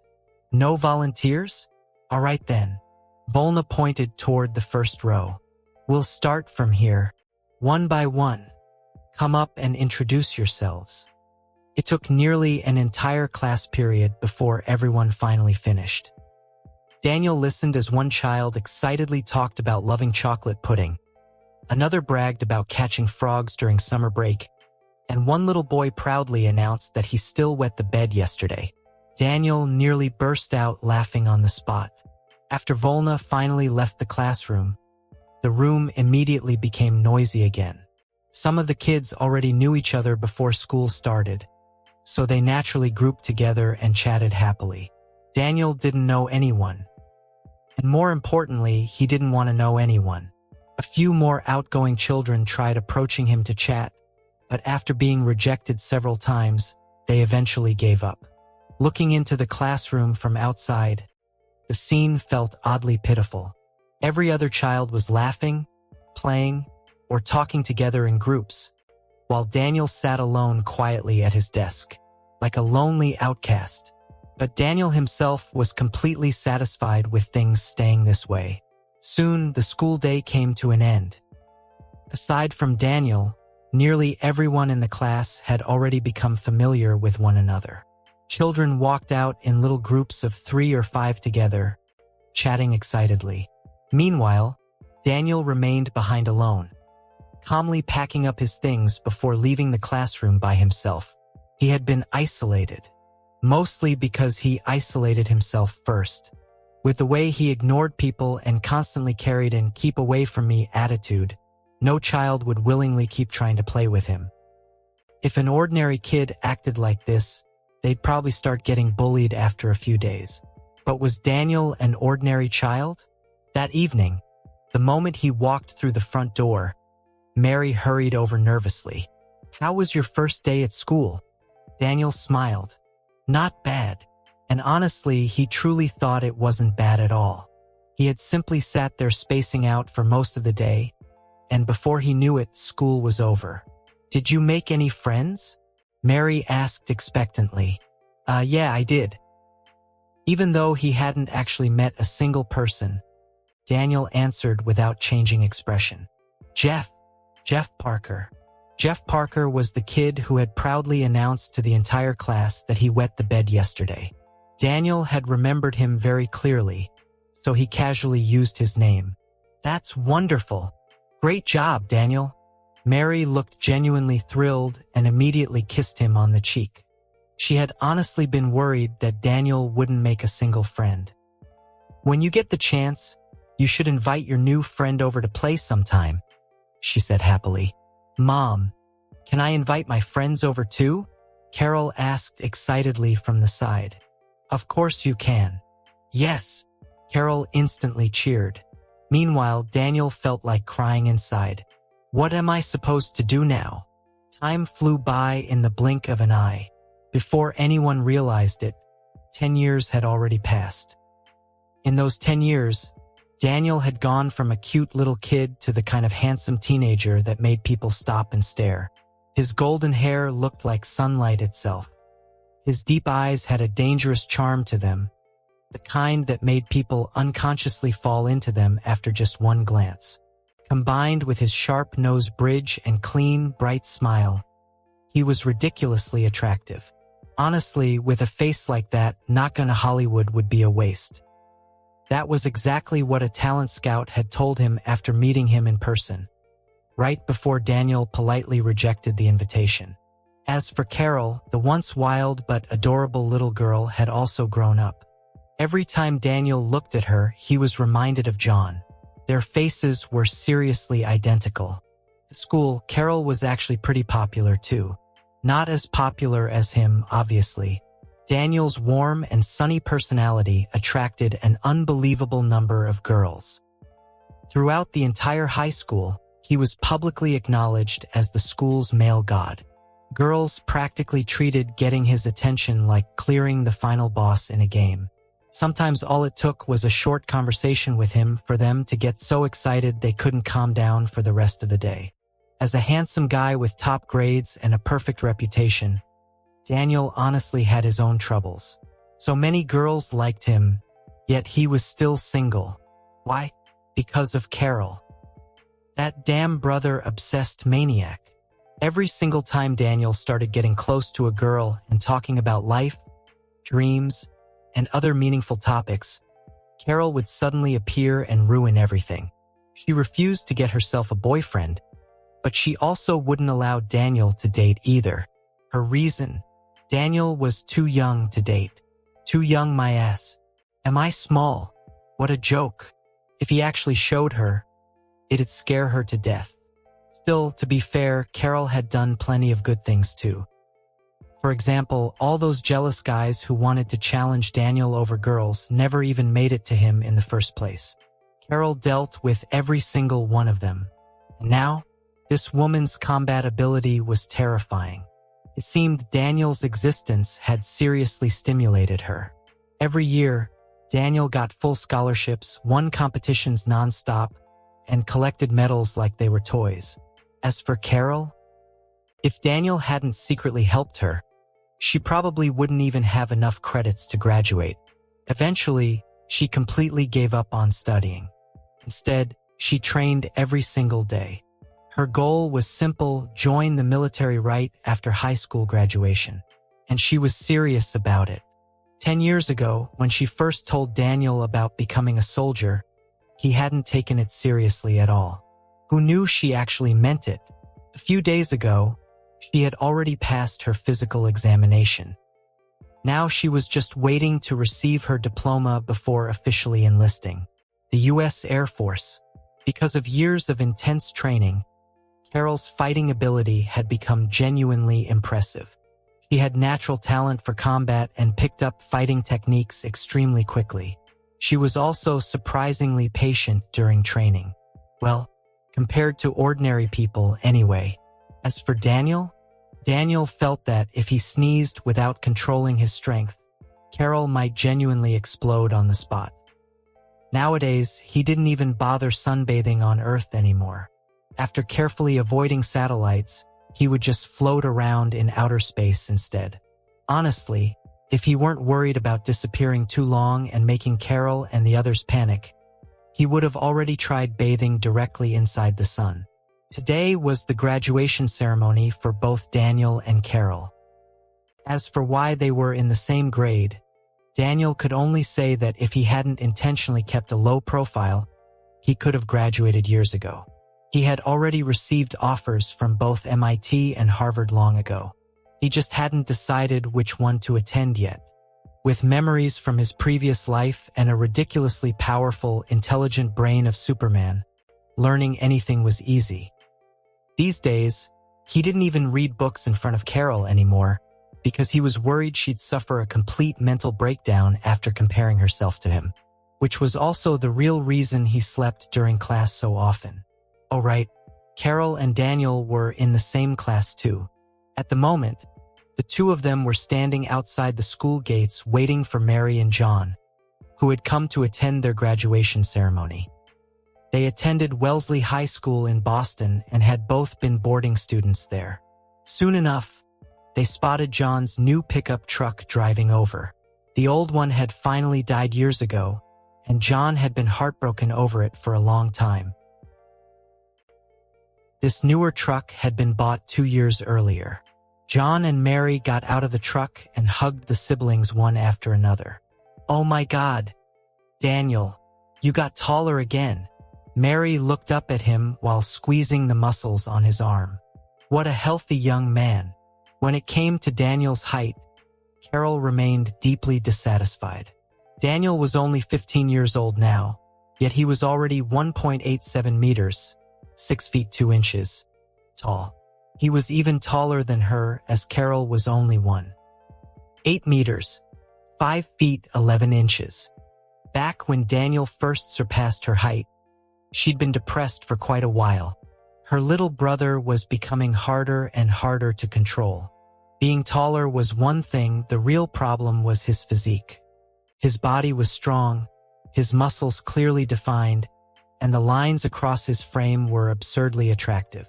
"No volunteers? All right then." Volna pointed toward the first row. "We'll start from here, one by one. Come up and introduce yourselves." It took nearly an entire class period before everyone finally finished. Daniel listened as one child excitedly talked about loving chocolate pudding. Another bragged about catching frogs during summer break, and one little boy proudly announced that he still wet the bed yesterday. Daniel nearly burst out laughing on the spot. After Volna finally left the classroom, the room immediately became noisy again. Some of the kids already knew each other before school started, so they naturally grouped together and chatted happily. Daniel didn't know anyone, and more importantly, he didn't want to know anyone. A few more outgoing children tried approaching him to chat, but after being rejected several times, they eventually gave up. Looking into the classroom from outside, the scene felt oddly pitiful. Every other child was laughing, playing, or talking together in groups, while Daniel sat alone quietly at his desk, like a lonely outcast. But Daniel himself was completely satisfied with things staying this way. Soon, the school day came to an end. Aside from Daniel, nearly everyone in the class had already become familiar with one another. Children walked out in little groups of 3 or 5 together, chatting excitedly. Meanwhile, Daniel remained behind alone, calmly packing up his things before leaving the classroom by himself. He had been isolated, mostly because he isolated himself first. With the way he ignored people and constantly carried an "keep away from me" attitude, no child would willingly keep trying to play with him. If an ordinary kid acted like this, they'd probably start getting bullied after a few days. But was Daniel an ordinary child? That evening, the moment he walked through the front door, Mary hurried over nervously. "How was your first day at school?" Daniel smiled. "Not bad." And honestly, he truly thought it wasn't bad at all. He had simply sat there spacing out for most of the day, and before he knew it, school was over. "Did you make any friends?" Mary asked expectantly. Yeah, I did." Even though he hadn't actually met a single person, Daniel answered without changing expression. Jeff Parker." Jeff Parker was the kid who had proudly announced to the entire class that he wet the bed yesterday. Daniel had remembered him very clearly, so he casually used his name. "That's wonderful. Great job, Daniel." Mary looked genuinely thrilled and immediately kissed him on the cheek. She had honestly been worried that Daniel wouldn't make a single friend. "When you get the chance, you should invite your new friend over to play sometime," she said happily. "Mom, can I invite my friends over too?" Carol asked excitedly from the side. "Of course you can." "Yes," Carol instantly cheered. Meanwhile, Daniel felt like crying inside. What am I supposed to do now? Time flew by in the blink of an eye. Before anyone realized it, 10 years had already passed. In those 10 years, Daniel had gone from a cute little kid to the kind of handsome teenager that made people stop and stare. His golden hair looked like sunlight itself. His deep eyes had a dangerous charm to them, the kind that made people unconsciously fall into them after just one glance. Combined with his sharp nose bridge and clean, bright smile, he was ridiculously attractive. Honestly, with a face like that, not going to Hollywood would be a waste. That was exactly what a talent scout had told him after meeting him in person, right before Daniel politely rejected the invitation. As for Carol, the once wild but adorable little girl had also grown up. Every time Daniel looked at her, he was reminded of John. Their faces were seriously identical. At school, Carol was actually pretty popular too. Not as popular as him, obviously. Daniel's warm and sunny personality attracted an unbelievable number of girls. Throughout the entire high school, he was publicly acknowledged as the school's male god. Girls practically treated getting his attention like clearing the final boss in a game. Sometimes all it took was a short conversation with him for them to get so excited they couldn't calm down for the rest of the day. As a handsome guy with top grades and a perfect reputation, Daniel honestly had his own troubles. So many girls liked him, yet he was still single. Why? Because of Carol. That damn brother-obsessed maniac. Every single time Daniel started getting close to a girl and talking about life, dreams, and other meaningful topics, Carol would suddenly appear and ruin everything. She refused to get herself a boyfriend, but she also wouldn't allow Daniel to date either. Her reason: Daniel was too young to date. Too young, my ass. Am I small? What a joke. If he actually showed her, it'd scare her to death. Still, to be fair, Carol had done plenty of good things too. For example, all those jealous guys who wanted to challenge Daniel over girls never even made it to him in the first place. Carol dealt with every single one of them. And now, this woman's combat ability was terrifying. It seemed Daniel's existence had seriously stimulated her. Every year, Daniel got full scholarships, won competitions nonstop, and collected medals like they were toys. As for Carol, if Daniel hadn't secretly helped her, she probably wouldn't even have enough credits to graduate. Eventually, she completely gave up on studying. Instead, she trained every single day. Her goal was simple: join the military right after high school graduation. And she was serious about it. 10 years ago, when she first told Daniel about becoming a soldier, he hadn't taken it seriously at all. Who knew she actually meant it? A few days ago, she had already passed her physical examination. Now she was just waiting to receive her diploma before officially enlisting. The U.S. Air Force. Because of years of intense training, Carol's fighting ability had become genuinely impressive. She had natural talent for combat and picked up fighting techniques extremely quickly. She was also surprisingly patient during training. Well, compared to ordinary people anyway. As for Daniel felt that if he sneezed without controlling his strength, Carol might genuinely explode on the spot. Nowadays, he didn't even bother sunbathing on Earth anymore. After carefully avoiding satellites, he would just float around in outer space instead. Honestly, if he weren't worried about disappearing too long and making Carol and the others panic, he would have already tried bathing directly inside the sun. Today was the graduation ceremony for both Daniel and Carol. As for why they were in the same grade, Daniel could only say that if he hadn't intentionally kept a low profile, he could have graduated years ago. He had already received offers from both MIT and Harvard long ago. He just hadn't decided which one to attend yet. With memories from his previous life and a ridiculously powerful, intelligent brain of Superman, learning anything was easy. These days, he didn't even read books in front of Carol anymore because he was worried she'd suffer a complete mental breakdown after comparing herself to him, which was also the real reason he slept during class so often. Oh right, Carol and Daniel were in the same class too. At the moment, the two of them were standing outside the school gates waiting for Mary and John, who had come to attend their graduation ceremony. They attended Wellesley High School in Boston and had both been boarding students there. Soon enough, they spotted John's new pickup truck driving over. The old one had finally died years ago, and John had been heartbroken over it for a long time. This newer truck had been bought 2 years earlier. John and Mary got out of the truck and hugged the siblings one after another. "Oh my God, Daniel, you got taller again." Mary looked up at him while squeezing the muscles on his arm. What a healthy young man. When it came to Daniel's height, Carol remained deeply dissatisfied. Daniel was only 15 years old now, yet he was already 1.87 meters, 6 feet 2 inches, tall. He was even taller than her, as Carol was only 1.8 meters, 5 feet 11 inches. Back when Daniel first surpassed her height, she'd been depressed for quite a while. Her little brother was becoming harder and harder to control. Being taller was one thing, the real problem was his physique. His body was strong, his muscles clearly defined, and the lines across his frame were absurdly attractive.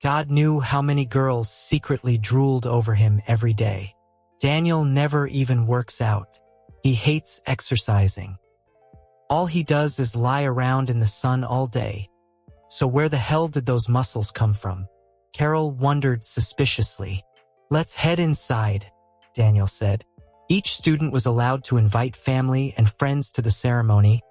God knew how many girls secretly drooled over him every day. Daniel never even works out. He hates exercising. All he does is lie around in the sun all day. So where the hell did those muscles come from? Carol wondered suspiciously. "Let's head inside," Daniel said. Each student was allowed to invite family and friends to the ceremony,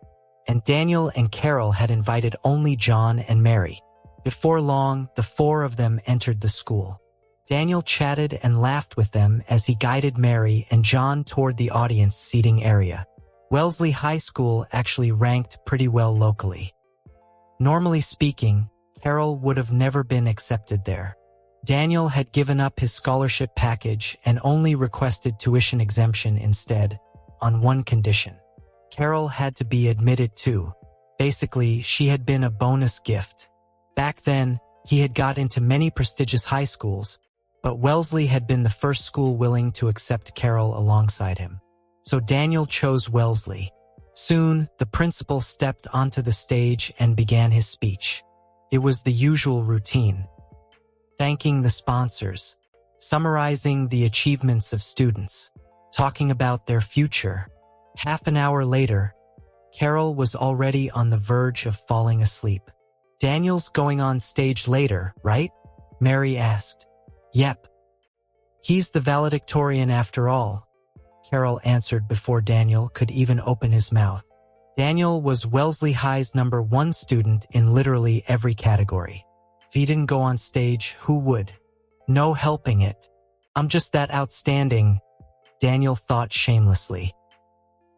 and Daniel and Carol had invited only John and Mary. Before long, the four of them entered the school. Daniel chatted and laughed with them as he guided Mary and John toward the audience seating area. Wellesley High School actually ranked pretty well locally. Normally speaking, Carol would have never been accepted there. Daniel had given up his scholarship package and only requested tuition exemption instead, on one condition. Carol had to be admitted too. Basically, she had been a bonus gift. Back then, he had got into many prestigious high schools, but Wellesley had been the first school willing to accept Carol alongside him. So Daniel chose Wellesley. Soon, the principal stepped onto the stage and began his speech. It was the usual routine. Thanking the sponsors, summarizing the achievements of students, talking about their future. Half an hour later, Carol was already on the verge of falling asleep. "Daniel's going on stage later, right?" Mary asked. "Yep. He's the valedictorian after all," Carol answered before Daniel could even open his mouth. Daniel was Wellesley High's #1 student in literally every category. If he didn't go on stage, who would? No helping it. "I'm just that outstanding," Daniel thought shamelessly.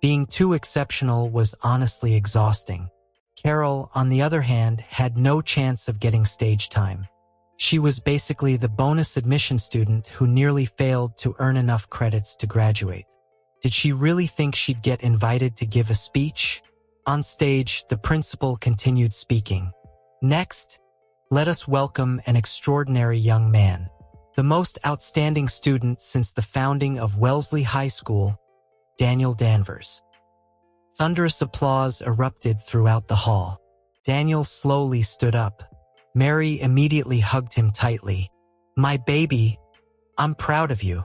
Being too exceptional was honestly exhausting. Carol, on the other hand, had no chance of getting stage time. She was basically the bonus admission student who nearly failed to earn enough credits to graduate. Did she really think she'd get invited to give a speech? On stage, the principal continued speaking. Next, let us welcome an extraordinary young man, the most outstanding student since the founding of Wellesley High School, Daniel Danvers. Thunderous applause erupted throughout the hall. Daniel slowly stood up. Mary immediately hugged him tightly. "My baby, I'm proud of you."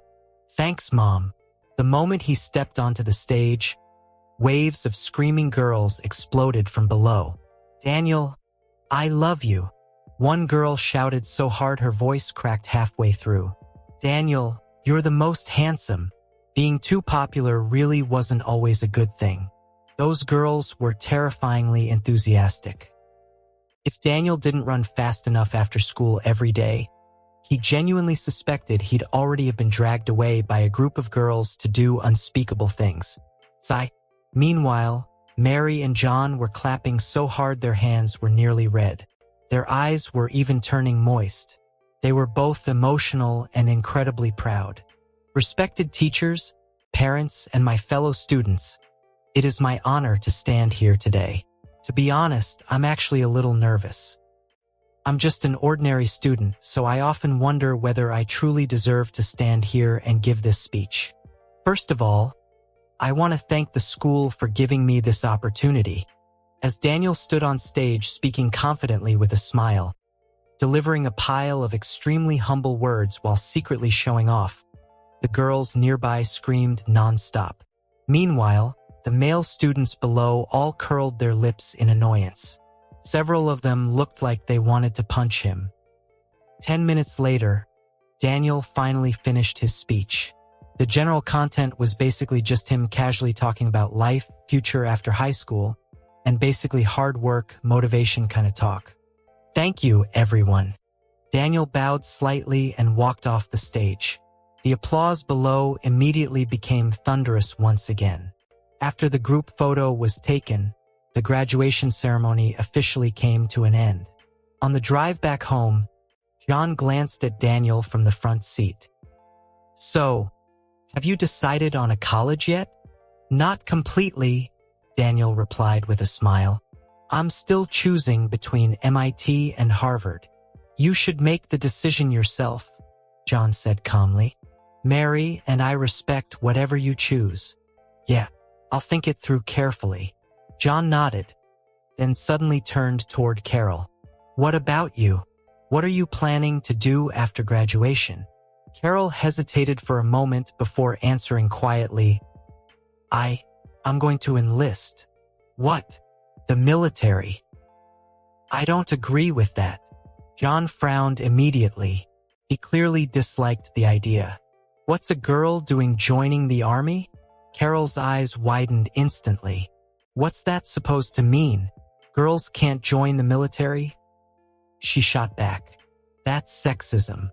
"Thanks, Mom." The moment he stepped onto the stage, waves of screaming girls exploded from below. "Daniel, I love you." One girl shouted so hard her voice cracked halfway through. "Daniel, you're the most handsome." Being too popular really wasn't always a good thing. Those girls were terrifyingly enthusiastic. If Daniel didn't run fast enough after school every day, he genuinely suspected he'd already have been dragged away by a group of girls to do unspeakable things. Meanwhile, Mary and John were clapping so hard their hands were nearly red. Their eyes were even turning moist. They were both emotional and incredibly proud. Respected teachers, parents, and my fellow students, it is my honor to stand here today. To be honest, I'm actually a little nervous. I'm just an ordinary student, so I often wonder whether I truly deserve to stand here and give this speech. First of all, I want to thank the school for giving me this opportunity. As Daniel stood on stage speaking confidently with a smile, delivering a pile of extremely humble words while secretly showing off, the girls nearby screamed non-stop. Meanwhile, the male students below all curled their lips in annoyance. Several of them looked like they wanted to punch him. 10 minutes later, Daniel finally finished his speech. The general content was basically just him casually talking about life, future after high school, and basically hard work, motivation kind of talk. "Thank you, everyone." Daniel bowed slightly and walked off the stage. The applause below immediately became thunderous once again. After the group photo was taken, the graduation ceremony officially came to an end. On the drive back home, John glanced at Daniel from the front seat. "So, have you decided on a college yet?" "Not completely," Daniel replied with a smile. "I'm still choosing between MIT and Harvard." "You should make the decision yourself," John said calmly. "Mary and I respect whatever you choose." "Yeah, I'll think it through carefully." John nodded, then suddenly turned toward Carol. "What about you? What are you planning to do after graduation?" Carol hesitated for a moment before answering quietly, I'm going to enlist." "What?" "The military." "I don't agree with that." John frowned immediately. He clearly disliked the idea. "What's a girl doing joining the army?" Carol's eyes widened instantly. "What's that supposed to mean? Girls can't join the military?" She shot back. "That's sexism.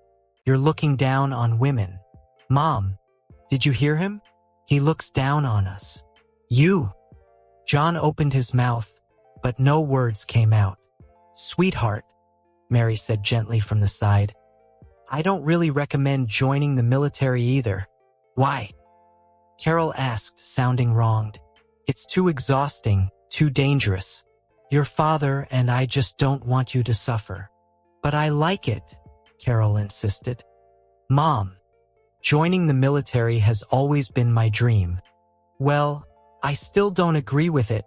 You're looking down on women." "Mom, did you hear him? He looks down on us." "You." John opened his mouth, but no words came out. "Sweetheart," Mary said gently from the side, "I don't really recommend joining the military either." "Why?" Carol asked, sounding wronged. "It's too exhausting, too dangerous. Your father and I just don't want you to suffer." "But I like it," Carol insisted. "Mom, joining the military has always been my dream." "Well, I still don't agree with it,"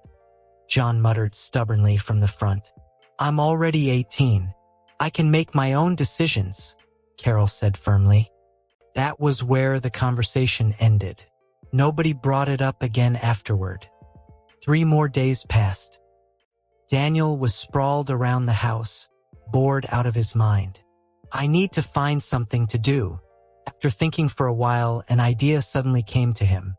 John muttered stubbornly from the front. "I'm already 18. I can make my own decisions," Carol said firmly. That was where the conversation ended. Nobody brought it up again afterward. 3 more days passed. Daniel was sprawled around the house, bored out of his mind. "I need to find something to do." After thinking for a while, an idea suddenly came to him.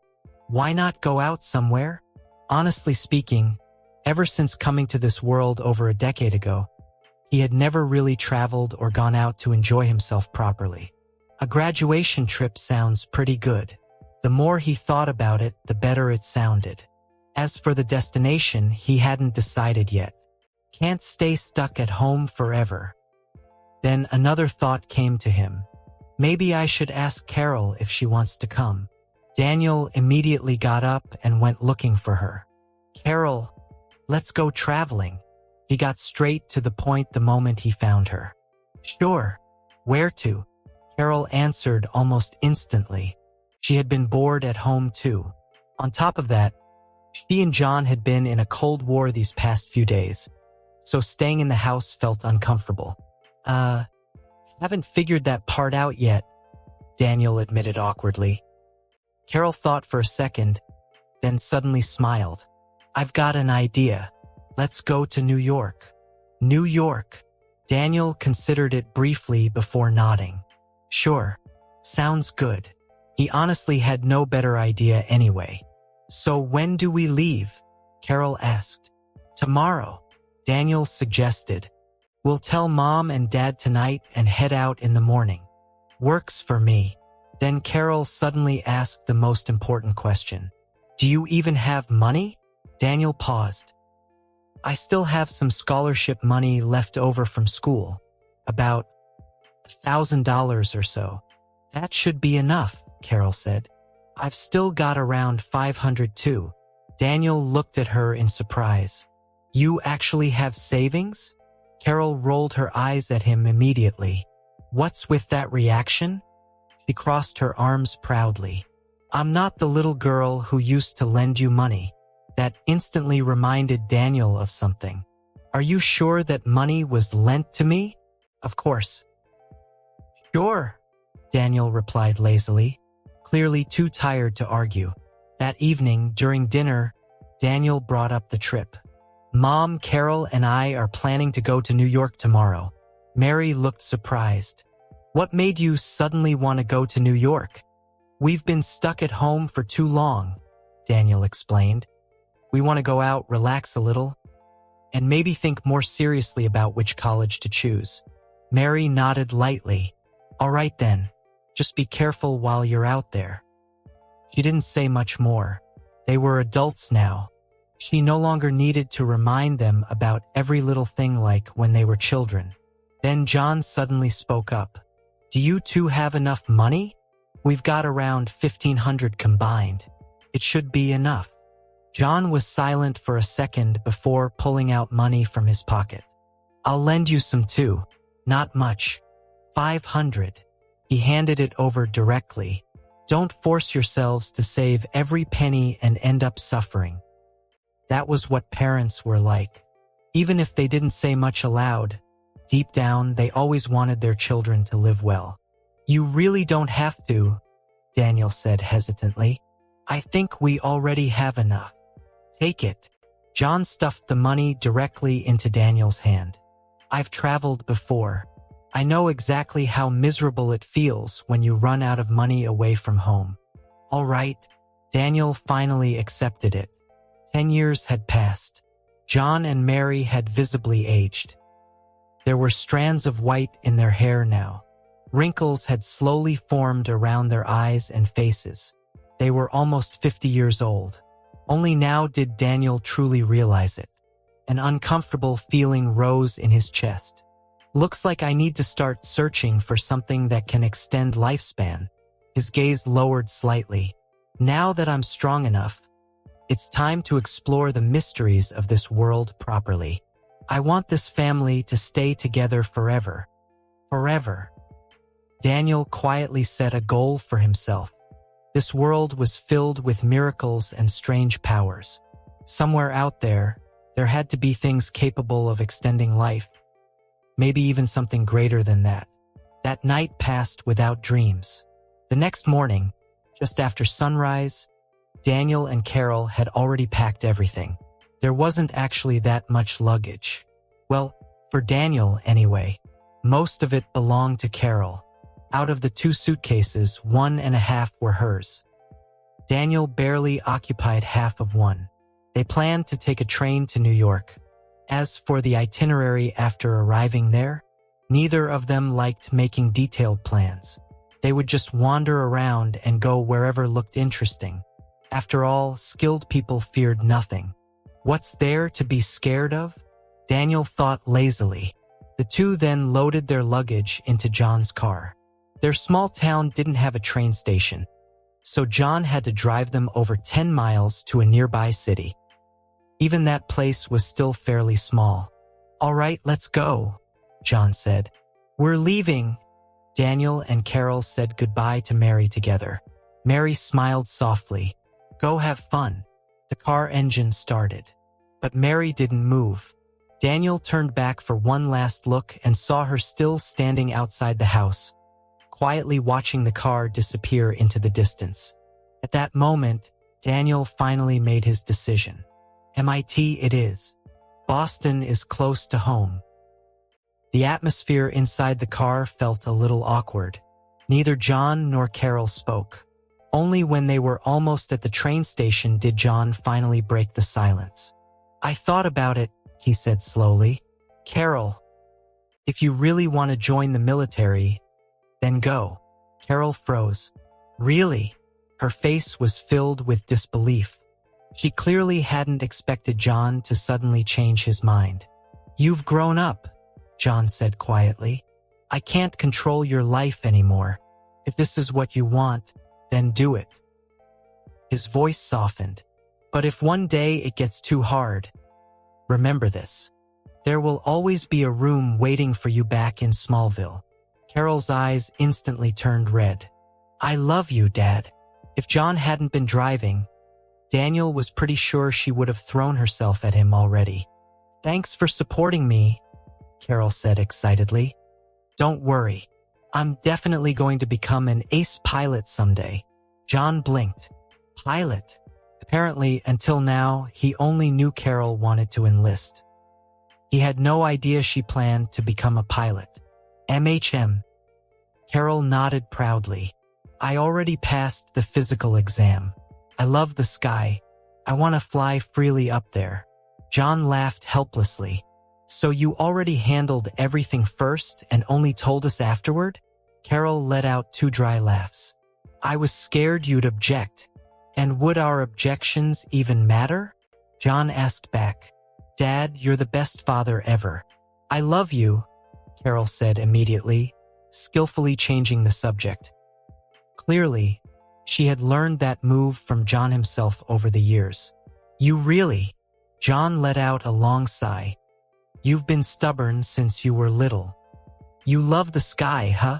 Why not go out somewhere? Honestly speaking, ever since coming to this world over a decade ago, he had never really traveled or gone out to enjoy himself properly. A graduation trip sounds pretty good. The more he thought about it, the better it sounded. As for the destination, he hadn't decided yet. Can't stay stuck at home forever. Then another thought came to him. Maybe I should ask Carol if she wants to come. Daniel immediately got up and went looking for her. Carol, let's go traveling. He got straight to the point the moment he found her. Sure. Where to? Carol answered almost instantly. She had been bored at home too. On top of that, she and John had been in a cold war these past few days, so staying in the house felt uncomfortable. Haven't figured that part out yet, Daniel admitted awkwardly. Carol thought for a second, then suddenly smiled. I've got an idea. Let's go to New York. New York. Daniel considered it briefly before nodding. Sure. Sounds good. He honestly had no better idea anyway. So when do we leave? Carol asked. Tomorrow, Daniel suggested. We'll tell Mom and Dad tonight and head out in the morning. Works for me. Then Carol suddenly asked the most important question. Do you even have money? Daniel paused. I still have some scholarship money left over from school. About $1,000 or so. That should be enough, Carol said. I've still got around 500 too. Daniel looked at her in surprise. You actually have savings? Carol rolled her eyes at him immediately. What's with that reaction? She crossed her arms proudly. I'm not the little girl who used to lend you money. That instantly reminded Daniel of something. Are you sure that money was lent to me? Of course. Sure, Daniel replied lazily, clearly too tired to argue. That evening, during dinner, Daniel brought up the trip. Mom, Carol, and I are planning to go to New York tomorrow. Mary looked surprised. What made you suddenly want to go to New York? We've been stuck at home for too long, Daniel explained. We want to go out, relax a little, and maybe think more seriously about which college to choose. Mary nodded lightly. All right then, just be careful while you're out there. She didn't say much more. They were adults now. She no longer needed to remind them about every little thing like when they were children. Then John suddenly spoke up. Do you two have enough money? We've got around 1,500 combined. It should be enough. John was silent for a second before pulling out money from his pocket. I'll lend you some too. Not much. 500. He handed it over directly. Don't force yourselves to save every penny and end up suffering. That was what parents were like. Even if they didn't say much aloud, deep down they always wanted their children to live well. You really don't have to, Daniel said hesitantly. I think we already have enough. Take it. John stuffed the money directly into Daniel's hand. I've traveled before. I know exactly how miserable it feels when you run out of money away from home. All right. Daniel finally accepted it. 10 years had passed. John and Mary had visibly aged. There were strands of white in their hair now. Wrinkles had slowly formed around their eyes and faces. They were almost 50 years old. Only now did Daniel truly realize it. An uncomfortable feeling rose in his chest. Looks like I need to start searching for something that can extend lifespan. His gaze lowered slightly. Now that I'm strong enough, it's time to explore the mysteries of this world properly. I want this family to stay together forever. Forever. Daniel quietly set a goal for himself. This world was filled with miracles and strange powers. Somewhere out there, there had to be things capable of extending life. Maybe even something greater than that. That night passed without dreams. The next morning, just after sunrise, Daniel and Carol had already packed everything. There wasn't actually that much luggage. Well, for Daniel anyway. Most of it belonged to Carol. Out of the 2 suitcases, 1.5 were hers. Daniel barely occupied half of one. They planned to take a train to New York. As for the itinerary after arriving there, neither of them liked making detailed plans. They would just wander around and go wherever looked interesting. After all, skilled people feared nothing. What's there to be scared of? Daniel thought lazily. The two then loaded their luggage into John's car. Their small town didn't have a train station, so John had to drive them over 10 miles to a nearby city. Even that place was still fairly small. "All right, let's go," John said. "We're leaving." Daniel and Carol said goodbye to Mary together. Mary smiled softly. "Go have fun." The car engine started, but Mary didn't move. Daniel turned back for one last look and saw her still standing outside the house, quietly watching the car disappear into the distance. At that moment, Daniel finally made his decision. MIT it is. Boston is close to home. The atmosphere inside the car felt a little awkward. Neither John nor Carol spoke. Only when they were almost at the train station did John finally break the silence. "I thought about it," he said slowly. "Carol, if you really want to join the military, then go." Carol froze. "Really?" Her face was filled with disbelief. She clearly hadn't expected John to suddenly change his mind. "You've grown up," John said quietly. "I can't control your life anymore. If this is what you want, then do it." His voice softened. "But if one day it gets too hard, remember this. There will always be a room waiting for you back in Smallville." Carol's eyes instantly turned red. "I love you, Dad." If John hadn't been driving, Daniel was pretty sure she would have thrown herself at him already. "Thanks for supporting me," Carol said excitedly. "Don't worry. I'm definitely going to become an ace pilot someday." John blinked. Pilot? Apparently, until now, he only knew Carol wanted to enlist. He had no idea she planned to become a pilot. MHM. Carol nodded proudly. "I already passed the physical exam. I love the sky. I want to fly freely up there." John laughed helplessly. "So you already handled everything first and only told us afterward?" Carol let out two dry laughs. "I was scared you'd object. And would our objections even matter?" John asked back. "Dad, you're the best father ever." "I love you," Carol said immediately, skillfully changing the subject. Clearly, she had learned that move from John himself over the years. "You really?" John let out a long sigh. "You've been stubborn since you were little. You love the sky, huh?"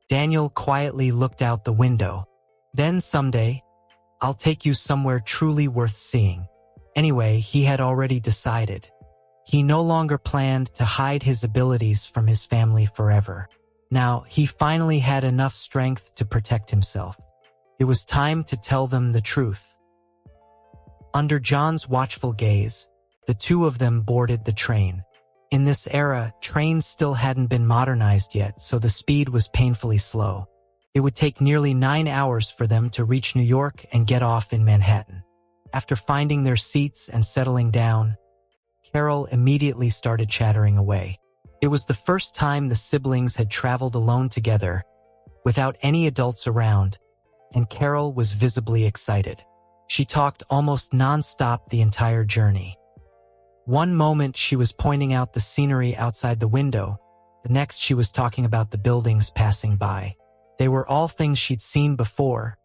Daniel quietly looked out the window. "Then someday, I'll take you somewhere truly worth seeing." Anyway, he had already decided. He no longer planned to hide his abilities from his family forever. Now, he finally had enough strength to protect himself. It was time to tell them the truth. Under John's watchful gaze, the two of them boarded the train. In this era, trains still hadn't been modernized yet, so the speed was painfully slow. It would take nearly 9 hours for them to reach New York and get off in Manhattan. After finding their seats and settling down, Carol immediately started chattering away. It was the first time the siblings had traveled alone together, without any adults around, and Carol was visibly excited. She talked almost non-stop the entire journey. One moment she was pointing out the scenery outside the window, the next she was talking about the buildings passing by. They were all things she'd seen before,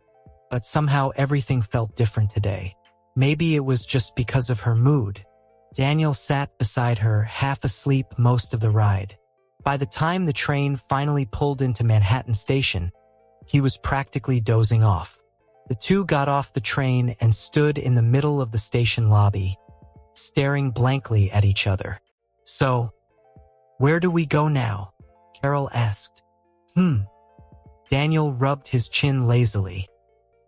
but somehow everything felt different today. Maybe it was just because of her mood. Daniel sat beside her, half asleep most of the ride. By the time the train finally pulled into Manhattan Station, he was practically dozing off. The two got off the train and stood in the middle of the station lobby, staring blankly at each other. "So, where do we go now?" Carol asked. Daniel rubbed his chin lazily.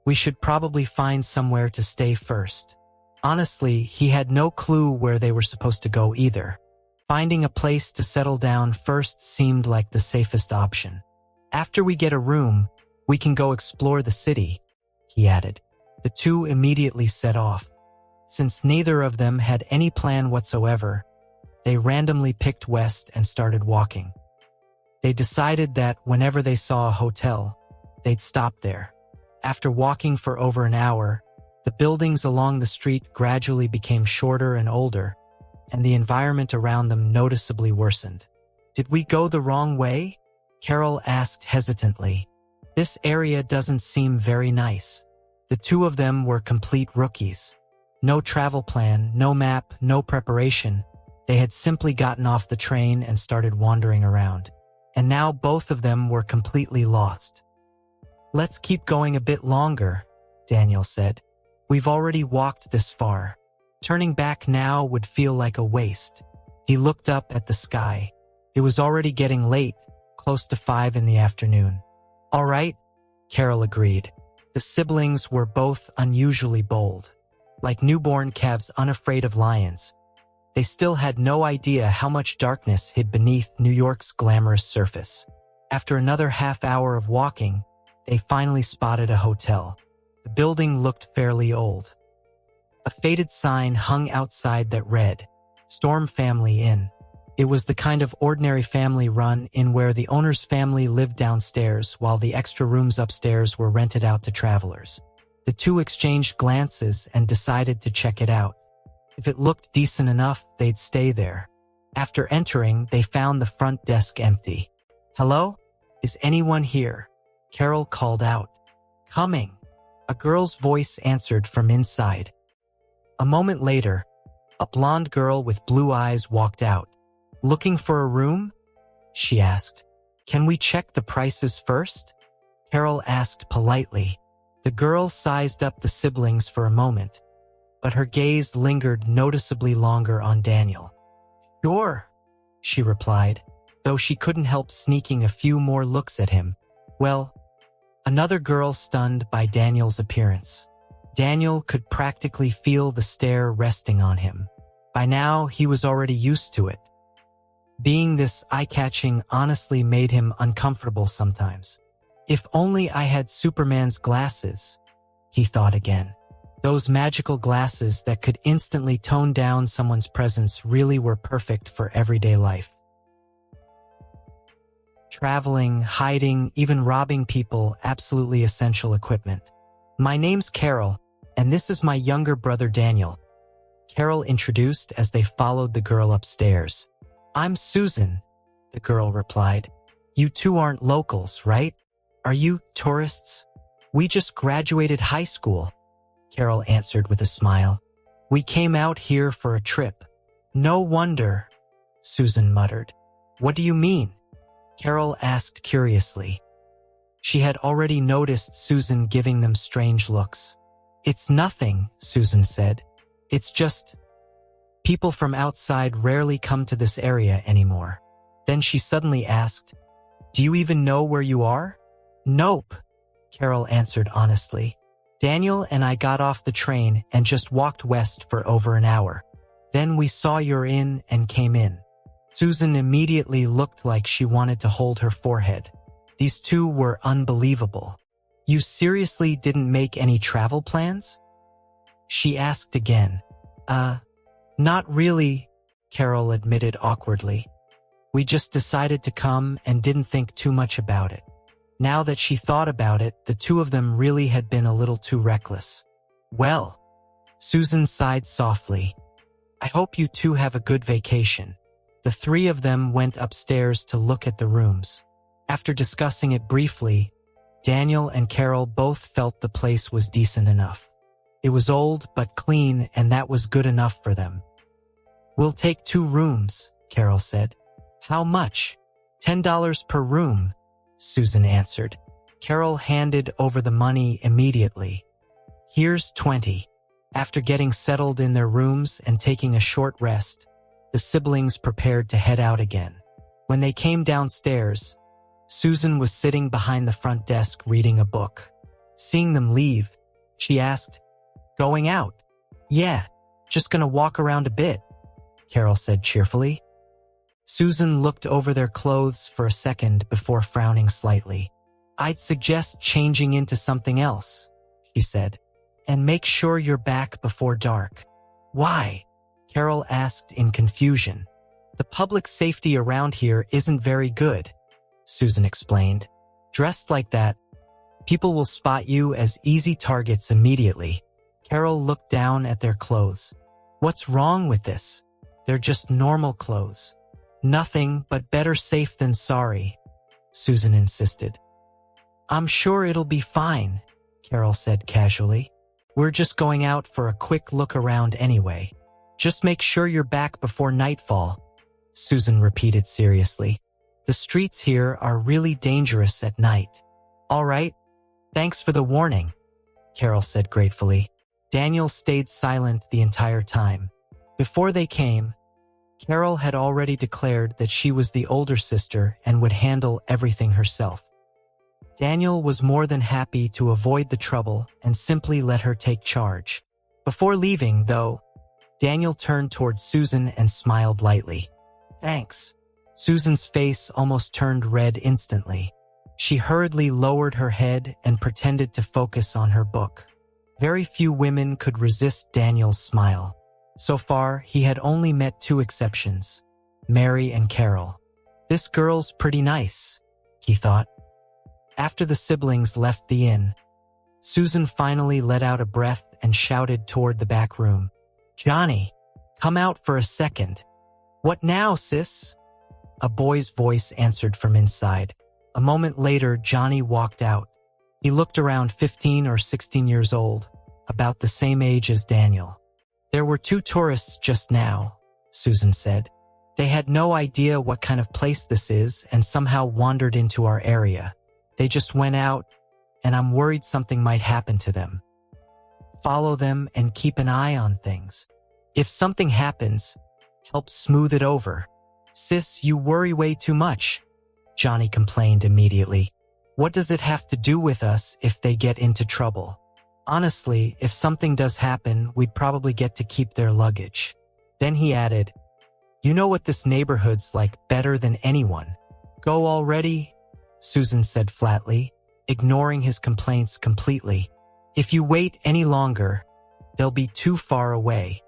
"We should probably find somewhere to stay first." Honestly, he had no clue where they were supposed to go either. Finding a place to settle down first seemed like the safest option. "After we get a room, we can go explore the city," he added. The two immediately set off. Since neither of them had any plan whatsoever, they randomly picked west and started walking. They decided that whenever they saw a hotel, they'd stop there. After walking for over an hour, the buildings along the street gradually became shorter and older, and the environment around them noticeably worsened. "Did we go the wrong way?" Carol asked hesitantly. "This area doesn't seem very nice." The two of them were complete rookies. No travel plan, no map, no preparation. They had simply gotten off the train and started wandering around. And now both of them were completely lost. "Let's keep going a bit longer," Daniel said. "We've already walked this far. Turning back now would feel like a waste." He looked up at the sky. It was already getting late, close to 5 in the afternoon. "All right," Carol agreed. The siblings were both unusually bold. Like newborn calves unafraid of lions, they still had no idea how much darkness hid beneath New York's glamorous surface. After another half hour of walking, they finally spotted a hotel. The building looked fairly old. A faded sign hung outside that read, "Storm Family Inn." It was the kind of ordinary family-run inn where the owner's family lived downstairs while the extra rooms upstairs were rented out to travelers. The two exchanged glances and decided to check it out. If it looked decent enough, they'd stay there. After entering, they found the front desk empty. "Hello? Is anyone here?" Carol called out. "Coming." A girl's voice answered from inside. A moment later, a blonde girl with blue eyes walked out. "Looking for a room?" she asked. "Can we check the prices first?" Carol asked politely. The girl sized up the siblings for a moment, but her gaze lingered noticeably longer on Daniel. "Sure," she replied, though she couldn't help sneaking a few more looks at him. Well, another girl stunned by Daniel's appearance. Daniel could practically feel the stare resting on him. By now, he was already used to it. Being this eye-catching honestly made him uncomfortable sometimes. "If only I had Superman's glasses," he thought again. Those magical glasses that could instantly tone down someone's presence really were perfect for everyday life. Traveling, hiding, even robbing people, absolutely essential equipment. "My name's Carol, and this is my younger brother Daniel," Carol introduced as they followed the girl upstairs. "I'm Susan," the girl replied. "You two aren't locals, right? Are you tourists?" "We just graduated high school," Carol answered with a smile. "We came out here for a trip." "No wonder," Susan muttered. "What do you mean?" Carol asked curiously. She had already noticed Susan giving them strange looks. "It's nothing," Susan said. "It's just people from outside rarely come to this area anymore." Then she suddenly asked, "Do you even know where you are?" "Nope," Carol answered honestly. "Daniel and I got off the train and just walked west for over an hour. Then we saw your inn and came in." Susan immediately looked like she wanted to hold her forehead. These two were unbelievable. "You seriously didn't make any travel plans?" she asked again. Not really," Carol admitted awkwardly. "We just decided to come and didn't think too much about it." Now that she thought about it, the two of them really had been a little too reckless. "Well," Susan sighed softly, "I hope you two have a good vacation." The three of them went upstairs to look at the rooms. After discussing it briefly, Daniel and Carol both felt the place was decent enough. It was old but clean, and that was good enough for them. "We'll take 2 rooms," Carol said. "How much?" $10 per room," Susan answered. Carol handed over the money immediately. "Here's 20. After getting settled in their rooms and taking a short rest, the siblings prepared to head out again. When they came downstairs, Susan was sitting behind the front desk reading a book. Seeing them leave, she asked, "Going out?" "Yeah, just gonna walk around a bit," Carol said cheerfully. Susan looked over their clothes for a second before frowning slightly. "I'd suggest changing into something else," she said, "and make sure you're back before dark." "Why?" Carol asked in confusion. "The public safety around here isn't very good," Susan explained. "Dressed like that, People will spot you as easy targets immediately. Carol looked down at their clothes. What's wrong with this? They're just normal clothes. Nothing but better safe than sorry, Susan insisted. I'm sure it'll be fine, Carol said casually. We're just going out for a quick look around anyway. Just make sure you're back before nightfall, Susan repeated seriously. The streets here are really dangerous at night. All right, thanks for the warning, Carol said gratefully. Daniel stayed silent the entire time. Before they came, Carol had already declared that she was the older sister and would handle everything herself. Daniel was more than happy to avoid the trouble and simply let her take charge. Before leaving, though, Daniel turned toward Susan and smiled lightly. Thanks. Susan's face almost turned red instantly. She hurriedly lowered her head and pretended to focus on her book. Very few women could resist Daniel's smile. So far, he had only met 2 exceptions, Mary and Carol. This girl's pretty nice, he thought. After the siblings left the inn, Susan finally let out a breath and shouted toward the back room. Johnny, come out for a second. What now, sis? A boy's voice answered from inside. A moment later, Johnny walked out. He looked around 15 or 16 years old, about the same age as Daniel. There were 2 tourists just now, Susan said. They had no idea what kind of place this is and somehow wandered into our area. They just went out, and I'm worried something might happen to them. Follow them and keep an eye on things. If something happens, help smooth it over. Sis, you worry way too much, Johnny complained immediately. What does it have to do with us if they get into trouble? Honestly, if something does happen, we'd probably get to keep their luggage. Then he added, You know what this neighborhood's like better than anyone. Go already, Susan said flatly, ignoring his complaints completely. If you wait any longer, they'll be too far away.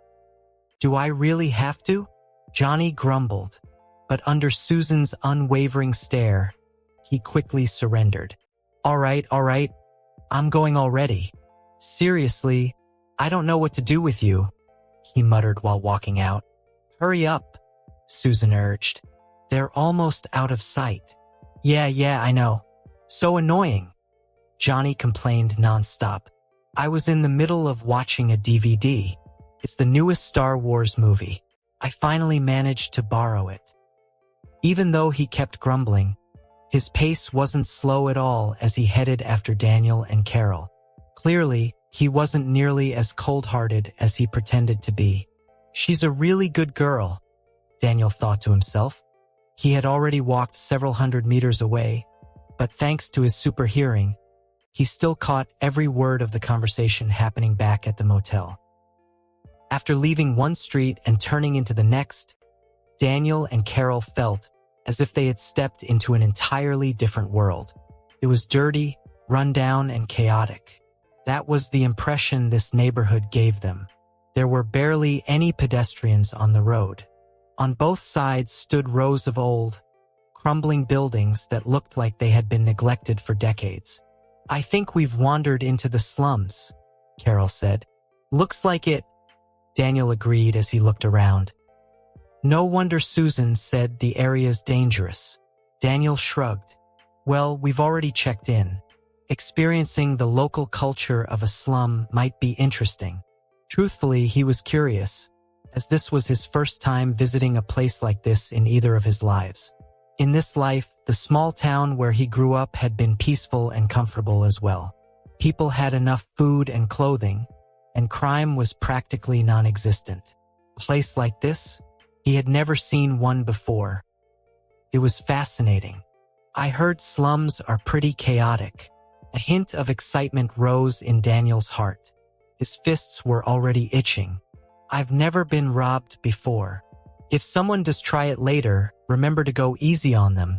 Do I really have to? Johnny grumbled, but under Susan's unwavering stare, he quickly surrendered. All right, I'm going already. Seriously, I don't know what to do with you, he muttered while walking out. Hurry up, Susan urged. They're almost out of sight. Yeah, I know. So annoying, Johnny complained nonstop. I was in the middle of watching a DVD. It's the newest Star Wars movie. I finally managed to borrow it. Even though he kept grumbling, his pace wasn't slow at all as he headed after Daniel and Carol. Clearly, he wasn't nearly as cold-hearted as he pretended to be. She's a really good girl, Daniel thought to himself. He had already walked several hundred meters away, but thanks to his super hearing, he still caught every word of the conversation happening back at the motel. After leaving one street and turning into the next, Daniel and Carol felt as if they had stepped into an entirely different world. It was dirty, rundown, and chaotic. That was the impression this neighborhood gave them. There were barely any pedestrians on the road. On both sides stood rows of old, crumbling buildings that looked like they had been neglected for decades. I think we've wandered into the slums, Carol said. Looks like it, Daniel agreed as he looked around. No wonder Susan said the area's dangerous. Daniel shrugged. Well, we've already checked in. Experiencing the local culture of a slum might be interesting. Truthfully, he was curious, as this was his first time visiting a place like this in either of his lives. In this life, the small town where he grew up had been peaceful and comfortable as well. People had enough food and clothing, and crime was practically non-existent. A place like this? He had never seen one before. It was fascinating. I heard slums are pretty chaotic. A hint of excitement rose in Daniel's heart. His fists were already itching. I've never been robbed before. If someone does try it later, remember to go easy on them,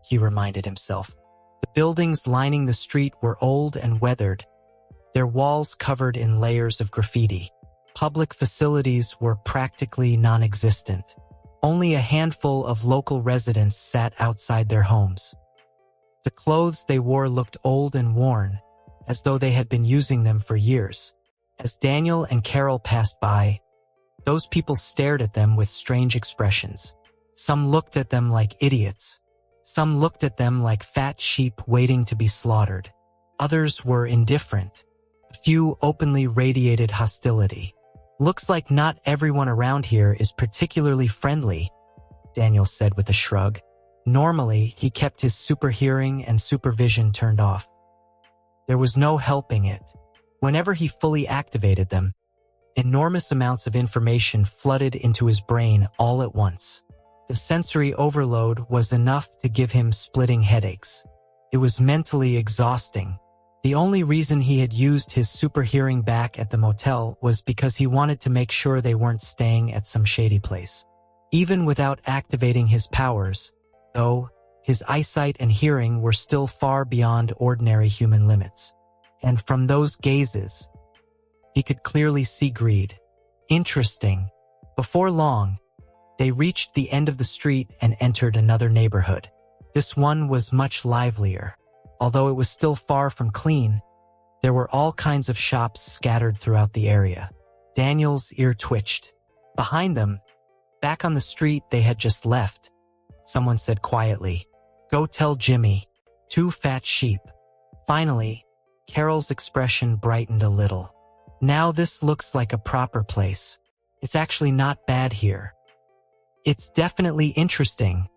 he reminded himself. The buildings lining the street were old and weathered, their walls covered in layers of graffiti. Public facilities were practically non-existent. Only a handful of local residents sat outside their homes. The clothes they wore looked old and worn, as though they had been using them for years. As Daniel and Carol passed by, those people stared at them with strange expressions. Some looked at them like idiots. Some looked at them like fat sheep waiting to be slaughtered. Others were indifferent. A few openly radiated hostility. "Looks like not everyone around here is particularly friendly," Daniel said with a shrug. Normally, he kept his super hearing and supervision turned off. There was no helping it. Whenever he fully activated them, enormous amounts of information flooded into his brain all at once. The sensory overload was enough to give him splitting headaches. It was mentally exhausting. The only reason he had used his super hearing back at the motel was because he wanted to make sure they weren't staying at some shady place. Even without activating his powers, though, his eyesight and hearing were still far beyond ordinary human limits. And from those gazes, he could clearly see greed. Interesting. Before long, they reached the end of the street and entered another neighborhood. This one was much livelier. Although it was still far from clean, there were all kinds of shops scattered throughout the area. Daniel's ear twitched. Behind them, back on the street they had just left, someone said quietly, "Go tell Jimmy, 2 fat sheep." Finally, Carol's expression brightened a little. "Now this looks like a proper place. It's actually not bad here." "It's definitely interesting,"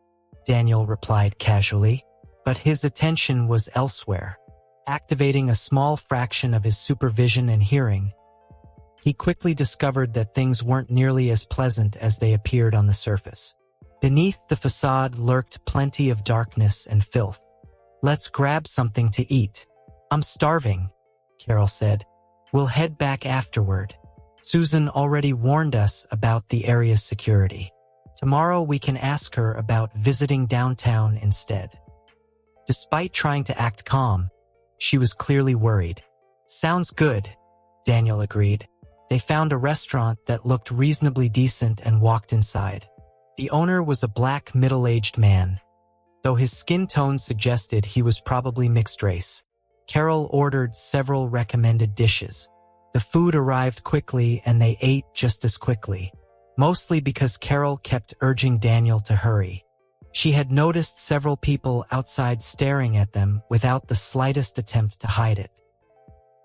Daniel replied casually, but his attention was elsewhere. Activating a small fraction of his supervision and hearing, he quickly discovered that things weren't nearly as pleasant as they appeared on the surface. Beneath the facade lurked plenty of darkness and filth. "Let's grab something to eat. I'm starving," Carol said. "We'll head back afterward. Susan already warned us about the area's security. Tomorrow we can ask her about visiting downtown instead." Despite trying to act calm, she was clearly worried. "Sounds good," Daniel agreed. They found a restaurant that looked reasonably decent and walked inside. The owner was a black middle-aged man, though his skin tone suggested he was probably mixed race. Carol ordered several recommended dishes. The food arrived quickly and they ate just as quickly, mostly because Carol kept urging Daniel to hurry. She had noticed several people outside staring at them without the slightest attempt to hide it.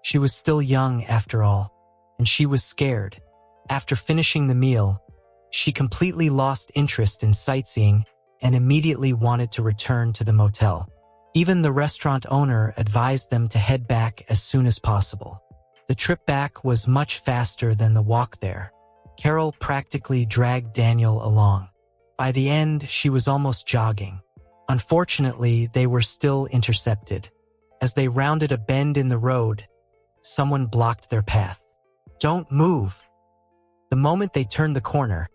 She was still young after all, and she was scared. After finishing the meal, she completely lost interest in sightseeing and immediately wanted to return to the motel. Even the restaurant owner advised them to head back as soon as possible. The trip back was much faster than the walk there. Carol practically dragged Daniel along. By the end, she was almost jogging. Unfortunately, they were still intercepted. As they rounded a bend in the road, someone blocked their path. "Don't move." The moment they turned the corner,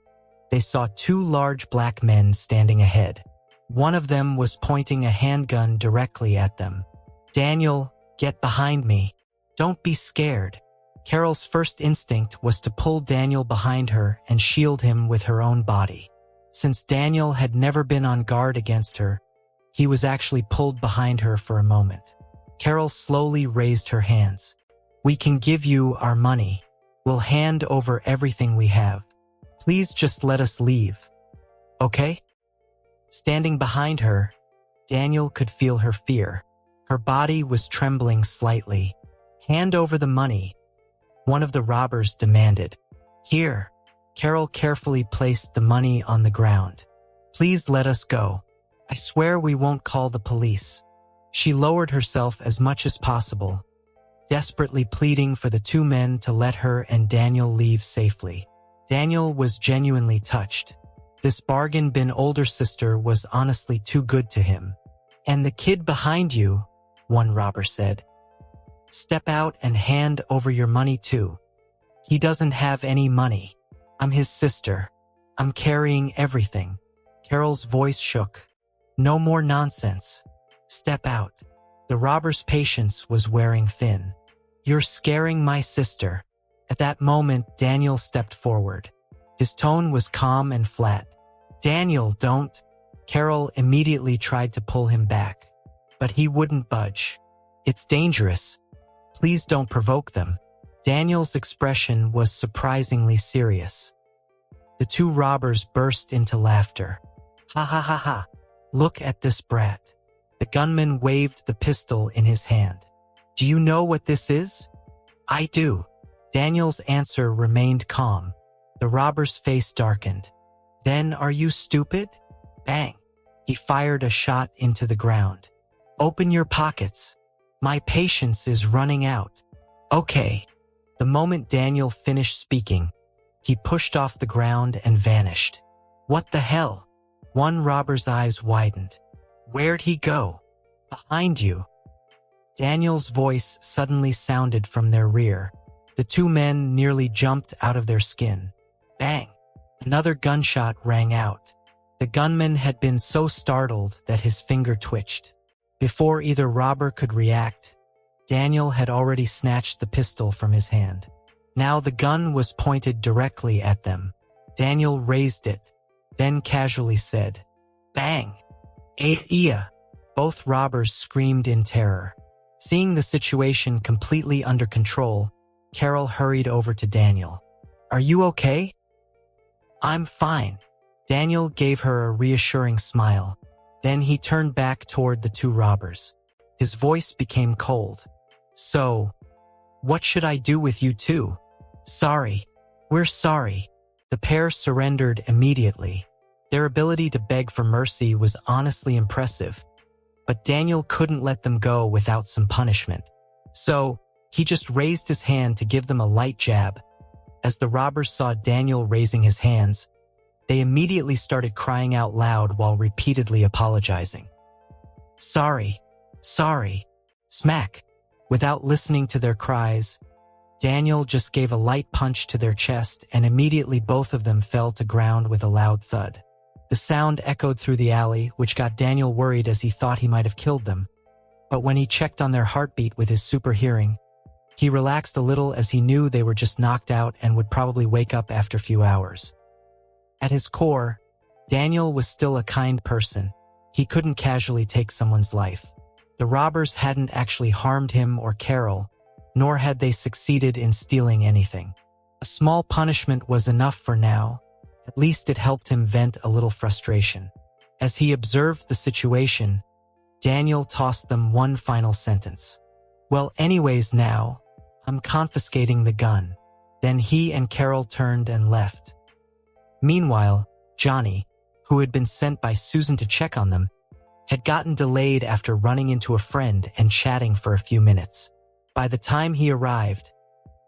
they saw 2 large black men standing ahead. One of them was pointing a handgun directly at them. "Daniel, get behind me. Don't be scared." Carol's first instinct was to pull Daniel behind her and shield him with her own body. Since Daniel had never been on guard against her, he was actually pulled behind her for a moment. Carol slowly raised her hands. "We can give you our money. We'll hand over everything we have. Please just let us leave. Okay?" Standing behind her, Daniel could feel her fear. Her body was trembling slightly. "Hand over the money," one of the robbers demanded. "Here." Carol carefully placed the money on the ground. "Please let us go. I swear we won't call the police." She lowered herself as much as possible, desperately pleading for the 2 men to let her and Daniel leave safely. Daniel was genuinely touched. This bargain bin older sister was honestly too good to him. "And the kid behind you," one robber said. "Step out and hand over your money too. He doesn't have any money. I'm his sister. I'm carrying everything." Carol's voice shook. "No more nonsense. Step out." The robber's patience was wearing thin. "You're scaring my sister." At that moment, Daniel stepped forward. His tone was calm and flat. "Daniel, don't." Carol immediately tried to pull him back. but he wouldn't budge. "It's dangerous. Please don't provoke them." Daniel's expression was surprisingly serious. The two robbers burst into laughter. "Ha ha ha ha. Look at this brat." The gunman waved the pistol in his hand. "Do you know what this is?" "I do." Daniel's answer remained calm. The robber's face darkened. "Then are you stupid?" Bang! He fired a shot into the ground. "Open your pockets. My patience is running out." "Okay." The moment Daniel finished speaking, he pushed off the ground and vanished. "What the hell?" One robber's eyes widened. "Where'd he go?" "Behind you." Daniel's voice suddenly sounded from their rear. The two men nearly jumped out of their skin. Bang! Another gunshot rang out. The gunman had been so startled that his finger twitched. Before either robber could react, Daniel had already snatched the pistol from his hand. Now the gun was pointed directly at them. Daniel raised it, then casually said, "Bang! Iya!" Both robbers screamed in terror. Seeing the situation completely under control, Carol hurried over to Daniel. "Are you okay?" "I'm fine." Daniel gave her a reassuring smile. Then he turned back toward the two robbers. His voice became cold. "So, what should I do with you two?" "Sorry. We're sorry." The pair surrendered immediately. Their ability to beg for mercy was honestly impressive, but Daniel couldn't let them go without some punishment. So, he just raised his hand to give them a light jab. As the robbers saw Daniel raising his hands, they immediately started crying out loud while repeatedly apologizing. "Sorry, sorry." Smack! Without listening to their cries, Daniel just gave a light punch to their chest, and immediately both of them fell to ground with a loud thud. The sound echoed through the alley, which got Daniel worried as he thought he might have killed them. But when he checked on their heartbeat with his super hearing, he relaxed a little as he knew they were just knocked out and would probably wake up after a few hours. At his core, Daniel was still a kind person. He couldn't casually take someone's life. The robbers hadn't actually harmed him or Carol, nor had they succeeded in stealing anything. A small punishment was enough for now. At least it helped him vent a little frustration. As he observed the situation, Daniel tossed them one final sentence. "Well, anyways now, I'm confiscating the gun." Then he and Carol turned and left. Meanwhile, Johnny, who had been sent by Susan to check on them, had gotten delayed after running into a friend and chatting for a few minutes. By the time he arrived,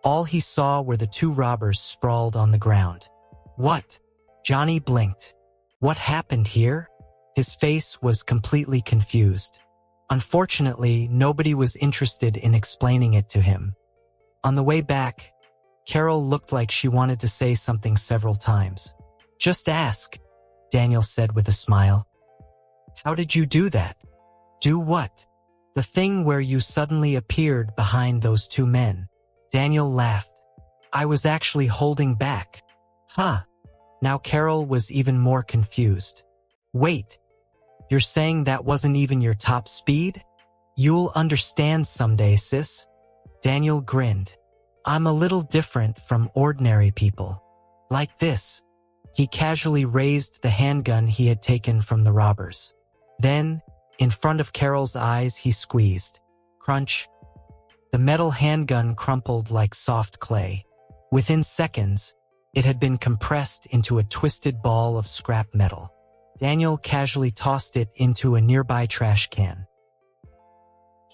all he saw were the two robbers sprawled on the ground. "What?" Johnny blinked. "What happened here?" His face was completely confused. Unfortunately, nobody was interested in explaining it to him. On the way back, Carol looked like she wanted to say something several times. "Just ask," Daniel said with a smile. "How did you do that?" "Do what?" "The thing where you suddenly appeared behind those two men." Daniel laughed. "I was actually holding back." "Huh." Now Carol was even more confused. "Wait, you're saying that wasn't even your top speed?" "You'll understand someday, sis." Daniel grinned. "I'm a little different from ordinary people. Like this." He casually raised the handgun he had taken from the robbers. Then, in front of Carol's eyes, he squeezed. Crunch. The metal handgun crumpled like soft clay. Within seconds, it had been compressed into a twisted ball of scrap metal. Daniel casually tossed it into a nearby trash can.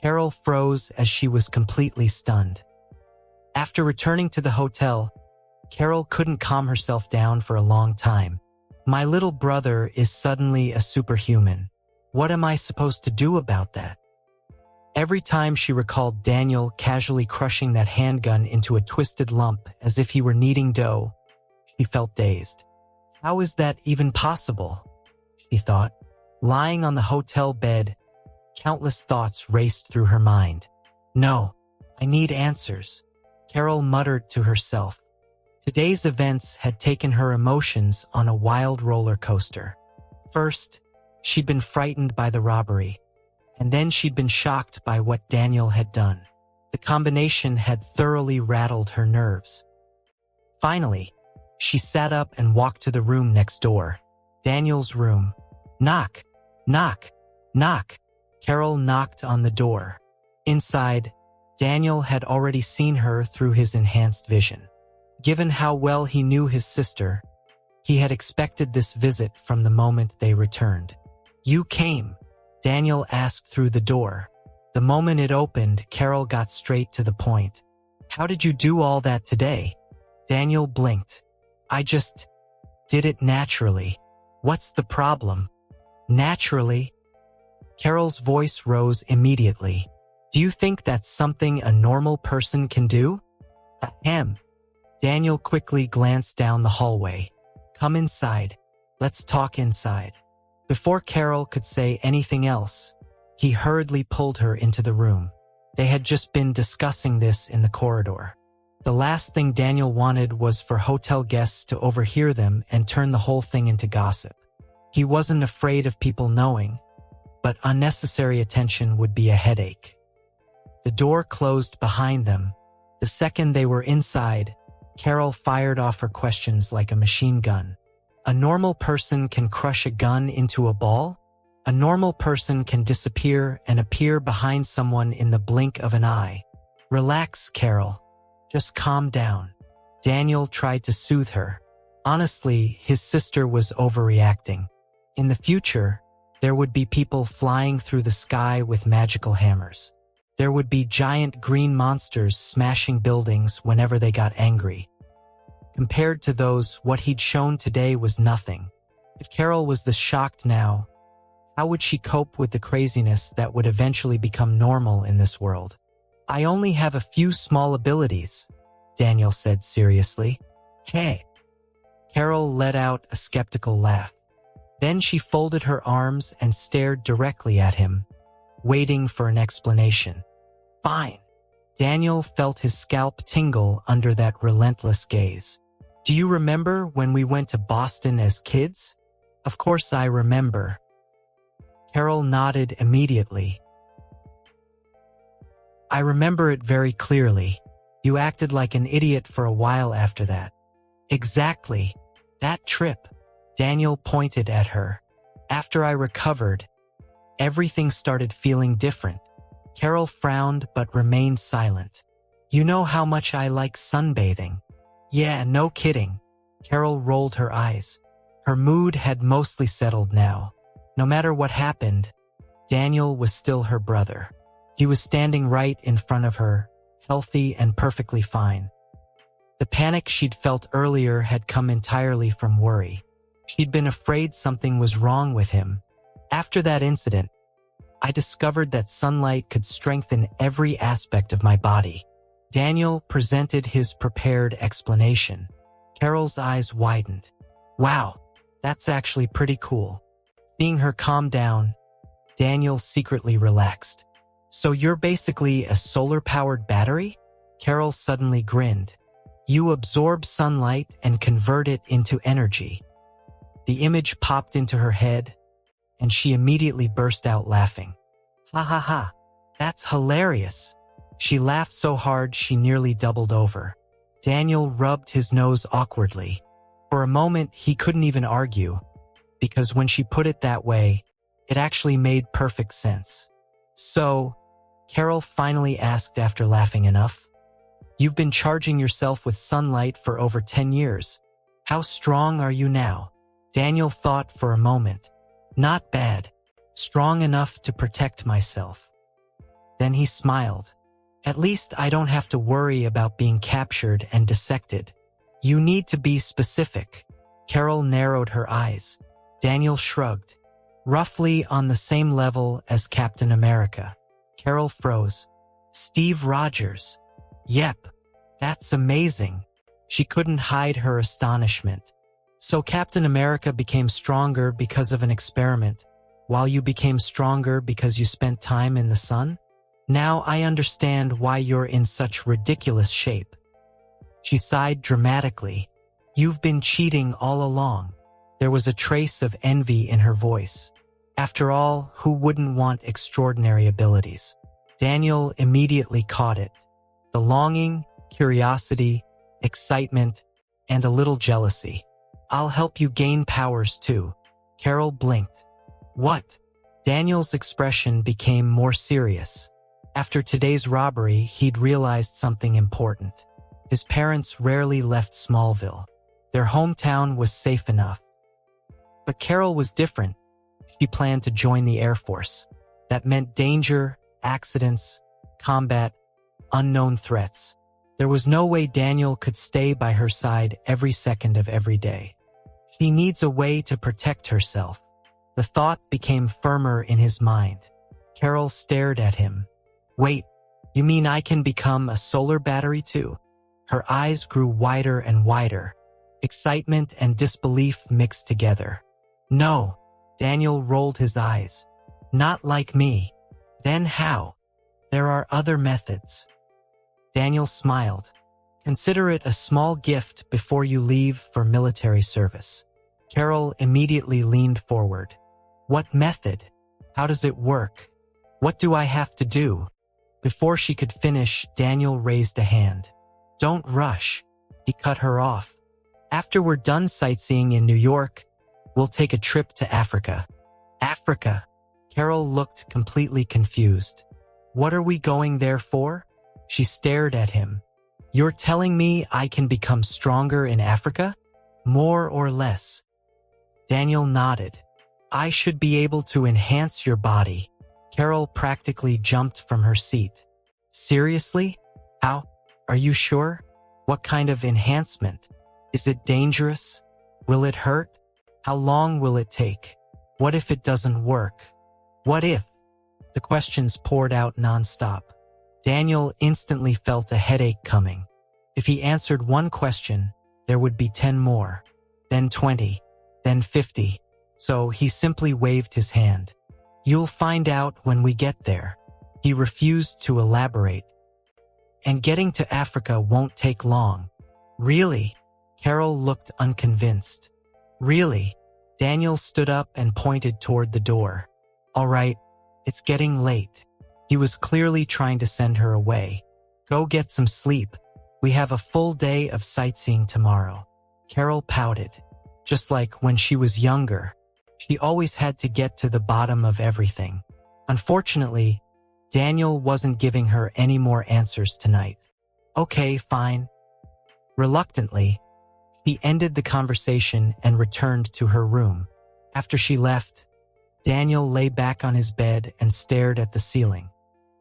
Carol froze as she was completely stunned. After returning to the hotel, Carol couldn't calm herself down for a long time. My little brother is suddenly a superhuman. What am I supposed to do about that? Every time she recalled Daniel casually crushing that handgun into a twisted lump as if he were kneading dough, she felt dazed. How is that even possible? She thought. Lying on the hotel bed, countless thoughts raced through her mind. No, I need answers, Carol muttered to herself. Today's events had taken her emotions on a wild roller coaster. First, she'd been frightened by the robbery. And then she'd been shocked by what Daniel had done. The combination had thoroughly rattled her nerves. Finally, she sat up and walked to the room next door. Daniel's room. Knock, knock, knock. Carol knocked on the door. Inside, Daniel had already seen her through his enhanced vision. Given how well he knew his sister, he had expected this visit from the moment they returned. "You came?" Daniel asked through the door. The moment it opened, Carol got straight to the point. "How did you do all that today?" Daniel blinked. "I just did it naturally." "What's the problem?" "Naturally?" Carol's voice rose immediately. "Do you think that's something a normal person can do?" Ahem. Daniel quickly glanced down the hallway. "Come inside. Let's talk inside." Before Carol could say anything else, he hurriedly pulled her into the room. They had just been discussing this in the corridor. The last thing Daniel wanted was for hotel guests to overhear them and turn the whole thing into gossip. He wasn't afraid of people knowing, but unnecessary attention would be a headache. The door closed behind them. The second they were inside, Carol fired off her questions like a machine gun. A normal person can crush a gun into a ball? A normal person can disappear and appear behind someone in the blink of an eye. Relax, Carol. Just calm down. Daniel tried to soothe her. Honestly, his sister was overreacting. In the future, there would be people flying through the sky with magical hammers. There would be giant green monsters smashing buildings whenever they got angry. Compared to those, what he'd shown today was nothing. If Carol was this shocked now, how would she cope with the craziness that would eventually become normal in this world? "I only have a few small abilities," Daniel said seriously. "Hey." Carol let out a skeptical laugh. Then she folded her arms and stared directly at him, waiting for an explanation. "Fine." Daniel felt his scalp tingle under that relentless gaze. "Do you remember when we went to Boston as kids?" "Of course I remember." Carol nodded immediately. "I remember it very clearly. You acted like an idiot for a while after that." "Exactly. That trip." Daniel pointed at her. "After I recovered, everything started feeling different." Carol frowned but remained silent. "You know how much I like sunbathing." "Yeah, no kidding." Carol rolled her eyes. Her mood had mostly settled now. No matter what happened, Daniel was still her brother. He was standing right in front of her, healthy and perfectly fine. The panic she'd felt earlier had come entirely from worry. She'd been afraid something was wrong with him. "After that incident, I discovered that sunlight could strengthen every aspect of my body." Daniel presented his prepared explanation. Carol's eyes widened. "Wow, that's actually pretty cool." Seeing her calm down, Daniel secretly relaxed. "So you're basically a solar-powered battery?" Carol suddenly grinned. "You absorb sunlight and convert it into energy." The image popped into her head, and she immediately burst out laughing. "Ha ha ha, that's hilarious." She laughed so hard she nearly doubled over. Daniel rubbed his nose awkwardly. For a moment, he couldn't even argue, because when she put it that way, it actually made perfect sense. "So," Carol finally asked after laughing enough, "you've been charging yourself with sunlight for over 10 years. How strong are you now?" Daniel thought for a moment. "Not bad. Strong enough to protect myself." Then he smiled. "At least I don't have to worry about being captured and dissected." "You need to be specific." Carol narrowed her eyes. Daniel shrugged. "Roughly on the same level as Captain America." Carol froze. "Steve Rogers." "Yep. That's amazing." She couldn't hide her astonishment. "So Captain America became stronger because of an experiment, while you became stronger because you spent time in the sun? Now I understand why you're in such ridiculous shape." She sighed dramatically. "You've been cheating all along." There was a trace of envy in her voice. After all, who wouldn't want extraordinary abilities? Daniel immediately caught it. The longing, curiosity, excitement, and a little jealousy. I'll help you gain powers too. Carol blinked. What? Daniel's expression became more serious. After today's robbery, he'd realized something important. His parents rarely left Smallville. Their hometown was safe enough. But Carol was different. She planned to join the Air Force. That meant danger, accidents, combat, unknown threats. There was no way Daniel could stay by her side every second of every day. She needs a way to protect herself. The thought became firmer in his mind. Carol stared at him. Wait, you mean I can become a solar battery too? Her eyes grew wider and wider. Excitement and disbelief mixed together. No, Daniel rolled his eyes. Not like me. Then how? There are other methods. Daniel smiled. Consider it a small gift before you leave for military service. Carol immediately leaned forward. What method? How does it work? What do I have to do? Before she could finish, Daniel raised a hand. Don't rush. He cut her off. After we're done sightseeing in New York, we'll take a trip to Africa. Africa? Carol looked completely confused. What are we going there for? She stared at him. You're telling me I can become stronger in Africa? More or less? Daniel nodded. I should be able to enhance your body. Carol practically jumped from her seat. Seriously? How? Are you sure? What kind of enhancement? Is it dangerous? Will it hurt? How long will it take? What if it doesn't work? What if? The questions poured out nonstop. Daniel instantly felt a headache coming. If he answered one question, there would be 10 more, then 20, then 50. So he simply waved his hand. You'll find out when we get there. He refused to elaborate. And getting to Africa won't take long. Really? Carol looked unconvinced. Really? Daniel stood up and pointed toward the door. All right, it's getting late. He was clearly trying to send her away. Go get some sleep. We have a full day of sightseeing tomorrow. Carol pouted. Just like when she was younger, she always had to get to the bottom of everything. Unfortunately, Daniel wasn't giving her any more answers tonight. Okay, fine. Reluctantly, she ended the conversation and returned to her room. After she left, Daniel lay back on his bed and stared at the ceiling.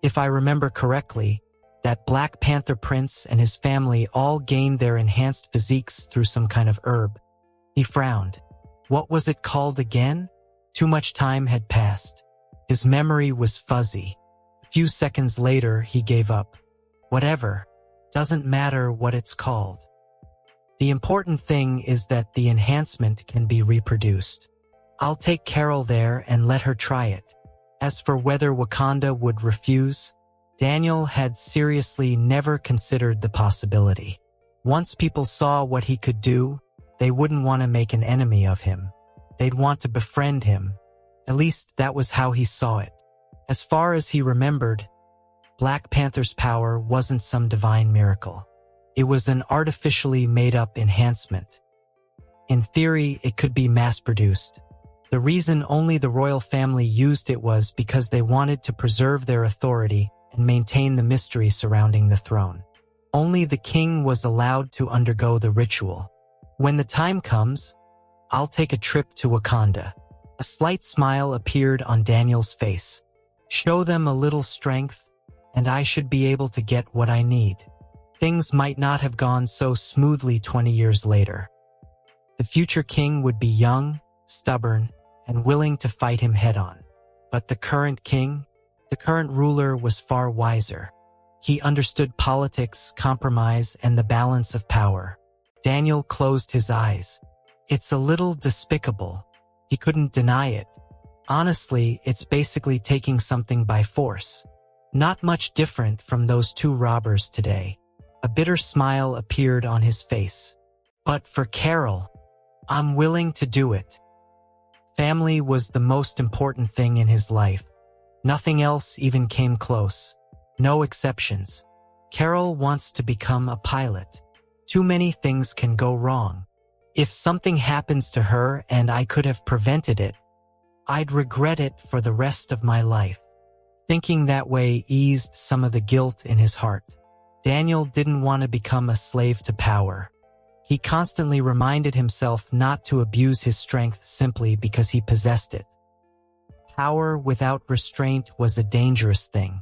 If I remember correctly, that Black Panther prince and his family all gained their enhanced physiques through some kind of herb. He frowned. What was it called again? Too much time had passed. His memory was fuzzy. A few seconds later, he gave up. Whatever. Doesn't matter what it's called. The important thing is that the enhancement can be reproduced. I'll take Carol there and let her try it. As for whether Wakanda would refuse, Daniel had seriously never considered the possibility. Once people saw what he could do, they wouldn't want to make an enemy of him. They'd want to befriend him. At least that was how he saw it. As far as he remembered, Black Panther's power wasn't some divine miracle. It was an artificially made-up enhancement. In theory, it could be mass-produced. The reason only the royal family used it was because they wanted to preserve their authority and maintain the mystery surrounding the throne. Only the king was allowed to undergo the ritual. When the time comes, I'll take a trip to Wakanda. A slight smile appeared on Daniel's face. Show them a little strength, and I should be able to get what I need. Things might not have gone so smoothly 20 years later. The future king would be young, stubborn, and willing to fight him head-on. But the current king, the current ruler, was far wiser. He understood politics, compromise, and the balance of power. Daniel closed his eyes. It's a little despicable. He couldn't deny it. Honestly, it's basically taking something by force. Not much different from those two robbers today. A bitter smile appeared on his face. But for Carol, I'm willing to do it. Family was the most important thing in his life. Nothing else even came close. No exceptions. Carol wants to become a pilot. Too many things can go wrong. If something happens to her and I could have prevented it, I'd regret it for the rest of my life. Thinking that way eased some of the guilt in his heart. Daniel didn't want to become a slave to power. He constantly reminded himself not to abuse his strength simply because he possessed it. Power without restraint was a dangerous thing.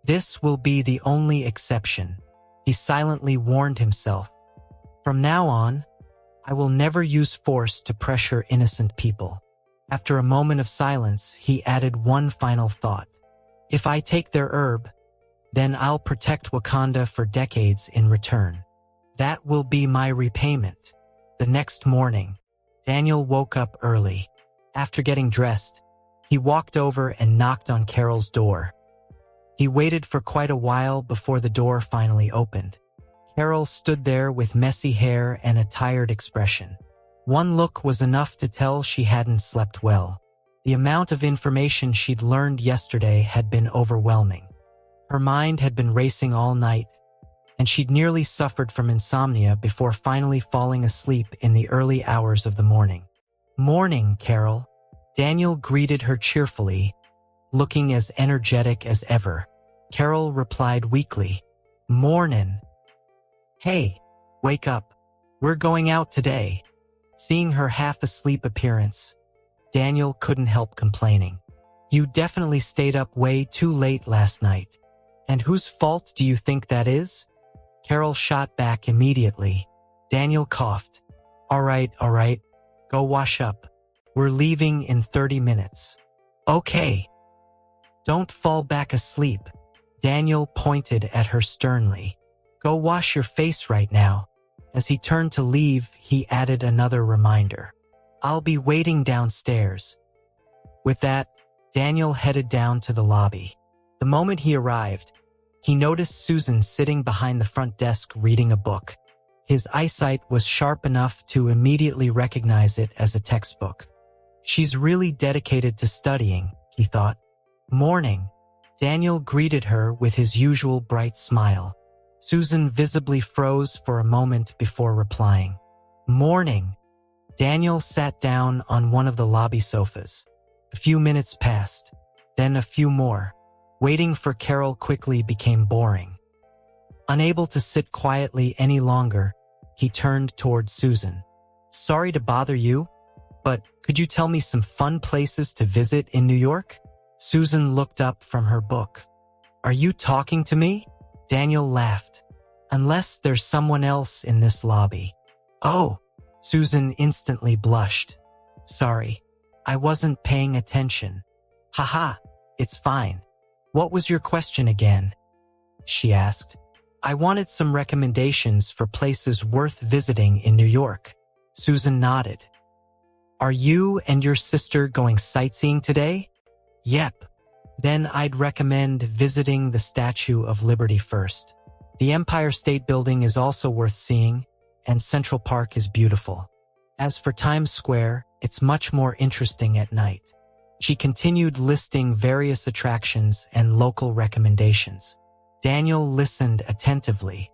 This will be the only exception, he silently warned himself. From now on, I will never use force to pressure innocent people. After a moment of silence, he added one final thought. If I take their herb, then I'll protect Wakanda for decades in return. That will be my repayment. The next morning, Daniel woke up early. After getting dressed, he walked over and knocked on Carol's door. He waited for quite a while before the door finally opened. Carol stood there with messy hair and a tired expression. One look was enough to tell she hadn't slept well. The amount of information she'd learned yesterday had been overwhelming. Her mind had been racing all night, and she'd nearly suffered from insomnia before finally falling asleep in the early hours of the morning. "Morning, Carol." Daniel greeted her cheerfully, looking as energetic as ever. Carol replied weakly, "Mornin'." "Hey, wake up. We're going out today." Seeing her half-asleep appearance, Daniel couldn't help complaining. "You definitely stayed up way too late last night. And whose fault do you think that is?" Carol shot back immediately. Daniel coughed. All right, go wash up. We're leaving in 30 minutes. Okay. Don't fall back asleep. Daniel pointed at her sternly. Go wash your face right now. As he turned to leave, he added another reminder. I'll be waiting downstairs. With that, Daniel headed down to the lobby. The moment he arrived, he noticed Susan sitting behind the front desk reading a book. His eyesight was sharp enough to immediately recognize it as a textbook. She's really dedicated to studying, he thought. Morning. Daniel greeted her with his usual bright smile. Susan visibly froze for a moment before replying. Morning. Daniel sat down on one of the lobby sofas. A few minutes passed, then a few more. Waiting for Carol quickly became boring. Unable to sit quietly any longer, he turned toward Susan. Sorry to bother you, but could you tell me some fun places to visit in New York? Susan looked up from her book. Are you talking to me? Daniel laughed. Unless there's someone else in this lobby. Oh, Susan instantly blushed. Sorry, I wasn't paying attention. Haha, it's fine. What was your question again? She asked. I wanted some recommendations for places worth visiting in New York. Susan nodded. Are you and your sister going sightseeing today? Yep. Then I'd recommend visiting the Statue of Liberty first. The Empire State Building is also worth seeing, and Central Park is beautiful. As for Times Square, it's much more interesting at night. She continued listing various attractions and local recommendations. Daniel listened attentively.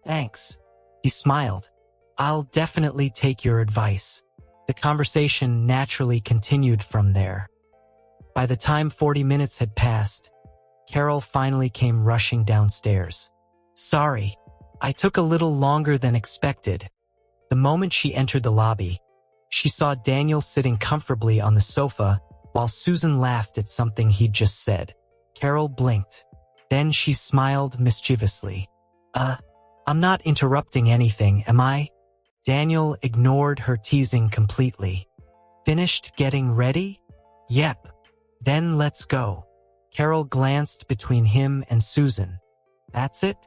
Thanks. He smiled. I'll definitely take your advice. The conversation naturally continued from there. By the time 40 minutes had passed, Carol finally came rushing downstairs. Sorry, I took a little longer than expected. The moment she entered the lobby, she saw Daniel sitting comfortably on the sofa while Susan laughed at something he'd just said. Carol blinked. Then she smiled mischievously. I'm not interrupting anything, am I? Daniel ignored her teasing completely. Finished getting ready? Yep. Then let's go. Carol glanced between him and Susan. That's it?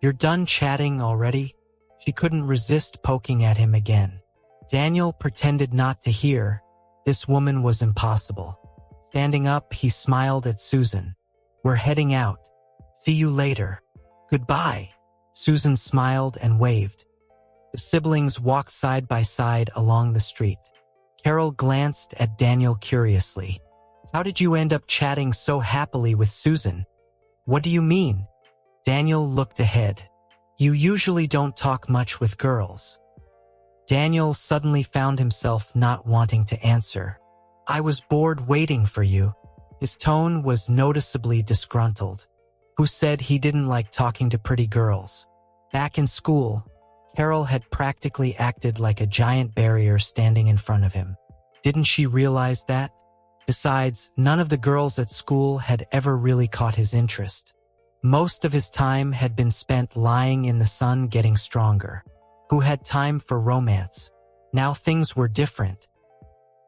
You're done chatting already? She couldn't resist poking at him again. Daniel pretended not to hear. This woman was impossible. Standing up, he smiled at Susan. We're heading out. See you later. Goodbye. Susan smiled and waved. The siblings walked side by side along the street. Carol glanced at Daniel curiously. How did you end up chatting so happily with Susan? What do you mean? Daniel looked ahead. You usually don't talk much with girls. Daniel suddenly found himself not wanting to answer. I was bored waiting for you. His tone was noticeably disgruntled. Who said he didn't like talking to pretty girls? Back in school, Carol had practically acted like a giant barrier standing in front of him. Didn't she realize that? Besides, none of the girls at school had ever really caught his interest. Most of his time had been spent lying in the sun getting stronger. Who had time for romance? Now things were different.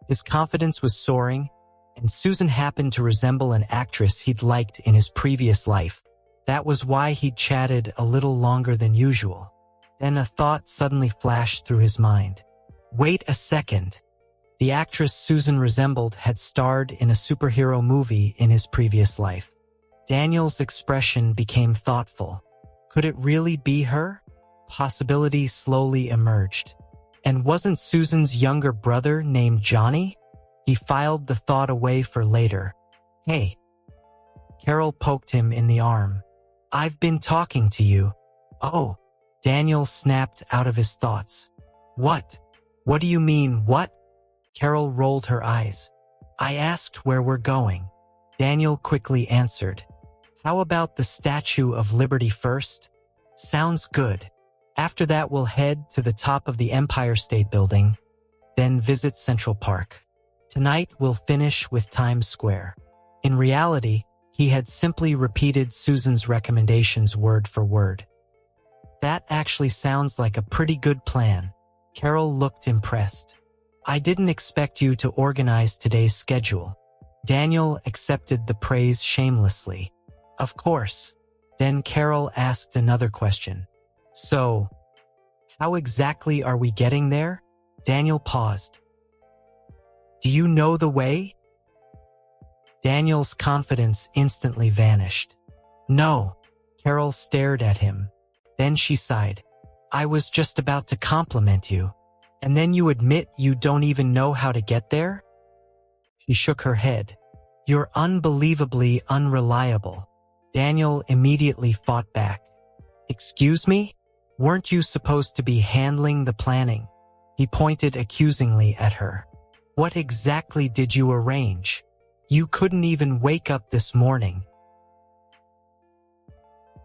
His confidence was soaring, and Susan happened to resemble an actress he'd liked in his previous life. That was why he'd chatted a little longer than usual. Then a thought suddenly flashed through his mind. Wait a second. The actress Susan resembled had starred in a superhero movie in his previous life. Daniel's expression became thoughtful. Could it really be her? Possibility slowly emerged. And wasn't Susan's younger brother named Johnny? He filed the thought away for later. Hey. Carol poked him in the arm. I've been talking to you. Oh. Daniel snapped out of his thoughts. What? What do you mean, what? Carol rolled her eyes. I asked where we're going. Daniel quickly answered. How about the Statue of Liberty first? Sounds good. After that, we'll head to the top of the Empire State Building, then visit Central Park. Tonight, we'll finish with Times Square. In reality, he had simply repeated Susan's recommendations word for word. That actually sounds like a pretty good plan. Carol looked impressed. I didn't expect you to organize today's schedule. Daniel accepted the praise shamelessly. Of course. Then Carol asked another question. So, how exactly are we getting there? Daniel paused. Do you know the way? Daniel's confidence instantly vanished. No. Carol stared at him. Then she sighed. I was just about to compliment you. And then you admit you don't even know how to get there? She shook her head. You're unbelievably unreliable. Daniel immediately fought back. Excuse me? Weren't you supposed to be handling the planning? He pointed accusingly at her. What exactly did you arrange? You couldn't even wake up this morning.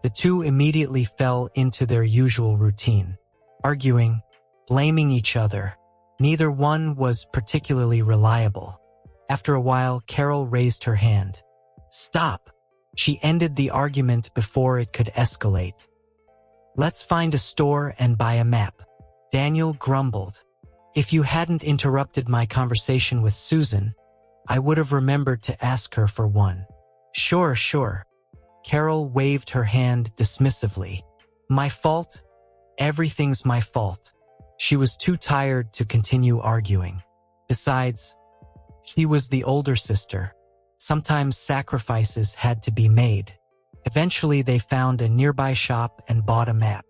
The two immediately fell into their usual routine, arguing, blaming each other. Neither one was particularly reliable. After a while, Carol raised her hand. Stop. She ended the argument before it could escalate. Let's find a store and buy a map. Daniel grumbled. If you hadn't interrupted my conversation with Susan, I would have remembered to ask her for one. Sure. Carol waved her hand dismissively. My fault? Everything's my fault. She was too tired to continue arguing. Besides, she was the older sister. Sometimes sacrifices had to be made. Eventually, they found a nearby shop and bought a map.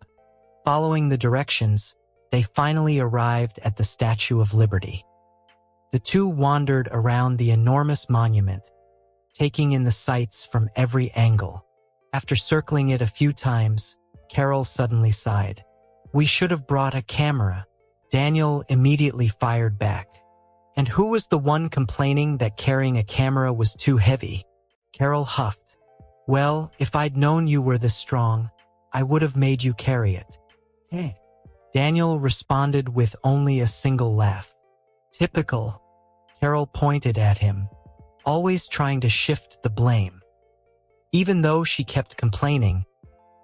Following the directions, they finally arrived at the Statue of Liberty. The two wandered around the enormous monument, taking in the sights from every angle. After circling it a few times, Carol suddenly sighed. We should have brought a camera. Daniel immediately fired back. And who was the one complaining that carrying a camera was too heavy? Carol huffed. Well, if I'd known you were this strong, I would have made you carry it. Hey. Daniel responded with only a single laugh. Typical. Carol pointed at him, always trying to shift the blame. Even though she kept complaining,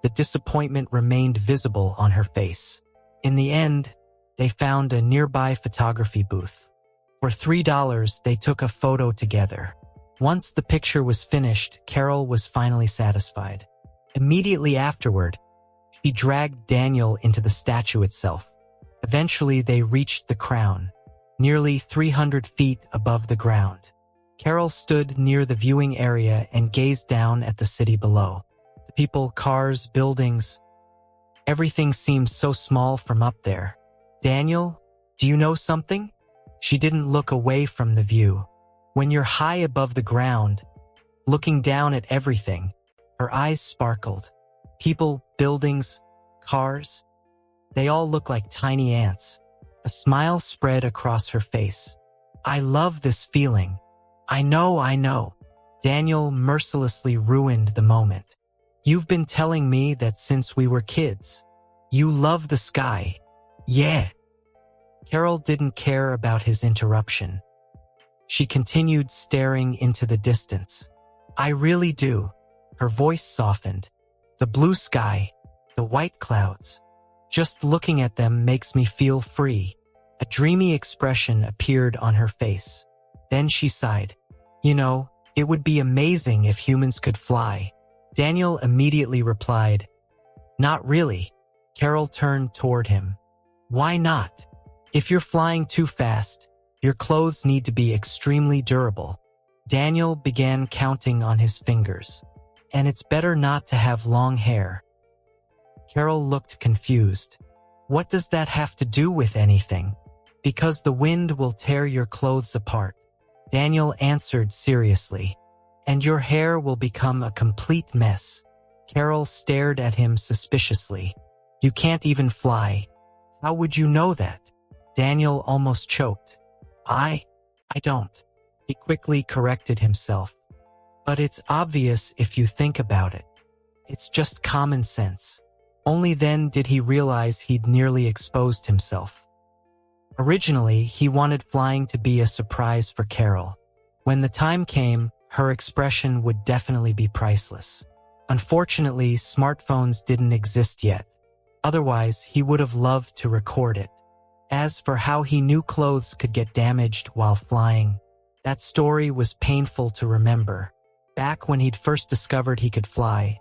the disappointment remained visible on her face. In the end, they found a nearby photography booth. For $3, they took a photo together. Once the picture was finished, Carol was finally satisfied. Immediately afterward, she dragged Daniel into the statue itself. Eventually, they reached the crown, nearly 300 feet above the ground. Carol stood near the viewing area and gazed down at the city below. The people, cars, buildings, everything seemed so small from up there. Daniel, do you know something? She didn't look away from the view. When you're high above the ground, looking down at everything, her eyes sparkled. People, buildings, cars, they all look like tiny ants. A smile spread across her face. I love this feeling. I know. Daniel mercilessly ruined the moment. You've been telling me that since we were kids. You love the sky. Yeah. Carol didn't care about his interruption. She continued staring into the distance. I really do. Her voice softened. The blue sky, the white clouds. Just looking at them makes me feel free. A dreamy expression appeared on her face. Then she sighed. You know, it would be amazing if humans could fly. Daniel immediately replied, Not really. Carol turned toward him. Why not? If you're flying too fast, your clothes need to be extremely durable. Daniel began counting on his fingers. And it's better not to have long hair. Carol looked confused. What does that have to do with anything? Because the wind will tear your clothes apart. Daniel answered seriously. And your hair will become a complete mess. Carol stared at him suspiciously. You can't even fly. How would you know that? Daniel almost choked. I don't. He quickly corrected himself. But it's obvious if you think about it. It's just common sense. Only then did he realize he'd nearly exposed himself. Originally, he wanted flying to be a surprise for Carol. When the time came, her expression would definitely be priceless. Unfortunately, smartphones didn't exist yet. Otherwise, he would have loved to record it. As for how he knew clothes could get damaged while flying, that story was painful to remember. Back when he'd first discovered he could fly,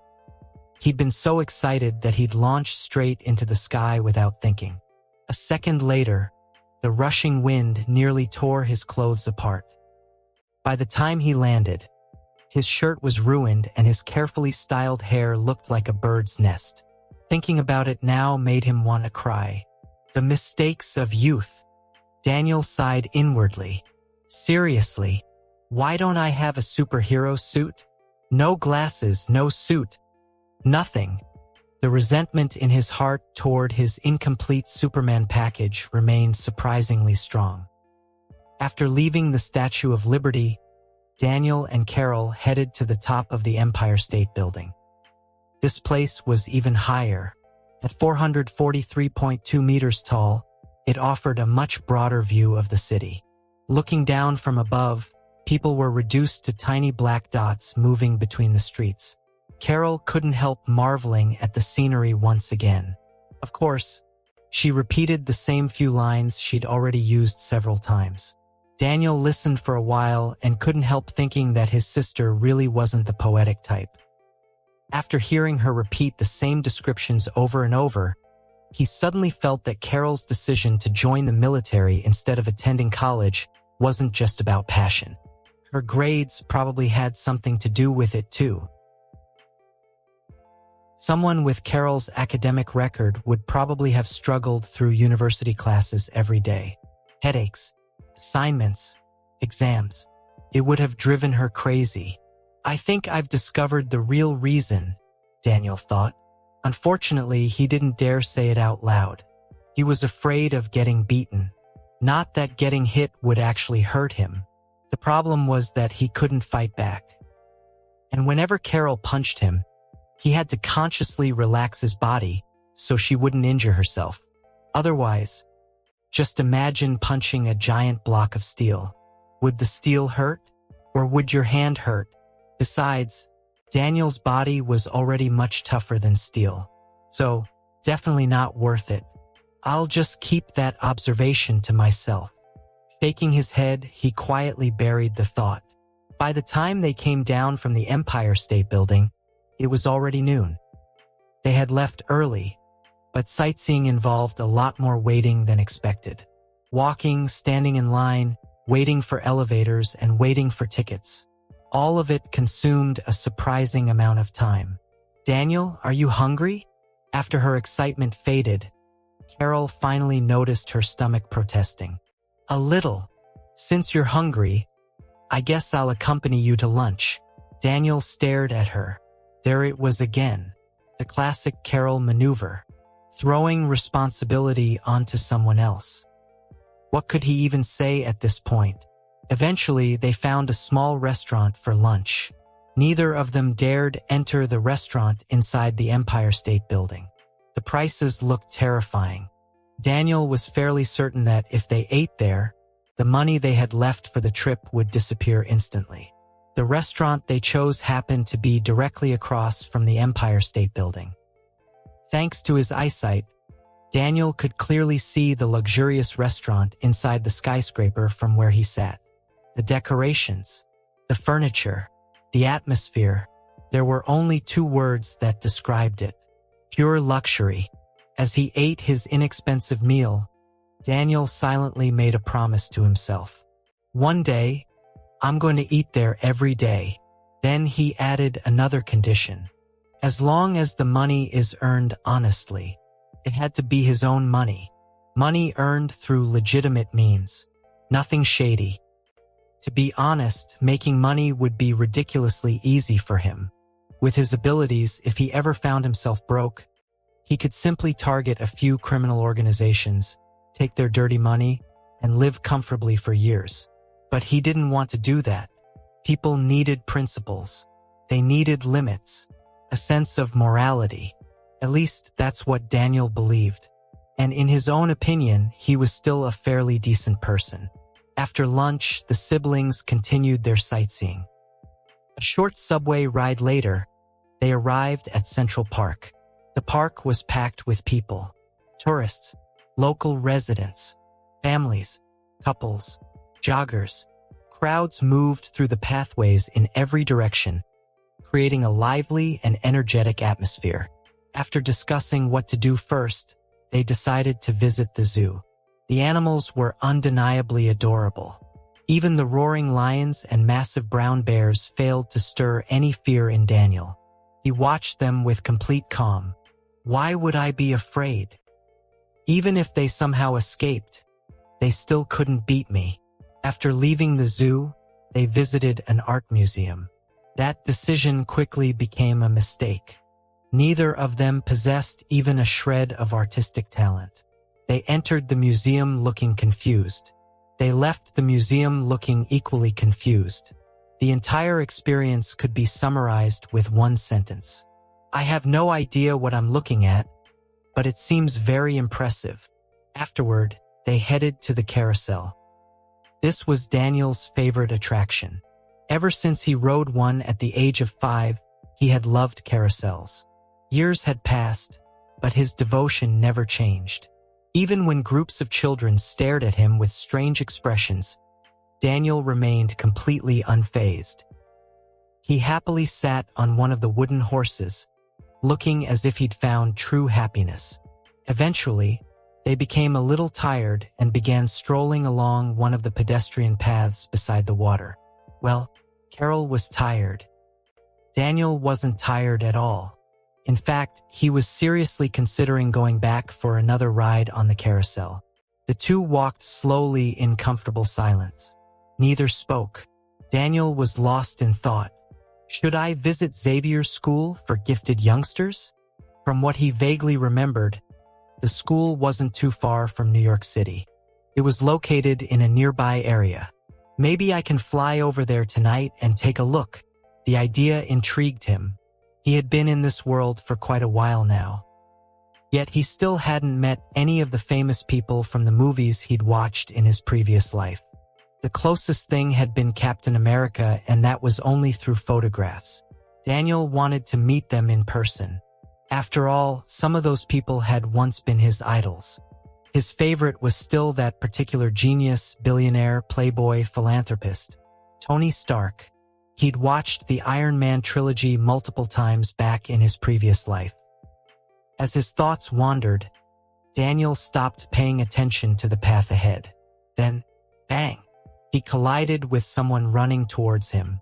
he'd been so excited that he'd launched straight into the sky without thinking. A second later, the rushing wind nearly tore his clothes apart. By the time he landed, his shirt was ruined and his carefully styled hair looked like a bird's nest. Thinking about it now made him want to cry. The mistakes of youth. Daniel sighed inwardly. Seriously, why don't I have a superhero suit? No glasses, no suit. Nothing. The resentment in his heart toward his incomplete Superman package remained surprisingly strong. After leaving the Statue of Liberty, Daniel and Carol headed to the top of the Empire State Building. This place was even higher. At 443.2 meters tall, it offered a much broader view of the city. Looking down from above, people were reduced to tiny black dots moving between the streets. Carol couldn't help marveling at the scenery once again. Of course, she repeated the same few lines she'd already used several times. Daniel listened for a while and couldn't help thinking that his sister really wasn't the poetic type. After hearing her repeat the same descriptions over and over, he suddenly felt that Carol's decision to join the military instead of attending college wasn't just about passion. Her grades probably had something to do with it too. Someone with Carol's academic record would probably have struggled through university classes every day. Headaches, assignments, exams. It would have driven her crazy. I think I've discovered the real reason, Daniel thought. Unfortunately, he didn't dare say it out loud. He was afraid of getting beaten. Not that getting hit would actually hurt him. The problem was that he couldn't fight back. And whenever Carol punched him, he had to consciously relax his body so she wouldn't injure herself. Otherwise, just imagine punching a giant block of steel. Would the steel hurt? Or would your hand hurt? Besides, Daniel's body was already much tougher than steel. So, definitely not worth it. I'll just keep that observation to myself. Shaking his head, he quietly buried the thought. By the time they came down from the Empire State Building, it was already noon. They had left early, but sightseeing involved a lot more waiting than expected. Walking, standing in line, waiting for elevators, and waiting for tickets. All of it consumed a surprising amount of time. Daniel, are you hungry? After her excitement faded, Carol finally noticed her stomach protesting. "A little. Since you're hungry, I guess I'll accompany you to lunch." Daniel stared at her. There it was again, the classic Carol maneuver, throwing responsibility onto someone else. What could he even say at this point? Eventually, they found a small restaurant for lunch. Neither of them dared enter the restaurant inside the Empire State Building. The prices looked terrifying. Daniel was fairly certain that if they ate there, the money they had left for the trip would disappear instantly. The restaurant they chose happened to be directly across from the Empire State Building. Thanks to his eyesight, Daniel could clearly see the luxurious restaurant inside the skyscraper from where he sat. The decorations, the furniture, the atmosphere, there were only two words that described it: pure luxury. As he ate his inexpensive meal, Daniel silently made a promise to himself. "One day, I'm going to eat there every day." Then he added another condition. As long as the money is earned honestly. It had to be his own money. Money earned through legitimate means. Nothing shady. To be honest, making money would be ridiculously easy for him. With his abilities, if he ever found himself broke, he could simply target a few criminal organizations, take their dirty money, and live comfortably for years. But he didn't want to do that. People needed principles. They needed limits, a sense of morality. At least that's what Daniel believed. And in his own opinion, he was still a fairly decent person. After lunch, the siblings continued their sightseeing. A short subway ride later, they arrived at Central Park. The park was packed with people, tourists, local residents, families, couples, joggers. Crowds moved through the pathways in every direction, creating a lively and energetic atmosphere. After discussing what to do first, they decided to visit the zoo. The animals were undeniably adorable. Even the roaring lions and massive brown bears failed to stir any fear in Daniel. He watched them with complete calm. Why would I be afraid? Even if they somehow escaped, they still couldn't beat me. After leaving the zoo, they visited an art museum. That decision quickly became a mistake. Neither of them possessed even a shred of artistic talent. They entered the museum looking confused. They left the museum looking equally confused. The entire experience could be summarized with one sentence. "I have no idea what I'm looking at, but it seems very impressive." Afterward, they headed to the carousel. This was Daniel's favorite attraction. Ever since he rode one at the age of 5, he had loved carousels. Years had passed, but his devotion never changed. Even when groups of children stared at him with strange expressions, Daniel remained completely unfazed. He happily sat on one of the wooden horses, looking as if he'd found true happiness. Eventually, they became a little tired and began strolling along one of the pedestrian paths beside the water. Well, Carol was tired. Daniel wasn't tired at all. In fact, he was seriously considering going back for another ride on the carousel. The two walked slowly in comfortable silence. Neither spoke. Daniel was lost in thought. Should I visit Xavier's school for gifted youngsters? From what he vaguely remembered, the school wasn't too far from New York City. It was located in a nearby area. Maybe I can fly over there tonight and take a look. The idea intrigued him. He had been in this world for quite a while now. Yet he still hadn't met any of the famous people from the movies he'd watched in his previous life. The closest thing had been Captain America, and that was only through photographs. Daniel wanted to meet them in person. After all, some of those people had once been his idols. His favorite was still that particular genius, billionaire, playboy, philanthropist, Tony Stark. He'd watched the Iron Man trilogy multiple times back in his previous life. As his thoughts wandered, Daniel stopped paying attention to the path ahead. Then, bang! He collided with someone running towards him.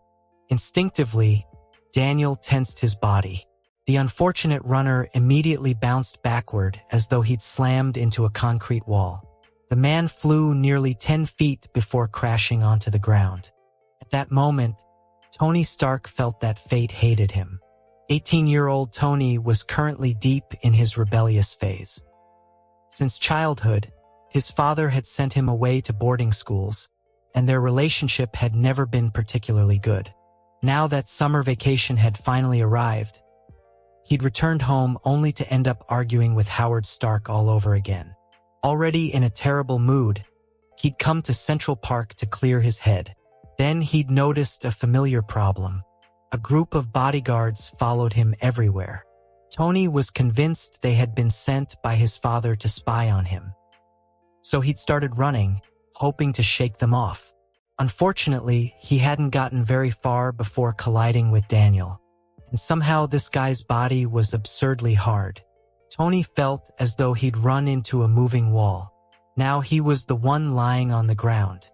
Instinctively, Daniel tensed his body. The unfortunate runner immediately bounced backward as though he'd slammed into a concrete wall. The man flew nearly 10 feet before crashing onto the ground. At that moment, Tony Stark felt that fate hated him. 18-year-old Tony was currently deep in his rebellious phase. Since childhood, his father had sent him away to boarding schools, and their relationship had never been particularly good. Now that summer vacation had finally arrived, he'd returned home only to end up arguing with Howard Stark all over again. Already in a terrible mood, he'd come to Central Park to clear his head. Then he'd noticed a familiar problem. A group of bodyguards followed him everywhere. Tony was convinced they had been sent by his father to spy on him. So he'd started running, hoping to shake them off. Unfortunately, he hadn't gotten very far before colliding with Daniel. And somehow this guy's body was absurdly hard. Tony felt as though he'd run into a moving wall. Now he was the one lying on the ground.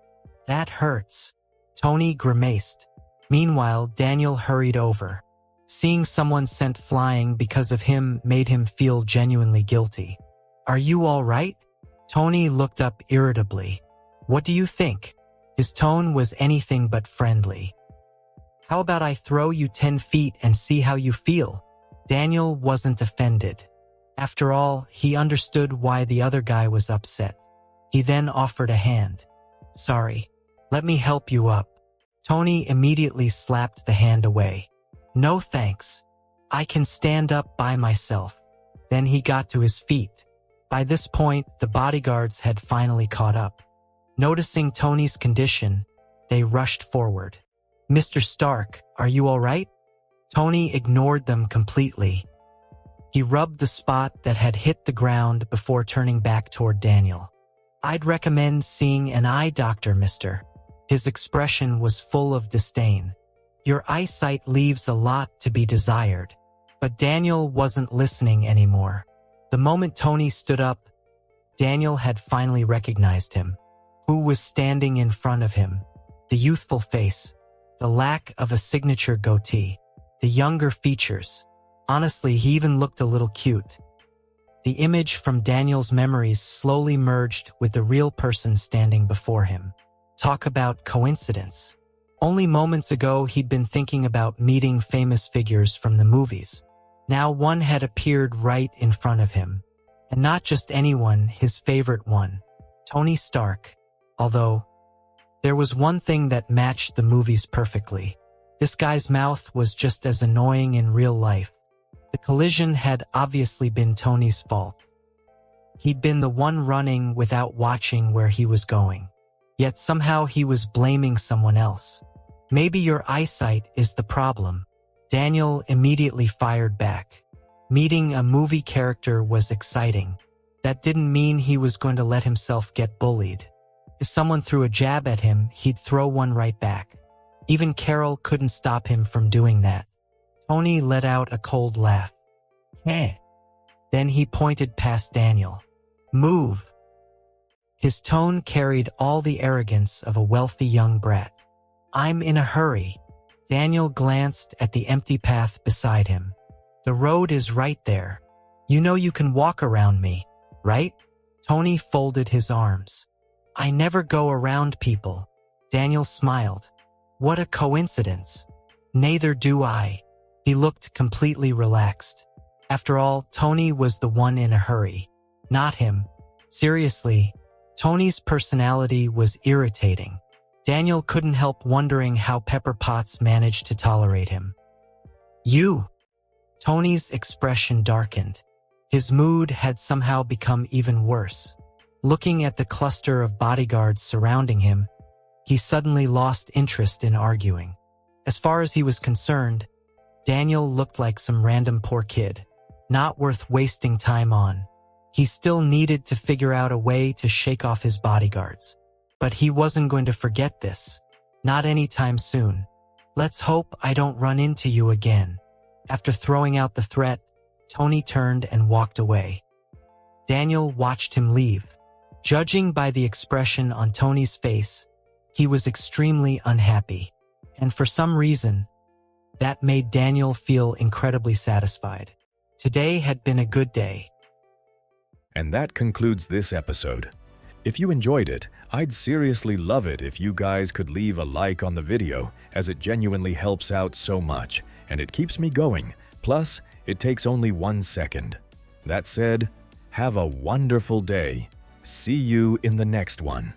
That hurts. Tony grimaced. Meanwhile, Daniel hurried over. Seeing someone sent flying because of him made him feel genuinely guilty. "Are you all right?" Tony looked up irritably. "What do you think?" His tone was anything but friendly. "How about I throw you 10 feet and see how you feel?" Daniel wasn't offended. After all, he understood why the other guy was upset. He then offered a hand. "Sorry, let me help you up." Tony immediately slapped the hand away. "No thanks. I can stand up by myself." Then he got to his feet. By this point, the bodyguards had finally caught up. Noticing Tony's condition, they rushed forward. "Mr. Stark, are you all right?" Tony ignored them completely. He rubbed the spot that had hit the ground before turning back toward Daniel. "I'd recommend seeing an eye doctor, mister." His expression was full of disdain. "Your eyesight leaves a lot to be desired." But Daniel wasn't listening anymore. The moment Tony stood up, Daniel had finally recognized him. Who was standing in front of him? The youthful face, the lack of a signature goatee, the younger features. Honestly, he even looked a little cute. The image from Daniel's memories slowly merged with the real person standing before him. Talk about coincidence. Only moments ago he'd been thinking about meeting famous figures from the movies. Now one had appeared right in front of him. And not just anyone, his favorite one, Tony Stark. Although, there was one thing that matched the movies perfectly. This guy's mouth was just as annoying in real life. The collision had obviously been Tony's fault. He'd been the one running without watching where he was going. Yet somehow he was blaming someone else. "Maybe your eyesight is the problem." Daniel immediately fired back. Meeting a movie character was exciting. That didn't mean he was going to let himself get bullied. If someone threw a jab at him, he'd throw one right back. Even Carol couldn't stop him from doing that. Tony let out a cold laugh. "Heh." Then he pointed past Daniel. "Move." His tone carried all the arrogance of a wealthy young brat. "I'm in a hurry." Daniel glanced at the empty path beside him. "The road is right there. You know you can walk around me, right?" Tony folded his arms. "I never go around people." Daniel smiled. "What a coincidence." "Neither do I." He looked completely relaxed. After all, Tony was the one in a hurry, not him. Seriously, Tony's personality was irritating. Daniel couldn't help wondering how Pepper Potts managed to tolerate him. "You." Tony's expression darkened. His mood had somehow become even worse. Looking at the cluster of bodyguards surrounding him, he suddenly lost interest in arguing. As far as he was concerned, Daniel looked like some random poor kid, not worth wasting time on. He still needed to figure out a way to shake off his bodyguards. But he wasn't going to forget this. Not anytime soon. "Let's hope I don't run into you again." After throwing out the threat, Tony turned and walked away. Daniel watched him leave. Judging by the expression on Tony's face, he was extremely unhappy. And for some reason, that made Daniel feel incredibly satisfied. Today had been a good day. And that concludes this episode. If you enjoyed it, I'd seriously love it if you guys could leave a like on the video, as it genuinely helps out so much, and it keeps me going. Plus, it takes only 1 second. That said, have a wonderful day. See you in the next one.